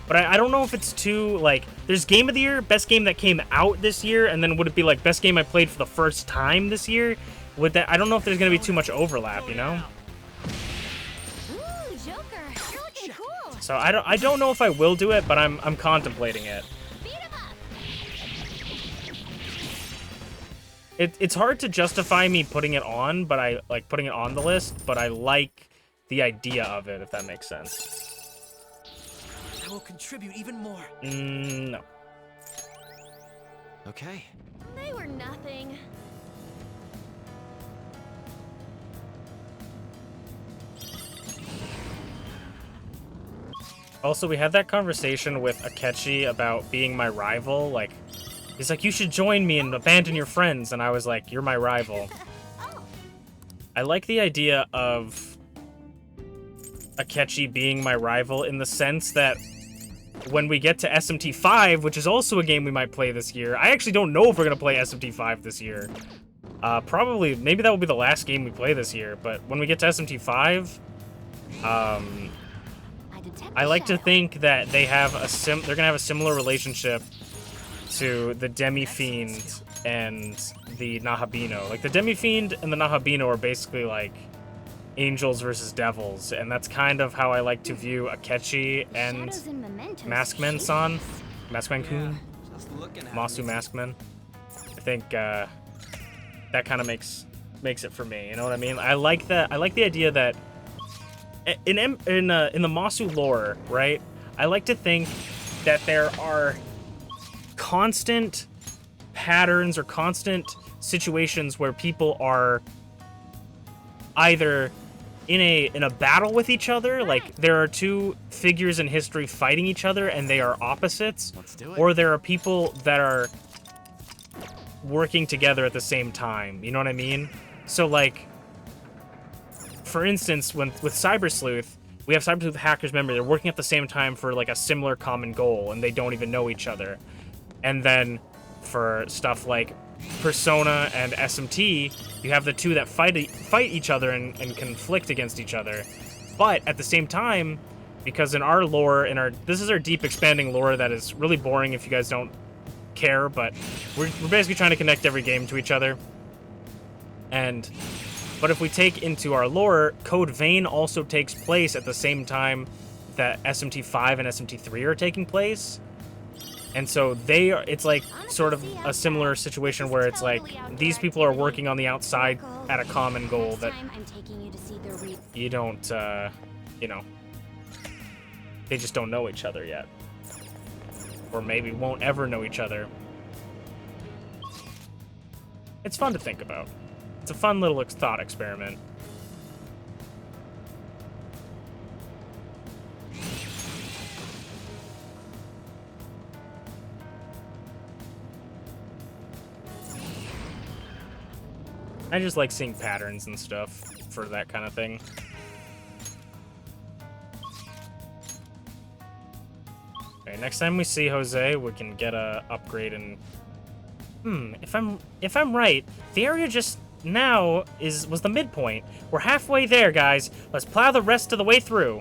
But I don't know if it's too, like, there's Game of the Year, best game that came out this year, and then would it be like best game I played for the first time this year? I don't know if there's going to be too much overlap, you know? Ooh, Joker, you're looking cool. So I don't know if I will do it, but I'm contemplating it. Beat 'em up. It's hard to justify me putting it on, but putting it on the list, but I like the idea of it, if that makes sense. I will contribute even more. No. Okay. They were nothing. Also, we had that conversation with Akechi about being my rival. Like, he's like, you should join me and abandon your friends. And I was like, you're my rival. I like the idea of Akechi being my rival in the sense that when we get to SMT5, which is also a game we might play this year. I actually don't know if we're going to play SMT5 this year. Probably, maybe that will be the last game we play this year. But when we get to SMT5, I like to think that they have they're gonna have a similar relationship to the Demi-Fiend and the Nahabino. Like, the Demi-Fiend and the Nahabino are basically like angels versus devils, and that's kind of how I like to view Akechi and Maskman-san. Maskman-kun? Masu Maskman. I think that kind of makes it for me, you know what I mean? I like that. I like the idea that in the Masu lore, right? I like to think that there are constant patterns or constant situations where people are either in a battle with each other, like there are two figures in history fighting each other and they are opposites, or there are people that are working together at the same time, you know what I mean? So, like, for instance, with Cyber Sleuth, we have Cyber Sleuth hackers, remember, they're working at the same time for like a similar common goal and they don't even know each other. And then for stuff like Persona and SMT, you have the two that fight each other and conflict against each other. But at the same time, because in our lore, this is our deep expanding lore that is really boring if you guys don't care, but we're basically trying to connect every game to each other. But if we take into our lore, Code Vein also takes place at the same time that SMT5 and SMT3 are taking place. And so it's like sort of a similar situation where it's like these people are working on the outside at a common goal that you don't, you know, they just don't know each other yet. Or maybe won't ever know each other. It's fun to think about. It's a fun little thought experiment. I just like seeing patterns and stuff for that kind of thing. Okay, next time we see Jose, we can get a upgrade and if I'm right, the area just now was the midpoint. We're halfway there, guys. Let's plow the rest of the way through.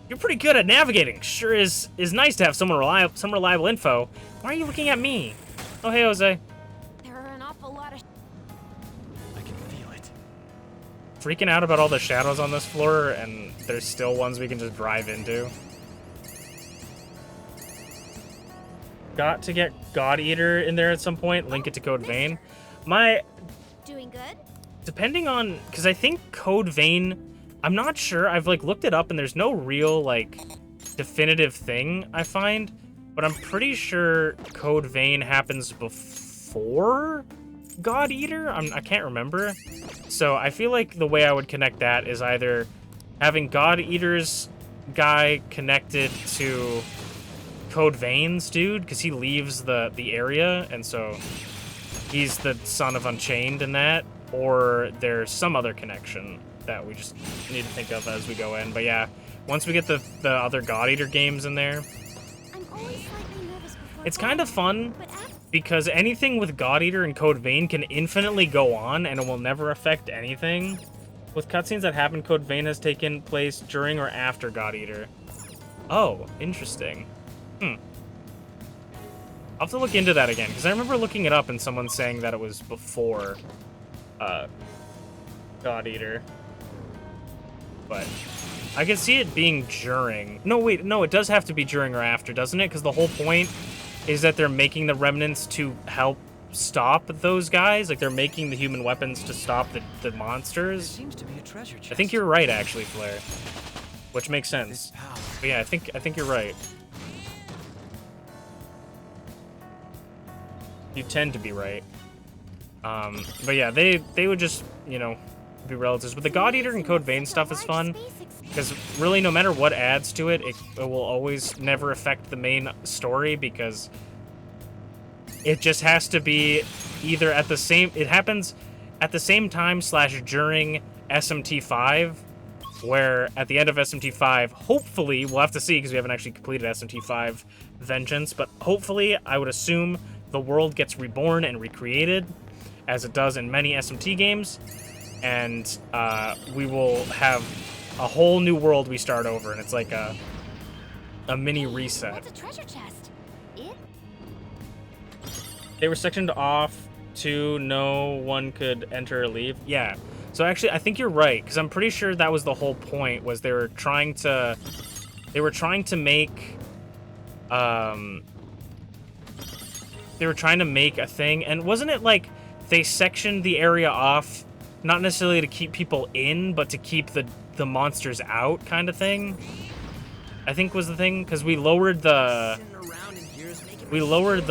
You're pretty good at navigating. Sure is nice to have some reliable info. Why are you looking at me? Oh, hey, Jose. There are an awful lot of I can feel it. Freaking out about all the shadows on this floor, and there's still ones we can just drive into. Got to get God Eater in there at some point. Link it to Code Vein. Doing good? Depending on, because I think Code Vein, I'm not sure. I've like looked it up and there's no real like definitive thing I find, but I'm pretty sure Code Vein happens before God Eater. I can't remember. So I feel like the way I would connect that is either having God Eater's guy connected to Code Vein's dude, because he leaves the area, and so he's the son of Unchained in that, or there's some other connection that we just need to think of as we go in. But yeah, once we get the other God Eater games in there, I'm always slightly nervous before it's kind of fun, but because anything with God Eater and Code Vein can infinitely go on, and it will never affect anything. With cutscenes that happen, Code Vein has taken place during or after God Eater. Oh, interesting. I'll have to look into that again, because I remember looking it up and someone saying that it was before God Eater. But I can see it being during. No, wait, no, it does have to be during or after, doesn't it? Because the whole point is that they're making the remnants to help stop those guys. Like, they're making the human weapons to stop the There monsters. seems to be a treasure chest. I think you're right, actually, Flare. Which makes sense. This power. But yeah, I think you're right. You tend to be right. But yeah, they would just, you know, be relatives. But the God Eater and Code Vein stuff is fun. Because really, no matter what adds to it, it will always never affect the main story, because it just has to be either at the same... It happens at the same time / during SMT5, where at the end of SMT5, hopefully, we'll have to see because we haven't actually completed SMT5 Vengeance, but hopefully, I would assume the world gets reborn and recreated, as it does in many SMT games, and we will have a whole new world we start over, and it's like a mini reset. What's a treasure chest? It? They were sectioned off to no one could enter or leave. Yeah. So actually, I think you're right, because I'm pretty sure that was the whole point, was they were trying to make a thing, and wasn't it like they sectioned the area off not necessarily to keep people in, but to keep the monsters out, kind of thing? I think was the thing, because we lowered the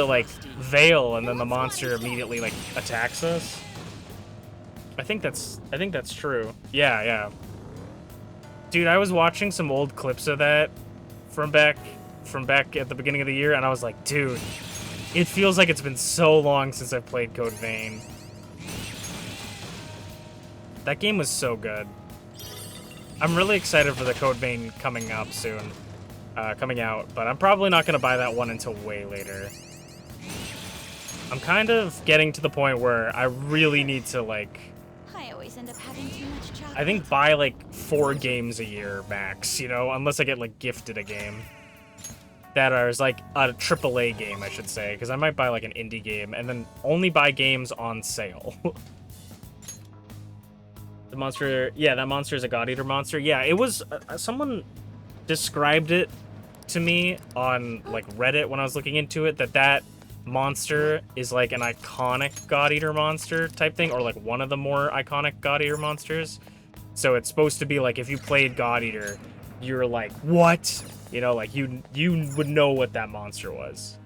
like veil, and then the monster immediately like attacks us. I think that's true. Yeah. Dude, I was watching some old clips of that from back at the beginning of the year, and I was like, dude, it feels like it's been so long since I've played Code Vein. That game was so good. I'm really excited for the Code Vein coming up soon. Coming out, but I'm probably not going to buy that one until way later. I'm kind of getting to the point where I really need to, like... I always end up having too much chocolate. I think buy, like, 4 games a year max, you know? Unless I get, like, gifted a game. That is, like, a AAA game, I should say. Because I might buy, like, an indie game, and then only buy games on sale. The monster... Yeah, that monster is a God Eater monster. Yeah, it was... someone described it to me on, like, Reddit when I was looking into it, that monster is, like, an iconic God Eater monster type thing, or, like, one of the more iconic God Eater monsters. So it's supposed to be, like, if you played God Eater, you're like, what? You know, like, you would know what that monster was.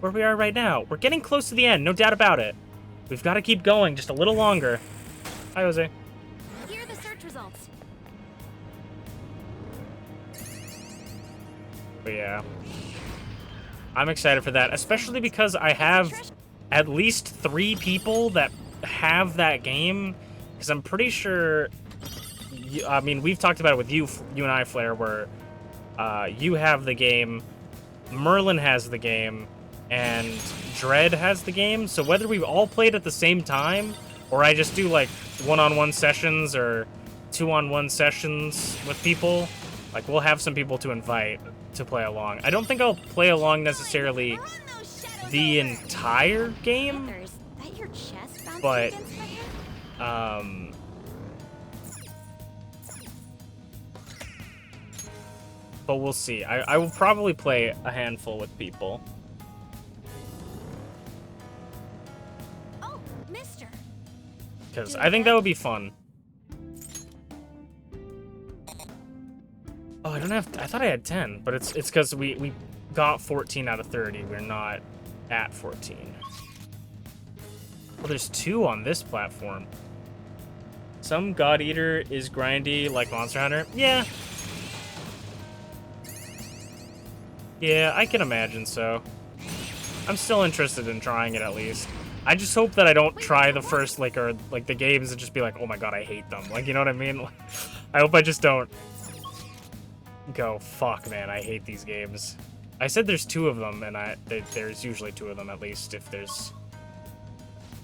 Where we are right now. We're getting close to the end, no doubt about it. We've got to keep going just a little longer. Hi, Jose. Here are the search results. But yeah. I'm excited for that, especially because I have at least 3 people that have that game. Because I'm pretty sure... I mean, we've talked about it with you and I, Flare, where you have the game, Merlin has the game, and Dread has the game. So whether we've all played at the same time, or I just do, like, one-on-one sessions or 2-on-1 sessions with people, like, we'll have some people to invite to play along. I don't think I'll play along necessarily the entire game, Is that your chest bouncing but, against my head? but we'll see. I will probably play a handful with people. Oh, mister. Because I think that would be fun. Oh, I don't have... I thought I had 10, but it's because we got 14 out of 30. We're not at 14. Well, there's 2 on this platform. Some God Eater is grindy like Monster Hunter. Yeah. Yeah, I can imagine so. I'm still interested in trying it at least. I just hope that I don't try the first, like, or, like, the games and just be like, oh my god, I hate them. Like, you know what I mean? I hope I just don't go, fuck, man, I hate these games. I said there's 2 of them, and there's usually 2 of them at least. If there's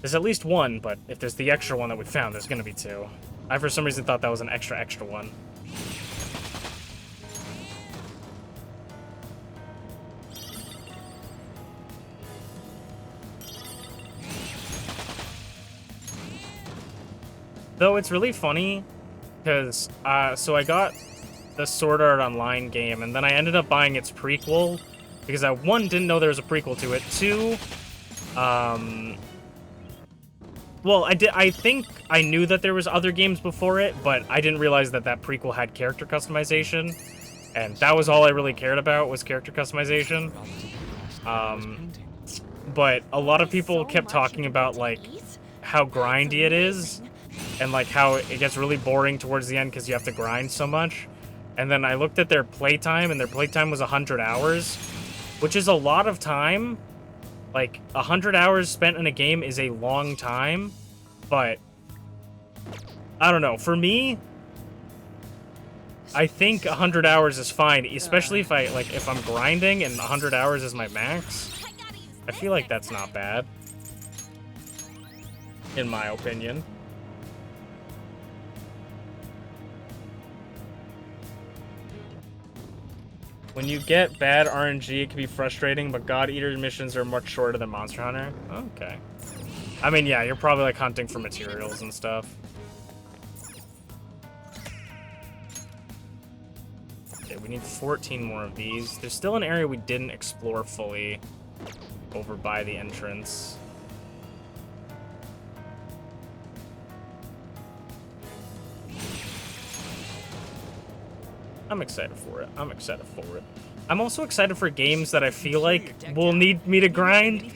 at least 1, but if there's the extra one that we found, there's gonna be 2. I, for some reason, thought that was an extra one. Though it's really funny, because, so I got the Sword Art Online game, and then I ended up buying its prequel because I, one, didn't know there was a prequel to it. Two, well, I think I knew that there was other games before it, but I didn't realize that that prequel had character customization, and that was all I really cared about was character customization. But a lot of people kept talking about, like, how grindy it is, and, like, how it gets really boring towards the end because you have to grind so much. And then I looked at their playtime, and their playtime was 100 hours, which is a lot of time. Like, 100 hours spent in a game is a long time, but I don't know. For me, I think 100 hours is fine, especially if if I'm grinding and 100 hours is my max. I feel like that's not bad, in my opinion. When you get bad RNG, it can be frustrating, but God Eater missions are much shorter than Monster Hunter. Okay. I mean, yeah, you're probably, like, hunting for materials and stuff. Okay, we need 14 more of these. There's still an area we didn't explore fully over by the entrance. I'm excited for it. I'm excited for it. I'm also excited for games that I feel like will need me to grind,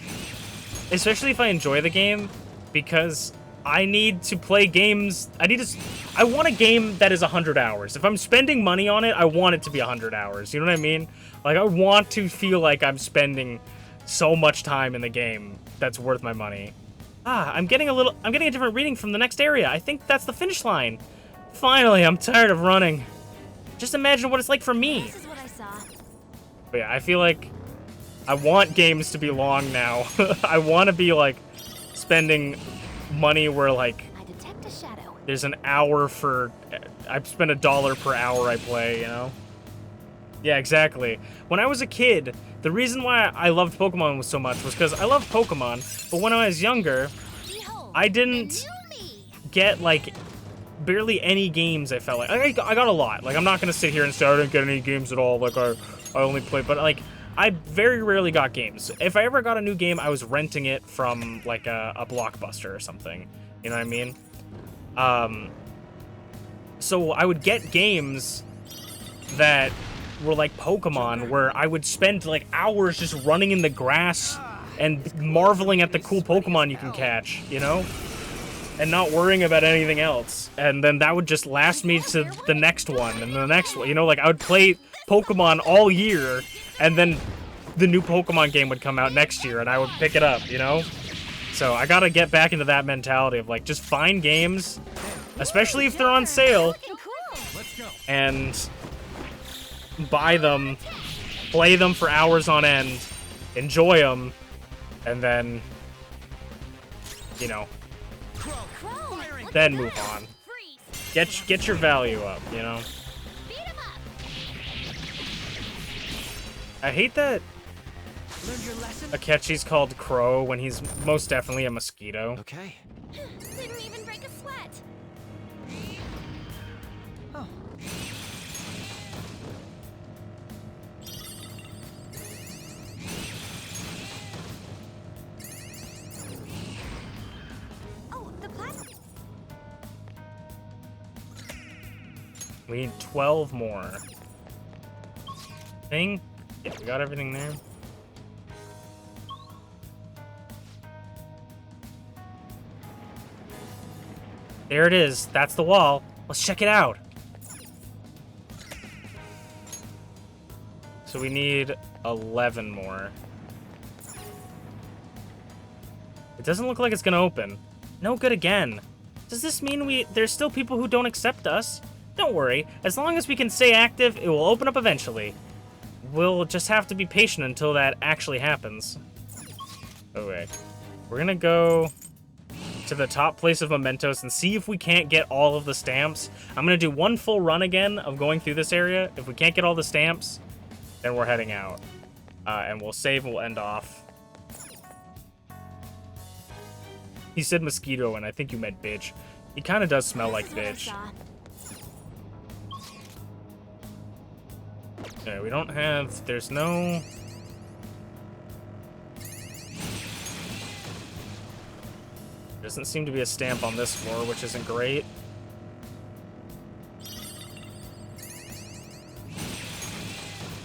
especially if I enjoy the game, because I need to play games. I want a game that is 100 hours. If I'm spending money on it, I want it to be 100 hours. You know what I mean? Like, I want to feel like I'm spending so much time in the game that's worth my money. I'm getting a different reading from the next area. I think that's the finish line. Finally, I'm tired of running. Just imagine what it's like for me. This is what I saw. But yeah, I feel like I want games to be long now. I want to be, like, spending money where, like, I detect a shadow. there's an hour for... I spend $1 per hour I play, you know? Yeah, exactly. When I was a kid, the reason why I loved Pokemon so much was because I loved Pokemon, but when I was younger, Behold, I didn't the new me. get, like, barely any games. I felt like I got a lot. Like, I'm not gonna sit here and say I didn't get any games at all. Like, I only played, but, like, I very rarely got games. If I ever got a new game, I was renting it from, like, a Blockbuster or something. You know what I mean? So I would get games that were like Pokemon, where I would spend, like, hours just running in the grass and marveling at the cool Pokemon you can catch, you know? And not worrying about anything else. And then that would just last me to the next one and the next one. You know, like, I would play Pokemon all year, and then the new Pokemon game would come out next year, and I would pick it up, you know? So I gotta get back into that mentality of, like, just find games, especially if they're on sale, and buy them, play them for hours on end, enjoy them, and then, you know, then move on. Get your value up, you know? I hate that Akechi's called Crow when he's most definitely a mosquito. Okay. Didn't even break a sweat. Oh. Oh, the plastic. We need 12 more. Thing? Yeah, we got everything there. There it is. That's the wall. Let's check it out. So we need 11 more. It doesn't look like it's gonna open. No good again. Does this mean there's still people who don't accept us? Don't worry. As long as we can stay active, it will open up eventually. We'll just have to be patient until that actually happens. Okay. We're gonna go to the top place of mementos and see if we can't get all of the stamps. I'm gonna do one full run again of going through this area. If we can't get all the stamps, then we're heading out. And we'll save and we'll end off. He said mosquito, and I think you meant bitch. He kind of does smell like bitch. Okay, we don't have... There's no... Doesn't seem to be a stamp on this floor, which isn't great.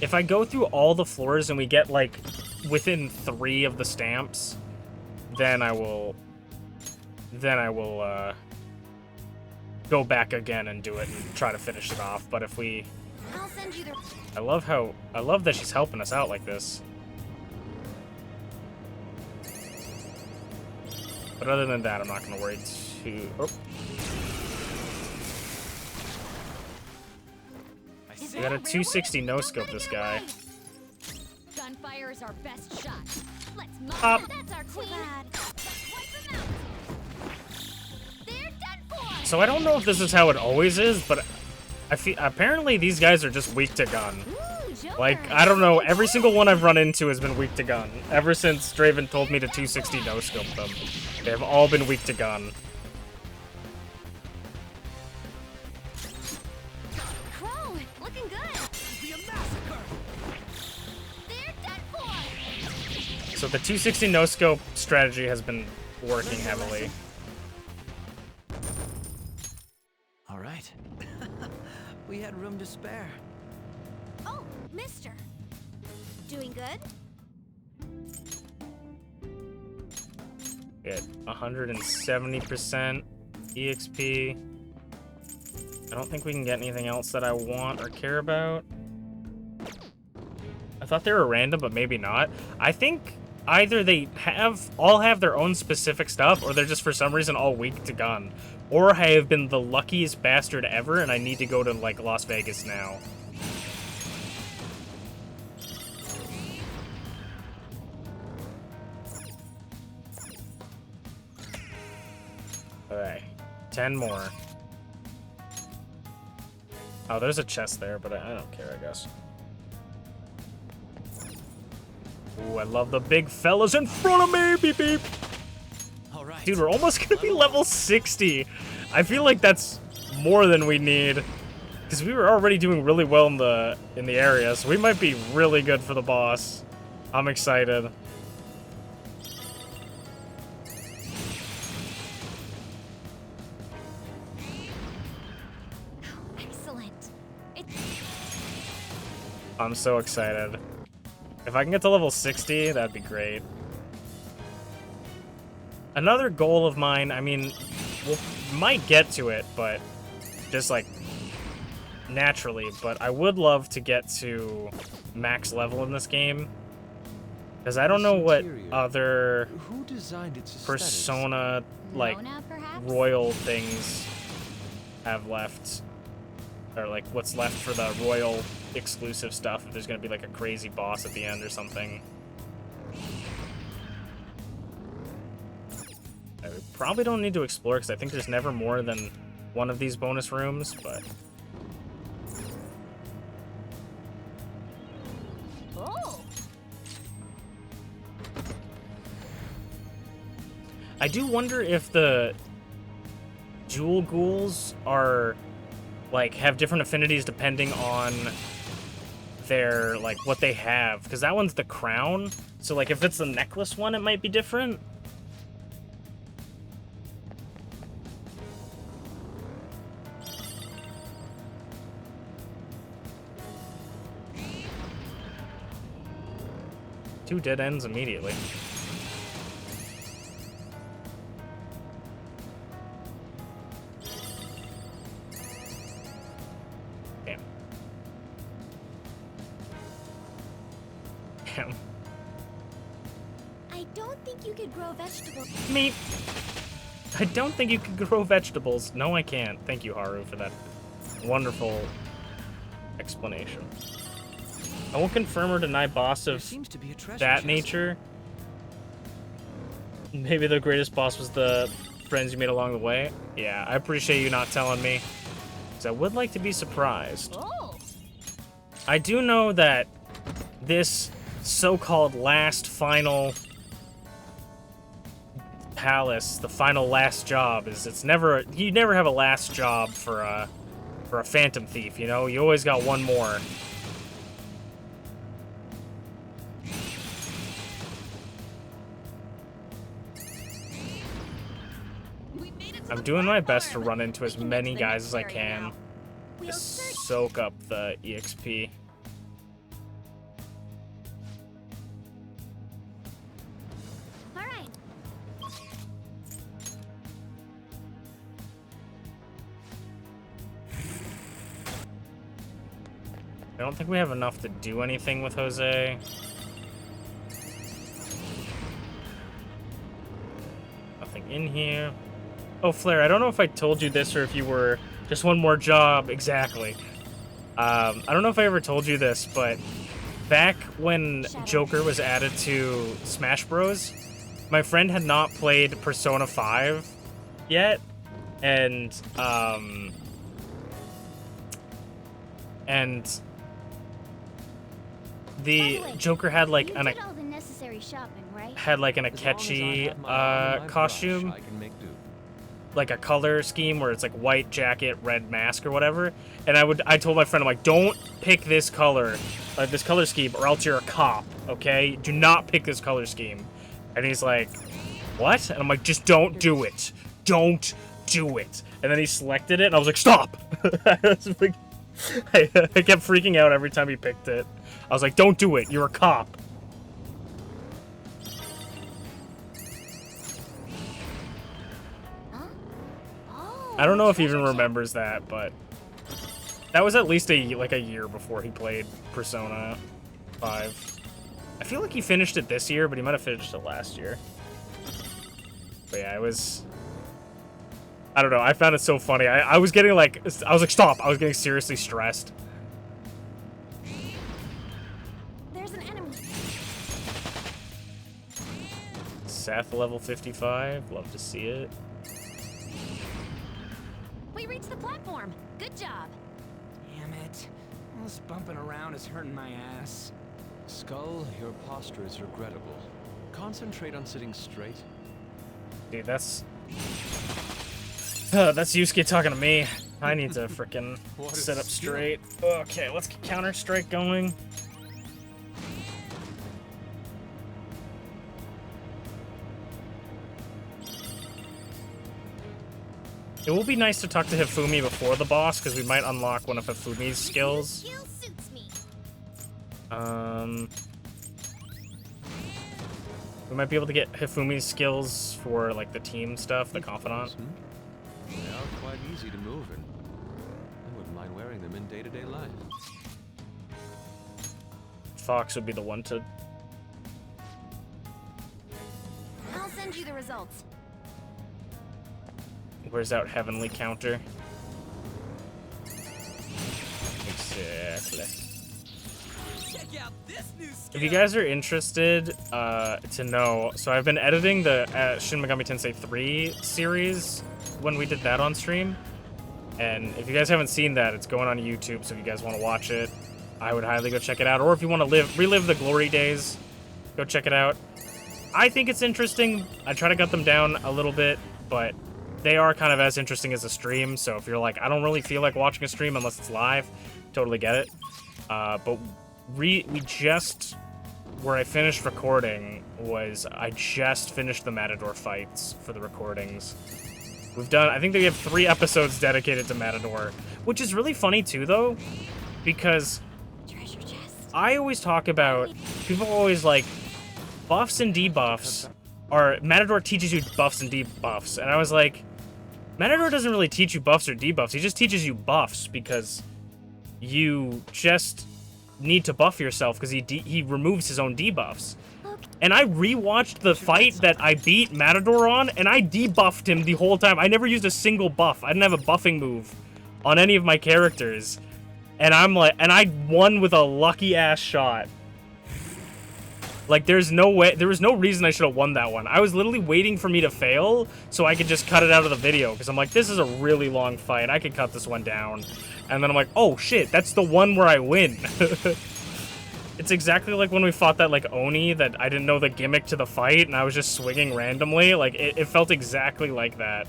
If I go through all the floors and we get, like, within 3 of the stamps, then I will go back again and do it and try to finish it off. But if we... I'll send you the... I love that she's helping us out like this. But other than that, I'm not going to worry too... Oh. We got a 260 no-scope this guy. Gunfire is our best shot. Let's Up. That's our queen. Let's wipe them out. They're done for. So I don't know if this is how it always is, but I feel apparently these guys are just weak to gun. Ooh, Joker. Like, I don't know, every single one I've run into has been weak to gun. Ever since Draven told me to 260 no-scope them. They have all been weak to gun. Crow, looking good. Be a massacre. They're done for. So the 260 no-scope strategy has been working heavily. All right. We had room to spare. Oh, mister. Doing good? Get 170% EXP. I don't think we can get anything else that I want or care about. I thought they were random, but maybe not. I think either they all have their own specific stuff, or they're just for some reason all weak to gun. Or I have been the luckiest bastard ever, and I need to go to, like, Las Vegas now. Okay, 10 more. Oh, there's a chest there, but I don't care, I guess. Ooh, I love the big fellas in front of me, beep beep. All right. Dude, we're almost gonna be level 60. I feel like that's more than we need, because we were already doing really well in the area, so we might be really good for the boss. I'm excited. Excellent. I'm so excited. If I can get to level 60, that'd be great. Another goal of mine, I mean, we might get to it, but just like naturally, but I would love to get to max level in this game. Because I don't know what other Who designed its aesthetics? Persona, like, Nona, perhaps? royal things have left. Or, like, what's left for the royal exclusive stuff, if there's gonna be, like, a crazy boss at the end or something. We probably don't need to explore, because I think there's never more than one of these bonus rooms, but... Oh. I do wonder if the jewel ghouls are, like, have different affinities depending on their, like, what they have. Because that one's the crown. So, like, if it's the necklace one, it might be different. Two dead ends immediately. Damn. Damn. I don't think you could grow vegetables. Meat. I don't think you can grow vegetables. No, I can't. Thank you, Haru, for that wonderful explanation. I won't confirm or deny boss There of seems to be a treasure that chest. nature. Maybe the greatest boss was the friends you made along the way. Yeah, I appreciate you not telling me, because I would like to be surprised. Oh. I do know that this so-called last final palace, the final last job, is you never have a last job for a phantom thief, you know? You always got one more. I'm doing my best to run into as many guys as I can to soak up the EXP. All right. I don't think we have enough to do anything with Jose. Nothing in here. Oh, Flare, I don't know if I told you this or if you were just one more job. Exactly. I don't know if I ever told you this, but back when Joker was added to Smash Bros, my friend had not played Persona 5 yet, and the Joker had like You an did all the necessary shopping, right? had like an As long as I Akechi have my brush, costume, I can make do. like a color scheme where it's like white jacket, red mask or whatever. And I told my friend, I'm like, don't pick this color, this color scheme, or else you're a cop. Okay, do not pick this color scheme. And he's like, what? And I'm like, just don't do it. Don't do it. And then he selected it, and I was like, stop. I was like, I kept freaking out every time he picked it. I was like, don't do it. You're a cop. Oh, I don't know if he even treasure chest. remembers that, but that was at least a year before he played Persona 5. I feel like he finished it this year, but he might have finished it last year. But yeah, it was... I don't know, I found it so funny. I was getting like... I was like, stop! I was getting seriously stressed. There's an enemy. Seth, level 55. Love to see it. We reached the platform. Good job. Damn it. All this bumping around is hurting my ass. Skull, your posture is regrettable. Concentrate on sitting straight. Dude, that's... that's Yusuke talking to me. I need to frickin' What a sit up skill. straight. Okay, let's get Counter-Strike going. It will be nice to talk to Hifumi before the boss, because we might unlock one of Hifumi's skills. Skill suits me. We might be able to get Hifumi's skills for, like, the team stuff, the Confidant. They are quite easy to move in. I wouldn't mind wearing them in day-to-day life. Fox would be the one to... I'll send you the results. Where's out Heavenly Counter? Exactly. Check out this new skill. If you guys are interested to know, so I've been editing the Shin Megami Tensei 3 series when we did that on stream. And if you guys haven't seen that, it's going on YouTube, so if you guys want to watch it, I would highly go check it out. Or if you want to relive the glory days, go check it out. I think it's interesting. I try to cut them down a little bit, but they are kind of as interesting as a stream. So if you're like, I don't really feel like watching a stream unless it's live, totally get it. But we just, where I finished recording was I just finished the Matador fights for the recordings. We've done, I think we have 3 episodes dedicated to Matador, which is really funny too, though, because Treasure chest. I always talk about, people always like, buffs and debuffs are, Matador teaches you buffs and debuffs, and I was like, Matador doesn't really teach you buffs or debuffs, he just teaches you buffs, because you just need to buff yourself, because he removes his own debuffs. And I rewatched the fight that I beat Matador on, and I debuffed him the whole time. I never used a single buff. I didn't have a buffing move on any of my characters. And I'm like, and I won with a lucky ass shot. Like, there's no way, there was no reason I should have won that one. I was literally waiting for me to fail so I could just cut it out of the video, because I'm like, this is a really long fight. I could cut this one down. And then I'm like, oh shit, that's the one where I win. It's exactly like when we fought that, like, Oni, that I didn't know the gimmick to the fight, and I was just swinging randomly. Like, it felt exactly like that.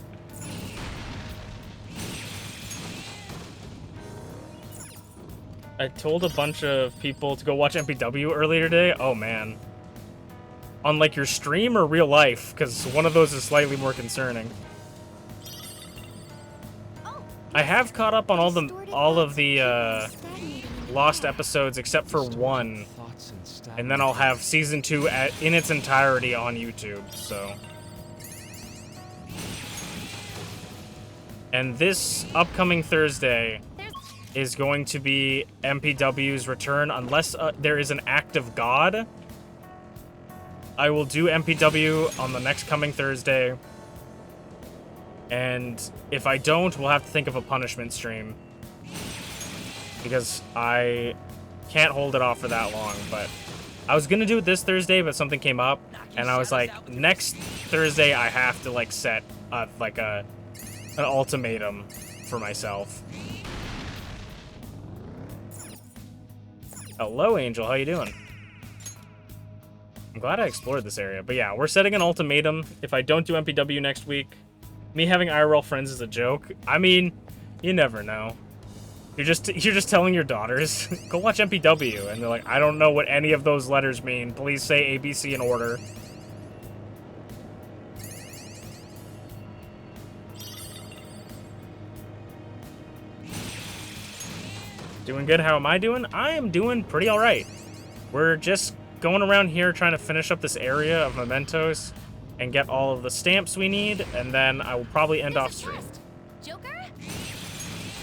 I told a bunch of people to go watch MPW earlier today. Oh, man. On, like, your stream or real life? Because one of those is slightly more concerning. I have caught up on all of the lost episodes except for one, and then I'll have season 2 in its entirety on YouTube. So, and this upcoming Thursday is going to be MPW's return, unless there is an act of God. I will do MPW on the next coming Thursday. And if I don't, we'll have to think of a punishment stream. Because I can't hold it off for that long, but I was gonna do it this Thursday, but something came up, and I was like, next Thursday I have to like set like an ultimatum for myself. Hello, Angel. How you doing? I'm glad I explored this area, but yeah, we're setting an ultimatum. If I don't do MPW next week, me having IRL friends is a joke. I mean, you never know. You're just telling your daughters, go watch MPW, and they're like, I don't know what any of those letters mean. Please say ABC in order. Doing good. How am I doing? I am doing pretty all right. We're just going around here trying to finish up this area of mementos and get all of the stamps we need, and then I will probably end off stream. Joker?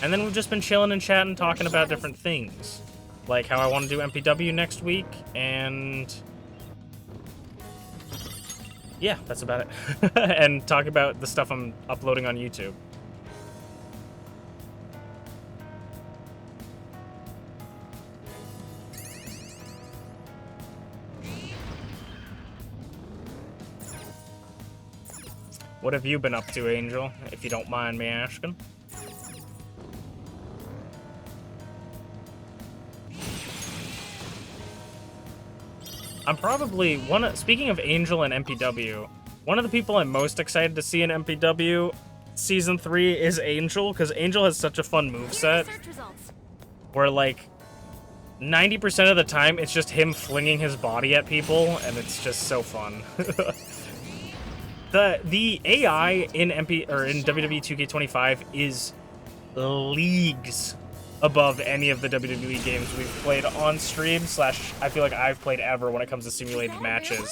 And then we've just been chilling and chatting, talking about different things, like how I want to do MPW next week, and yeah, that's about it. And talk about the stuff I'm uploading on YouTube. What have you been up to, Angel, if you don't mind me asking? I'm probably speaking of Angel and MPW, one of the people I'm most excited to see in MPW Season 3 is Angel, because Angel has such a fun moveset where, like, 90% of the time it's just him flinging his body at people, and it's just so fun. The AI in WWE 2K25 is leagues above any of the WWE games we've played on stream / I feel like I've played ever when it comes to simulated matches.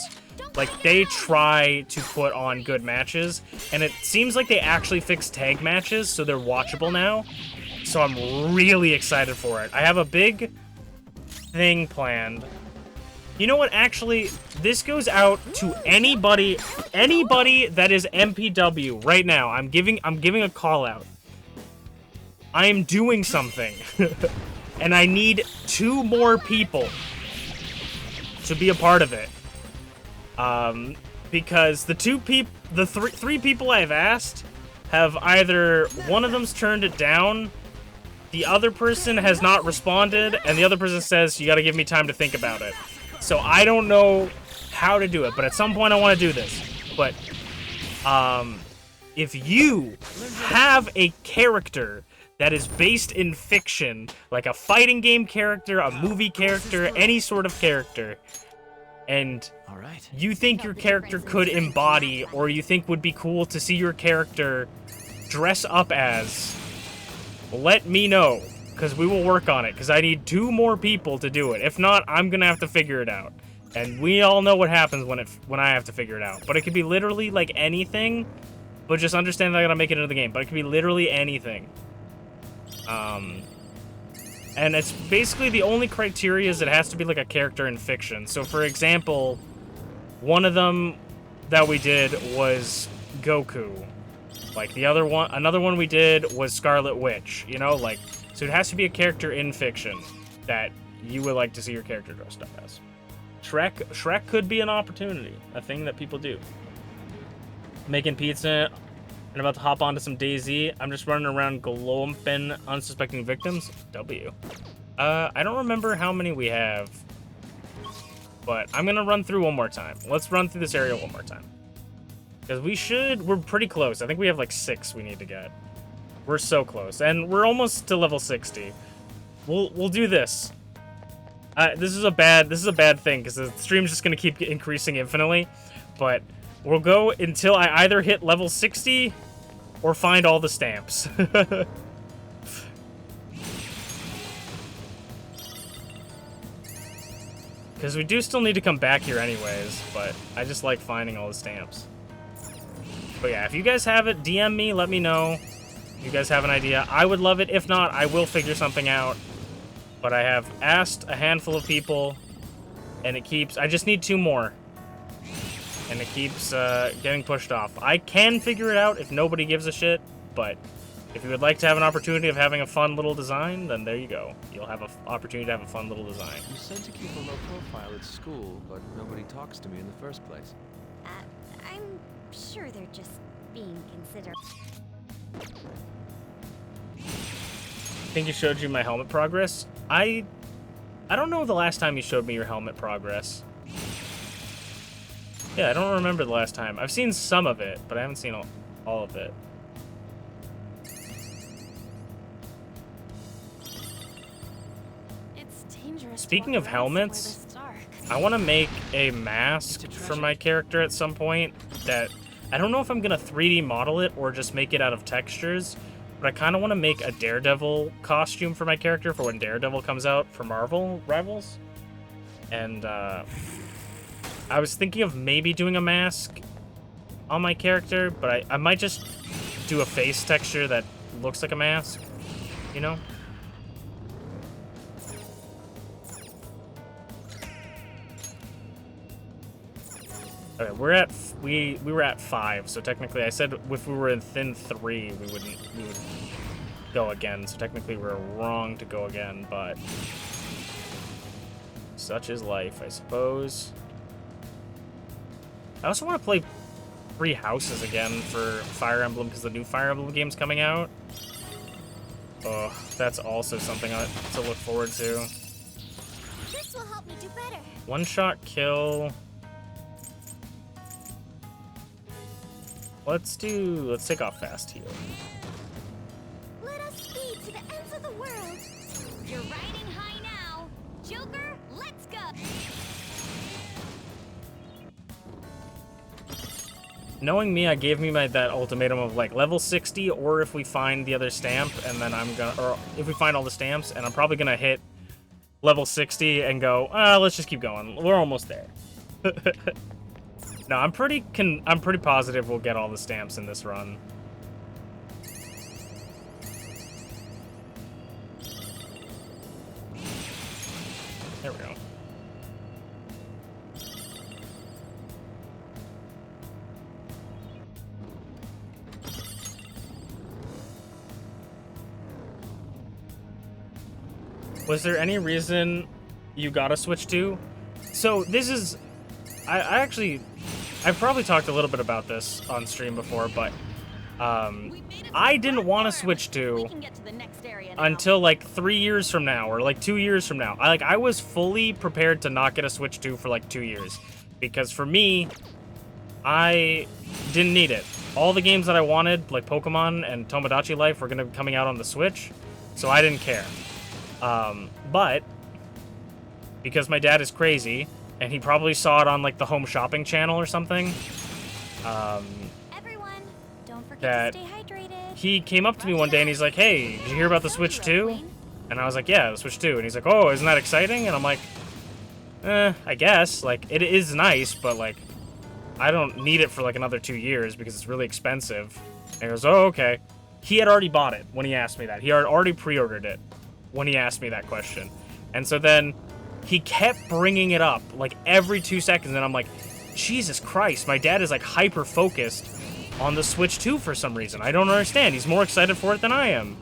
Like, they try to put on good matches, and it seems like they actually fixed tag matches, so they're watchable now. So I'm really excited for it. I have a big thing planned. You know what, actually, this goes out to anybody that is MPW right now. I'm giving a call out. I am doing something, and I need 2 more people to be a part of it. Because the 3 people I've asked have either one of them's turned it down, the other person has not responded, and the other person says, you gotta give me time to think about it. So I don't know how to do it, but at some point I want to do this. But if you have a character that is based in fiction, like a fighting game character, a movie character, any sort of character, and you think your character could embody, or you think would be cool to see your character dress up as, let me know, because we will work on it, because I need 2 more people to do it. If not, I'm gonna have to figure it out. And we all know what happens when I have to figure it out. But it could be literally like anything, but just understand that I gotta make it into the game. But it could be literally anything. And it's basically the only criteria is it has to be like a character in fiction. So for example, one of them that we did was Goku. Like another one we did was Scarlet Witch, you know, like, so it has to be a character in fiction that you would like to see your character dressed up as. Shrek could be an opportunity, a thing that people do. Making pizza and about to hop onto some DayZ. I'm just running around glomping unsuspecting victims. W. I don't remember how many we have, but I'm gonna run through one more time. Let's run through this area one more time. Because we're pretty close. I think we have like 6 we need to get. We're so close, and we're almost to level 60. We'll do this. This is a bad thing because the stream's just gonna keep increasing infinitely, but we'll go until I either hit level 60 or find all the stamps. Because we do still need to come back here anyways, but I just like finding all the stamps. But yeah, if you guys have it, DM me, let me know. If you guys have an idea, I would love it. If not, I will figure something out. But I have asked a handful of people, and it keeps... I just need 2 more. And it keeps getting pushed off. I can figure it out if nobody gives a shit, but if you would like to have an opportunity of having a fun little design, then there you go. You'll have an opportunity to have a fun little design. You said to keep a low profile at school, but nobody talks to me in the first place. I'm sure they're just being considerate. I think he showed you my helmet progress. I don't know the last time you showed me your helmet progress. Yeah, I don't remember the last time. I've seen some of it, but I haven't seen all of it. It's dangerous. Speaking of helmets, I want to make a mask for my character at some point that... I don't know if I'm going to 3D model it or just make it out of textures, but I kind of want to make a Daredevil costume for my character for when Daredevil comes out for Marvel Rivals. And I was thinking of maybe doing a mask on my character, but I might just do a face texture that looks like a mask, you know? Okay, we were at 5, so technically I said if we were in thin 3, we would go again. So technically we're wrong to go again, but such is life, I suppose. I also want to play 3 Houses again for Fire Emblem because the new Fire Emblem game's coming out. Oh, that's also something to look forward to. This will help me do better. One-shot kill. Let's take off fast heal. Let us speed to the ends of the world. You're riding high now. Joker, let's go. Knowing me, I gave me that ultimatum of like level 60, or if we find the other stamp, and then or if we find all the stamps, and I'm probably gonna hit level 60 and go, let's just keep going. We're almost there. No, I'm pretty positive we'll get all the stamps in this run. There we go. Was there any reason you got a Switch 2? So this is... I've probably talked a little bit about this on stream before, but I didn't want to Switch 2 until like 3 years from now, or like 2 years from now. I was fully prepared to not get a Switch 2 for like 2 years, because for me, I didn't need it. All the games that I wanted, like Pokemon and Tomodachi Life, were going to be coming out on the Switch, so I didn't care. But because my dad is crazy, and he probably saw it on like the home shopping channel or something. Everyone, don't forget that to stay hydrated. He came up to me one day and he's like, "Hey, did you hear about the Switch 2?" And I was like, "Yeah, the Switch 2." And he's like, "Oh, isn't that exciting?" And I'm like, I guess. Like, it is nice, but like, I don't need it for like another 2 years because it's really expensive. And he goes, "Oh, okay." He had already bought it when he asked me that. He had already pre-ordered it when he asked me that question. And so then he kept bringing it up like every 2 seconds, and I'm like, Jesus Christ, my dad is like hyper focused on the Switch 2 for some reason. I don't understand. He's more excited for it than I am.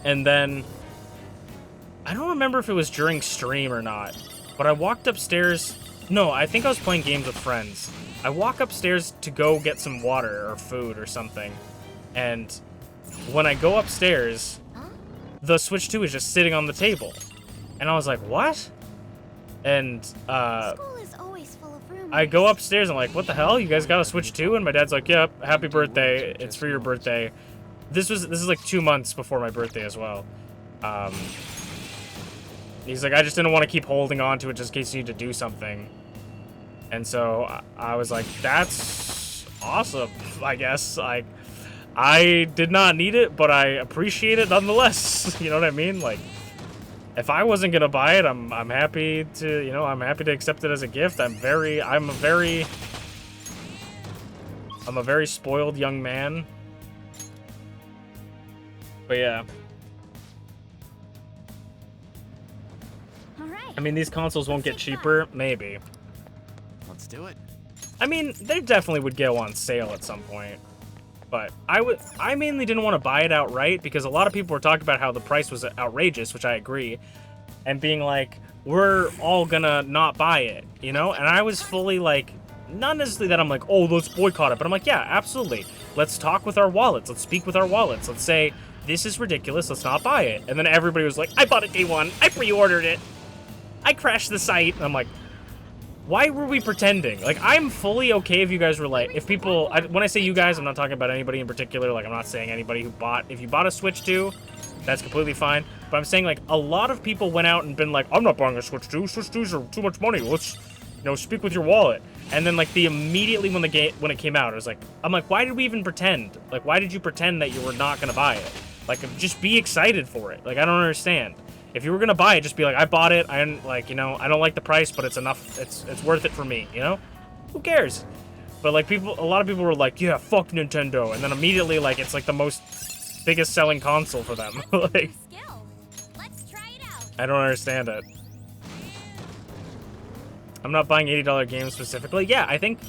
And then I don't remember if it was during stream or not, but I walked upstairs. No, I think I was playing games with friends. I walk upstairs to go get some water or food or something, and when I go upstairs, the Switch 2 is just sitting on the table. And I was like, what? And School is always full of rumors. I go upstairs and I'm like, what the hell? You guys got a Switch 2? And my dad's like, yep, happy birthday. It's for your birthday. This is like 2 months before my birthday as well. He's like, I just didn't want to keep holding on to it just in case you need to do something. And so I was like, that's awesome, I guess. I did not need it, but I appreciate it nonetheless. You know what I mean? Like, If I wasn't gonna buy it, I'm happy to, you know, I'm happy to accept it as a gift. I'm a very spoiled young man. But yeah. All right. I mean, these consoles won't get cheaper, maybe. Let's do it. I mean, they definitely would go on sale at some point. But I mainly didn't want to buy it outright because a lot of people were talking about how the price was outrageous, which I agree, and being like, we're all gonna not buy it, you know? And I was fully like, not necessarily that I'm like, oh, let's boycott it, but I'm like, yeah, absolutely. Let's talk with our wallets. Let's speak with our wallets. Let's say, this is ridiculous. Let's not buy it. And then everybody was like, I bought it day one. I pre-ordered it. I crashed the site. And I'm like, why were we pretending? Like, I'm fully okay if you guys were like, if people, when I say you guys, I'm not talking about anybody in particular. Like, I'm not saying anybody who bought, if you bought a Switch 2, that's completely fine. But I'm saying, like, a lot of people went out and been like, I'm not buying a Switch 2. Switch 2s are too much money. Let's, you know, speak with your wallet. And then, like, immediately when it came out, it was like, I'm like, why did we even pretend? Like, why did you pretend that you were not going to buy it? Like, just be excited for it. Like, I don't understand. If you were gonna buy it, just be like, I bought it. I like, you know, I don't like the price, but it's enough. It's worth it for me. You know, who cares? But like a lot of people were like, yeah, fuck Nintendo, and then immediately like it's like the biggest selling console for them. Like, Let's try it out. I don't understand it. I'm not buying $80 games specifically. Yeah, I think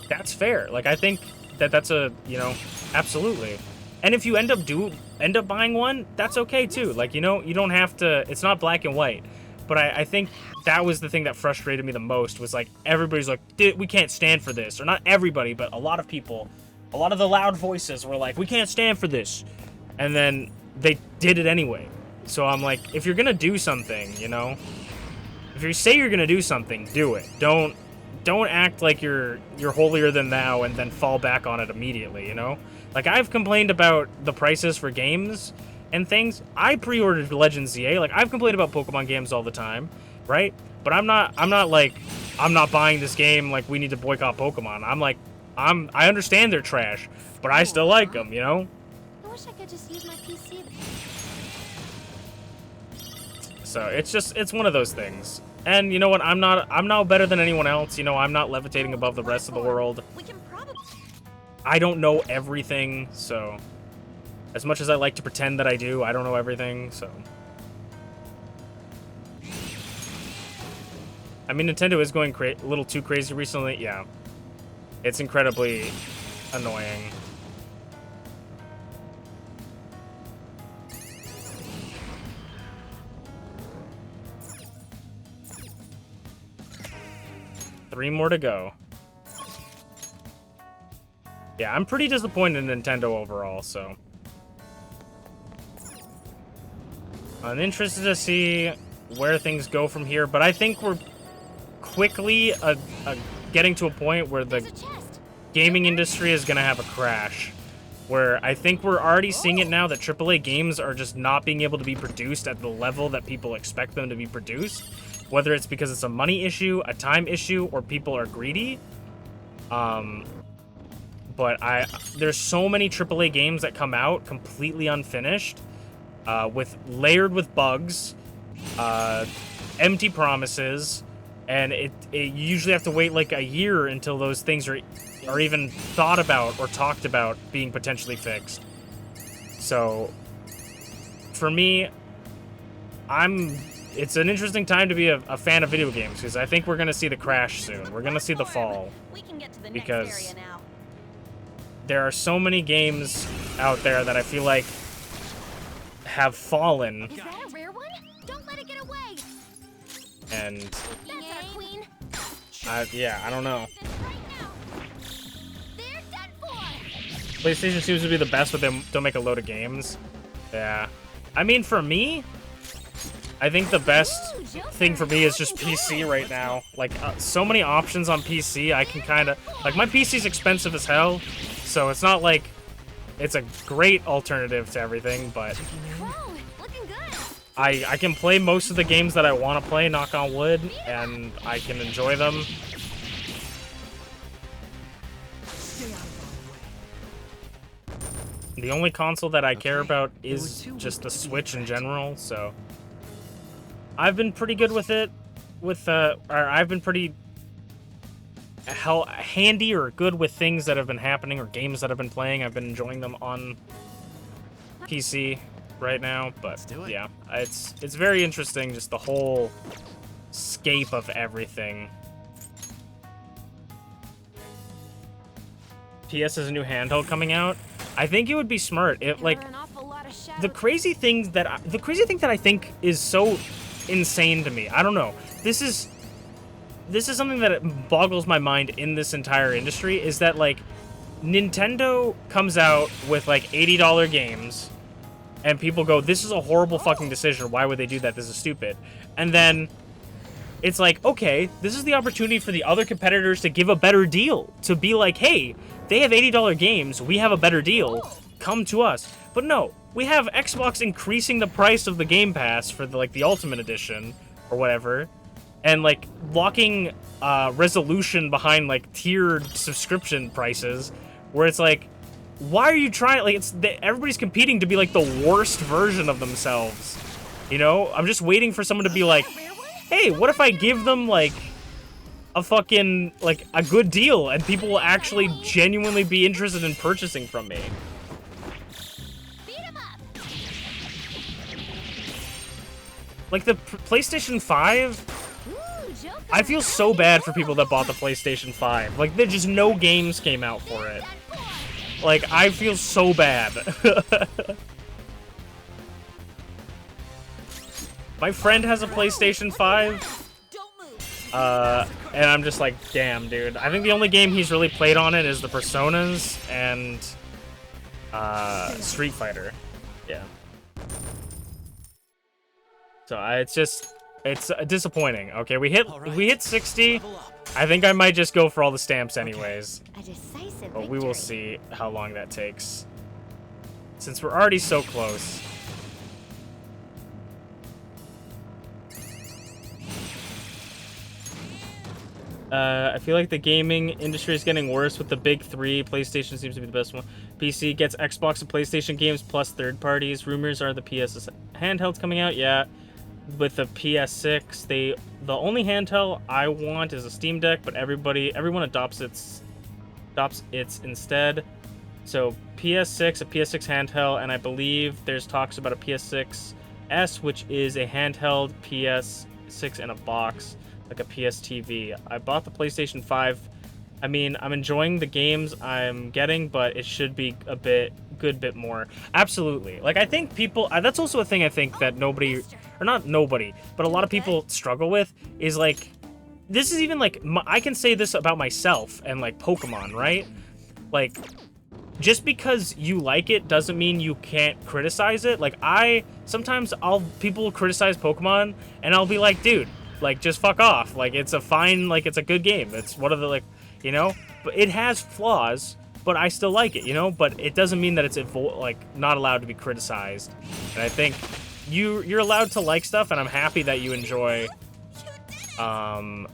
that's fair. Like, I think that's a, you know, absolutely. And if you end up buying one, that's okay too. Like, you know, you don't have to, it's not black and white. But I think that was the thing that frustrated me the most, was like, everybody's like, we can't stand for this. Or not everybody, but a lot of people, a lot of the loud voices were like, we can't stand for this. And then they did it anyway. So I'm like, if you're gonna do something, you know, if you say you're gonna do something, do it. Don't act like you're holier than thou and then fall back on it immediately, you know? Like, I've complained about the prices for games and things. I pre-ordered Legends ZA. Like, I've complained about Pokemon games all the time, right? But I'm not like, I'm not buying this game, like, we need to boycott Pokemon. I'm like, I understand they're trash, but I still like them, you know? I wish I could just use my PC. So, it's one of those things. And you know what? I'm not better than anyone else. You know, I'm not levitating above the rest of the world. We can probably... I don't know everything, so as much as I like to pretend that I do, I don't know everything, so. I mean, Nintendo is going a little too crazy recently. Yeah. It's incredibly annoying. Three more to go. Yeah, I'm pretty disappointed in Nintendo overall, so. I'm interested to see where things go from here, but I think we're quickly getting to a point where the gaming industry is going to have a crash. Where I think we're already seeing it now that AAA games are just not being able to be produced at the level that people expect them to be produced. Whether it's because it's a money issue, a time issue, or people are greedy. But there's so many AAA games that come out completely unfinished, layered with bugs, empty promises, and you usually have to wait like a year until those things are even thought about or talked about being potentially fixed. So, for me, it's an interesting time to be a fan of video games, because I think we're going to see the crash soon. We're going to see the fall. We can get to the Because next area now. there are so many games out there that I feel like have fallen. Is that a rare one? Don't let it get away. And That's our queen. yeah, I don't know. Right now. They're done for. PlayStation seems to be the best, but they don't make a load of games. Yeah. I mean, for me, I think the best thing for me is just PC right now. Like, so many options on PC, I can kind of... Like, my PC's expensive as hell, so it's not like it's a great alternative to everything, but... Whoa, looking good. I can play most of the games that I want to play, knock on wood, and I can enjoy them. The only console that I care about is just the Switch in general, so... I've been pretty good with it. Or I've been pretty handy or good with things that have been happening or games that I've been playing. I've been enjoying them on PC right now, but Let's do it. yeah, it's very interesting, just the whole scape of everything. PS has a new handheld coming out. I think it would be smart if, like, There are an awful lot of shadows. the crazy thing that I think is so insane to me. I don't know. This is something that boggles my mind in this entire industry, is that, like, Nintendo comes out with like $80 games and people go, this is a horrible fucking decision. Why would they do that? This is stupid. And then it's like, okay, this is the opportunity for the other competitors to give a better deal. To be like, hey, they have $80 games. We have a better deal. Come to us. But no, we have Xbox increasing the price of the Game Pass for the, like, the Ultimate Edition or whatever. And, like, locking resolution behind, like, tiered subscription prices. Where it's like, why are you trying? Like, everybody's competing to be, like, the worst version of themselves. You know? I'm just waiting for someone to be like, hey, what if I give them, like, a fucking, like, a good deal, and people will actually genuinely be interested in purchasing from me? Like, the PlayStation 5, I feel so bad for people that bought the PlayStation 5. Like, there just no games came out for it. Like, I feel so bad. My friend has a PlayStation 5. And I'm just like, damn, dude. I think the only game he's really played on it is the Personas and Street Fighter. Yeah. So it's disappointing. Okay, we hit 60. I think I might just go for all the stamps anyways. A decisive But we will see how long that takes. Since we're already so close. I feel like the gaming industry is getting worse with the big three. PlayStation seems to be the best one. PC gets Xbox and PlayStation games plus third parties. Rumors are the PS handheld's coming out. Yeah, with the PS6, the only handheld I want is a Steam Deck, but everyone adopts its instead. So PS6, a PS6 handheld, and I believe there's talks about a PS6S, which is a handheld PS6 in a box, like a PS TV. I bought the PlayStation 5. I mean, I'm enjoying the games I'm getting, but it should be a good bit more. Absolutely. Like, I think people, that's also a thing I think that nobody, or not nobody, but a lot of people struggle with, is like, this is even like, I can say this about myself and like Pokemon, right? Like, just because you like it doesn't mean you can't criticize it. Like, sometimes people will criticize Pokemon and I'll be like, dude, like, just fuck off. Like, it's a good game. It's one of the, like, you know, but it has flaws, but I still like it, you know, but it doesn't mean that it's not allowed to be criticized. And I think you're allowed to like stuff, and I'm happy that you enjoy, I'm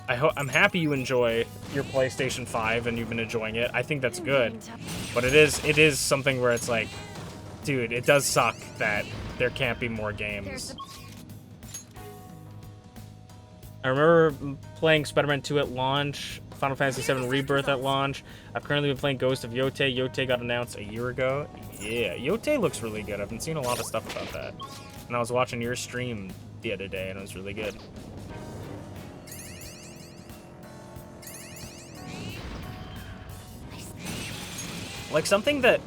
happy you enjoy your PlayStation 5 and you've been enjoying it. I think that's good. But it is something where it's like, dude, it does suck that there can't be more games. I remember playing Spider-Man 2 at launch, Final Fantasy VII Rebirth at launch. I've currently been playing Ghost of Yotei. Yotei got announced a year ago. Yeah, Yotei looks really good. I've been seeing a lot of stuff about that. And I was watching your stream the other day, and it was really good. Like, something that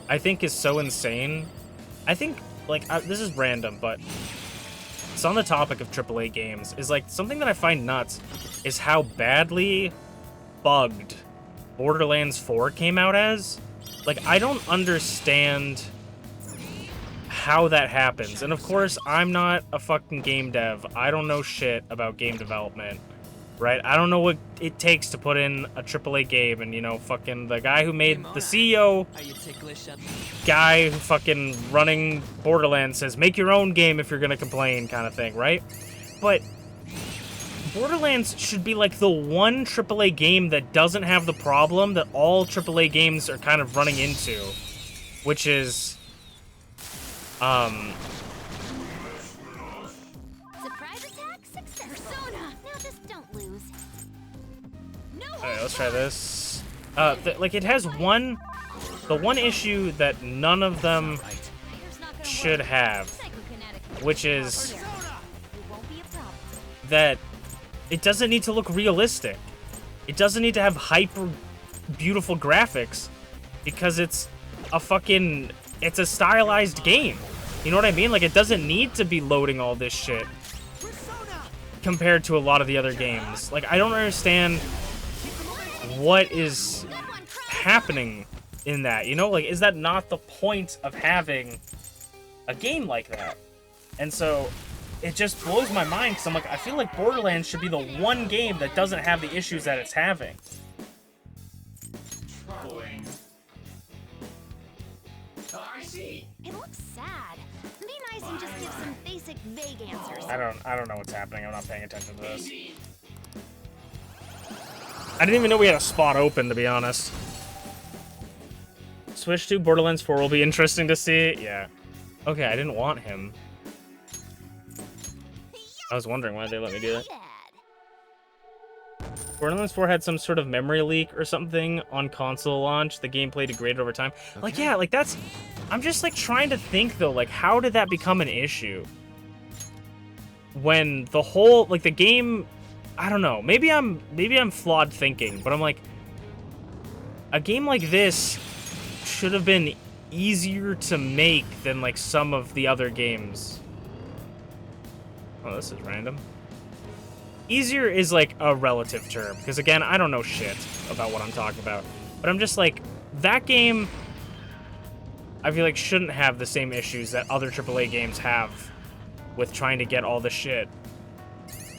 I think is so insane, I think, like, this is random, but it's on the topic of AAA games, is, like, something that I find nuts is how badly bugged Borderlands 4 came out as. Like, I don't understand how that happens. And, of course, I'm not a fucking game dev. I don't know shit about game development. Right? I don't know what it takes to put in a AAA game, and, you know, fucking the guy who made the CEO guy who fucking running Borderlands says, make your own game if you're gonna complain, kind of thing, right? But Borderlands should be like the one AAA game that doesn't have the problem that all AAA games are kind of running into, which is Alright, let's try this. Like, it has one... The one issue that none of them should have, which is that it doesn't need to look realistic. It doesn't need to have hyper beautiful graphics because it's a fucking... It's a stylized game. You know what I mean? Like, it doesn't need to be loading all this shit compared to a lot of the other games. Like, I don't understand what is happening in that, you know? Like, is that not the point of having a game like that? And so it just blows my mind because I'm like, I feel like Borderlands should be the one game that doesn't have the issues that it's having. It looks sad. Be nice and just give some basic, vague answers. I don't know what's happening. I'm not paying attention to this. I didn't even know we had a spot open, to be honest. Switch to Borderlands 4 will be interesting to see. Yeah. Okay, I didn't want him. I was wondering why they let me do that. Borderlands 4 had some sort of memory leak or something on console launch. The gameplay degraded over time. Okay. Like, yeah, like that's... I'm just, like, trying to think, though, like, how did that become an issue? When the whole, like, the game... I don't know. Maybe I'm flawed thinking, but I'm like... A game like this should have been easier to make than, like, some of the other games. Oh, this is random. Easier is, like, a relative term, because, again, I don't know shit about what I'm talking about. But I'm just, like, that game, I feel like, shouldn't have the same issues that other AAA games have with trying to get all the shit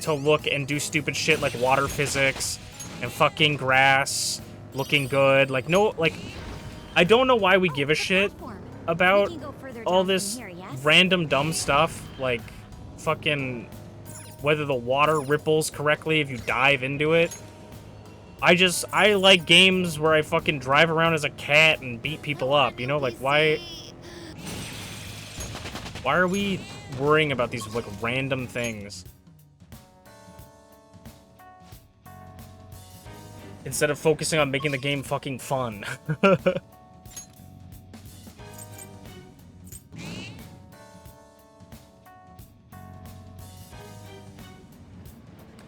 to look and do stupid shit like water physics and fucking grass looking good. Like, no, like, I don't know why we give a shit about all this random dumb stuff, like, fucking... whether the water ripples correctly if you dive into it. I like games where I fucking drive around as a cat and beat people up, you know? Like, why are we worrying about these, like, random things? Instead of focusing on making the game fucking fun.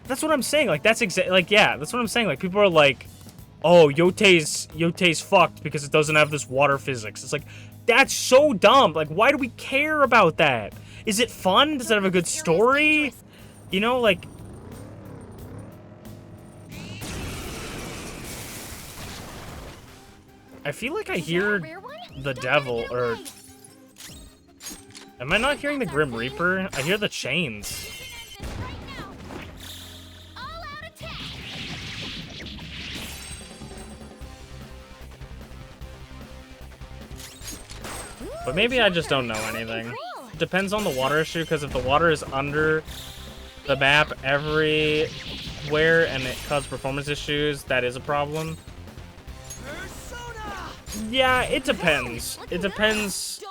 That's what I'm saying. Like, that's exactly, like, yeah, that's what I'm saying. Like, people are like, oh, Yote's fucked because it doesn't have this water physics. It's like, that's so dumb. Like, why do we care about that? Is it fun? Does it have a good story? You know, like... I feel like I hear the devil, or... Am I not hearing the Grim Reaper? I hear the chains. But maybe I just don't know anything. It depends on the water issue, because if the water is under the map everywhere and it causes performance issues, that is a problem. Yeah, it depends. It depends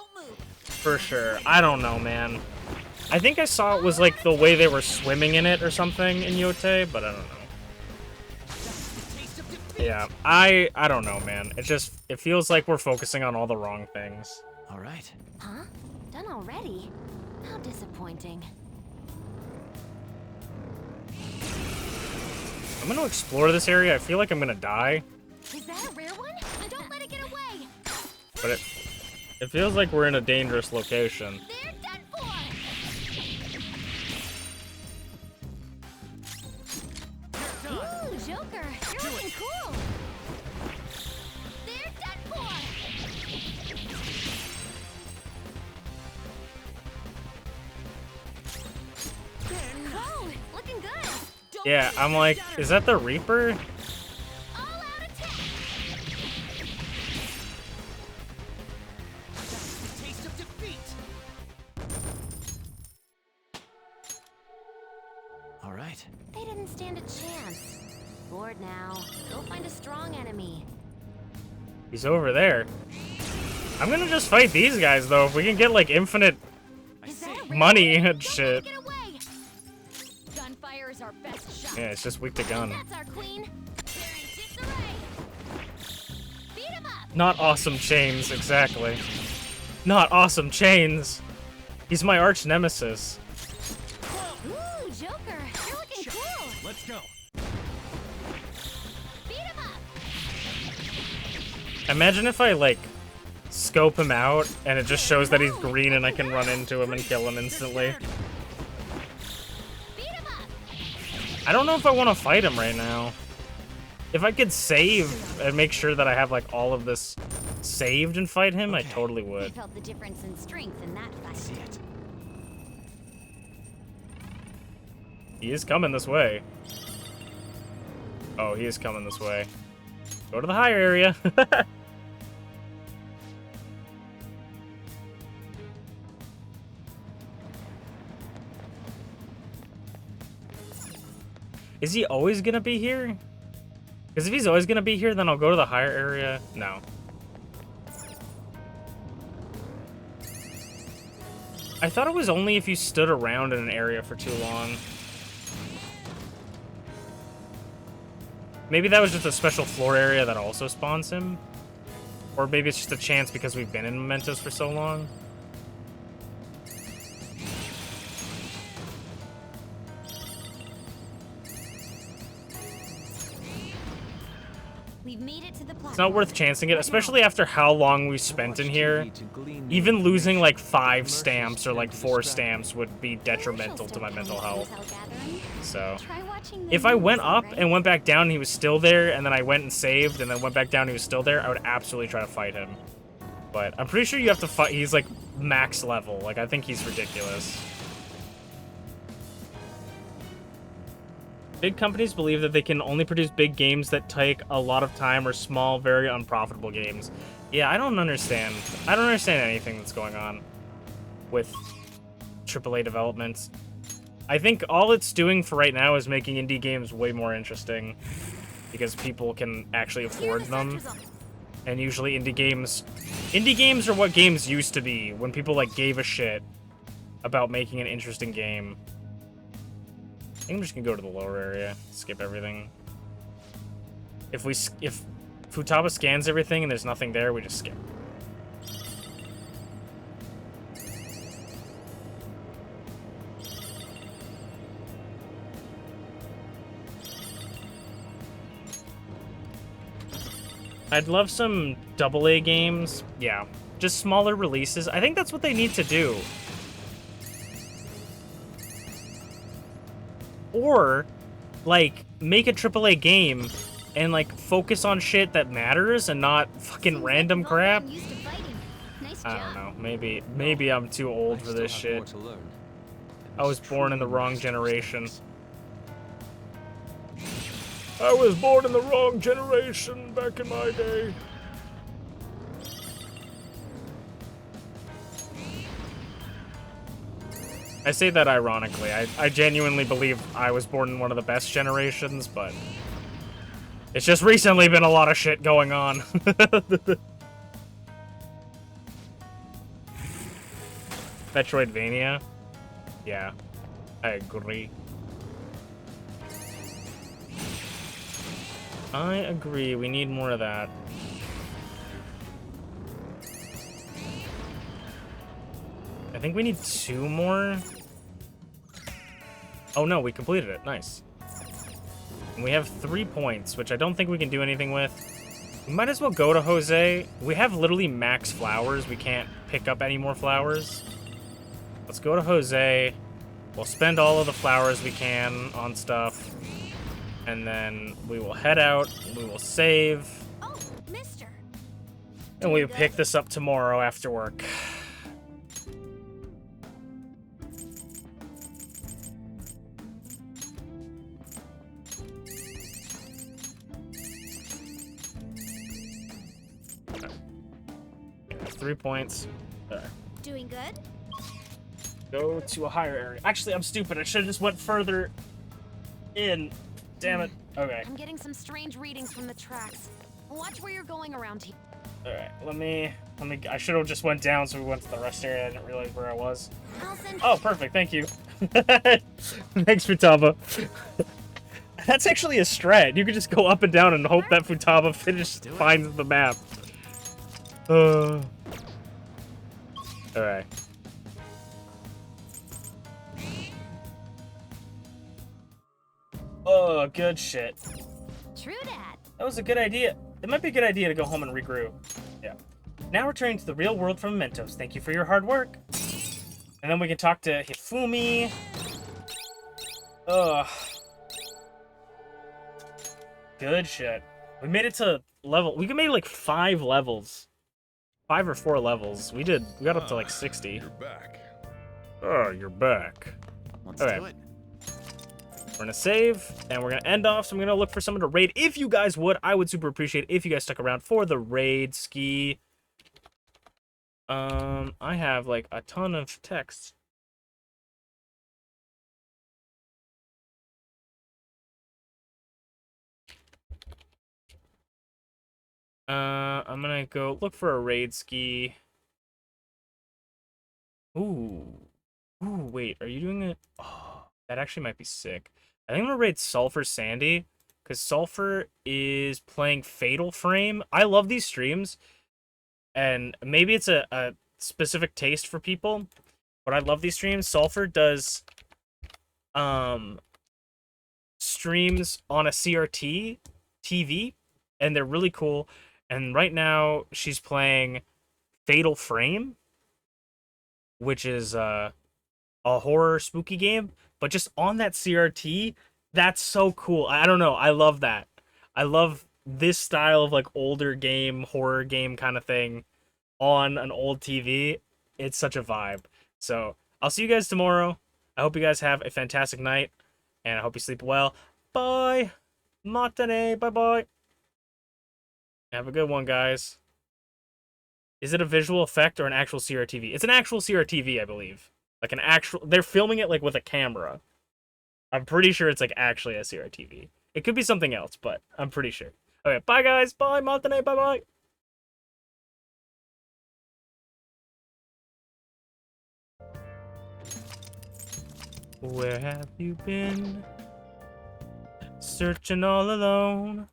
for sure. I don't know, man. I think I saw it was like the way they were swimming in it or something in Yote, but I don't know. Yeah, I don't know, man. It feels like we're focusing on all the wrong things. All right. Huh? Done already? How disappointing. I'm gonna explore this area. I feel like I'm gonna die. Is that a rare one? Don't let it get away! But it feels like we're in a dangerous location. They're done for! Ooh, Joker! You're looking cool! They're done for! Whoa, looking good! Yeah, I'm like, is that the Reaper? All right. They didn't stand a chance. Bored now. Go find a strong enemy. He's over there. I'm gonna just fight these guys, though. If we can get, like, infinite money and shit. Gunfire is our best shot. Yeah, it's just weak to gun. That's our queen. They're in Not awesome chains, exactly. Not awesome chains. He's my arch nemesis. Ooh, Joker, you're looking cool. Let's go. Beat him up. Imagine if I, like, scope him out, and it just shows that he's green and I can run into him and kill him instantly. Beat him up. I don't know if I want to fight him right now. If I could save and make sure that I have, like, all of this saved and fight him, I totally I would. felt the difference in strength in that fight. See it. He is coming this way. Oh, he is coming this way. Go to the higher area. Is he always gonna be here? Because if he's always gonna be here, then I'll go to the higher area. No. I thought it was only if you stood around in an area for too long. Maybe that was just a special floor area that also spawns him. Or maybe it's just a chance because we've been in Mementos for so long. We've made it to the platform. It's not worth chancing it, especially after how long we spent in here. Even losing like 5 stamps or like 4 stamps would be detrimental to my mental health. So, if I went up and went back down and he was still there, and then I went and saved, and then went back down and he was still there, I would absolutely try to fight him. But I'm pretty sure you have to fight, he's like max level. Like, I think he's ridiculous. Big companies believe that they can only produce big games that take a lot of time or small, very unprofitable games. Yeah, I don't understand. I don't understand anything that's going on with AAA developments. I think all it's doing for right now is making indie games way more interesting because people can actually afford them. And usually indie games are what games used to be when people like gave a shit about making an interesting game. I think I'm just gonna go to the lower area, skip everything. If Futaba scans everything and there's nothing there, we just skip. I'd love some AA games. Yeah, just smaller releases. I think that's what they need to do. Or, like, make a AAA game and, like, focus on shit that matters and not fucking random crap. I don't know. Maybe I'm too old for this shit. I was born in the wrong generation. I was born in the wrong generation back in my day. I say that ironically. I genuinely believe I was born in one of the best generations, but it's just recently been a lot of shit going on. Metroidvania? Yeah, I agree. I agree, we need more of that. I think we need 2 more. Oh no, we completed it. Nice. And we have 3 points, which I don't think we can do anything with. We might as well go to Jose. We have literally max flowers. We can't pick up any more flowers. Let's go to Jose. We'll spend all of the flowers we can on stuff. And then we will head out. We will save. Oh, mister. And we'll pick this up tomorrow after work. Okay. 3 points. There. Doing good? Go to a higher area. Actually, I'm stupid. I should have just went further in. Damn it. Okay. I'm getting some strange readings from the tracks. Watch where you're going around here. Alright, let me, I should have just went down so we went to the rest area. I didn't realize where I was. Oh, perfect, thank you. Thanks, Futaba. That's actually a strat. You could just go up and down and hope that Futaba finds the map. Alright. Oh, good shit. True dat. That was a good idea. It might be a good idea to go home and regroup. Yeah. Now returning to the real world from Mementos. Thank you for your hard work. And then we can talk to Hifumi. Ugh. Good shit. We made it to level. We made like 5 levels. 5 or 4 levels. We got up to like 60. You're back. Oh, you're back. Let's Okay. do it. We're gonna save, and we're gonna end off, so I'm gonna look for someone to raid. If you guys would, I would super appreciate it if you guys stuck around for the raid ski. I have, like, a ton of texts. I'm gonna go look for a raid ski. Ooh. Ooh, wait, are you doing it? Oh, that actually might be sick. I think I'm gonna raid Sulfur Sandy, because Sulfur is playing Fatal Frame. I love these streams, and maybe it's a specific taste for people, but I love these streams. Sulfur does streams on a CRT TV, and they're really cool. And right now, she's playing Fatal Frame, which is a horror spooky game, but just on that CRT. That's so cool. I don't know. I love that. I love this style of like older game, horror game kind of thing on an old TV. It's such a vibe. So I'll see you guys tomorrow. I hope you guys have a fantastic night, and I hope you sleep well. Bye. Matane. Bye-bye. Have a good one, guys. Is it a visual effect or an actual CRTV? It's an actual CRTV, I believe. Like an actual... They're filming it like with a camera. I'm pretty sure it's like actually a CRTV. It could be something else, but I'm pretty sure. Okay, bye guys. Bye, Matane. Bye-bye. Where have you been? Searching all alone.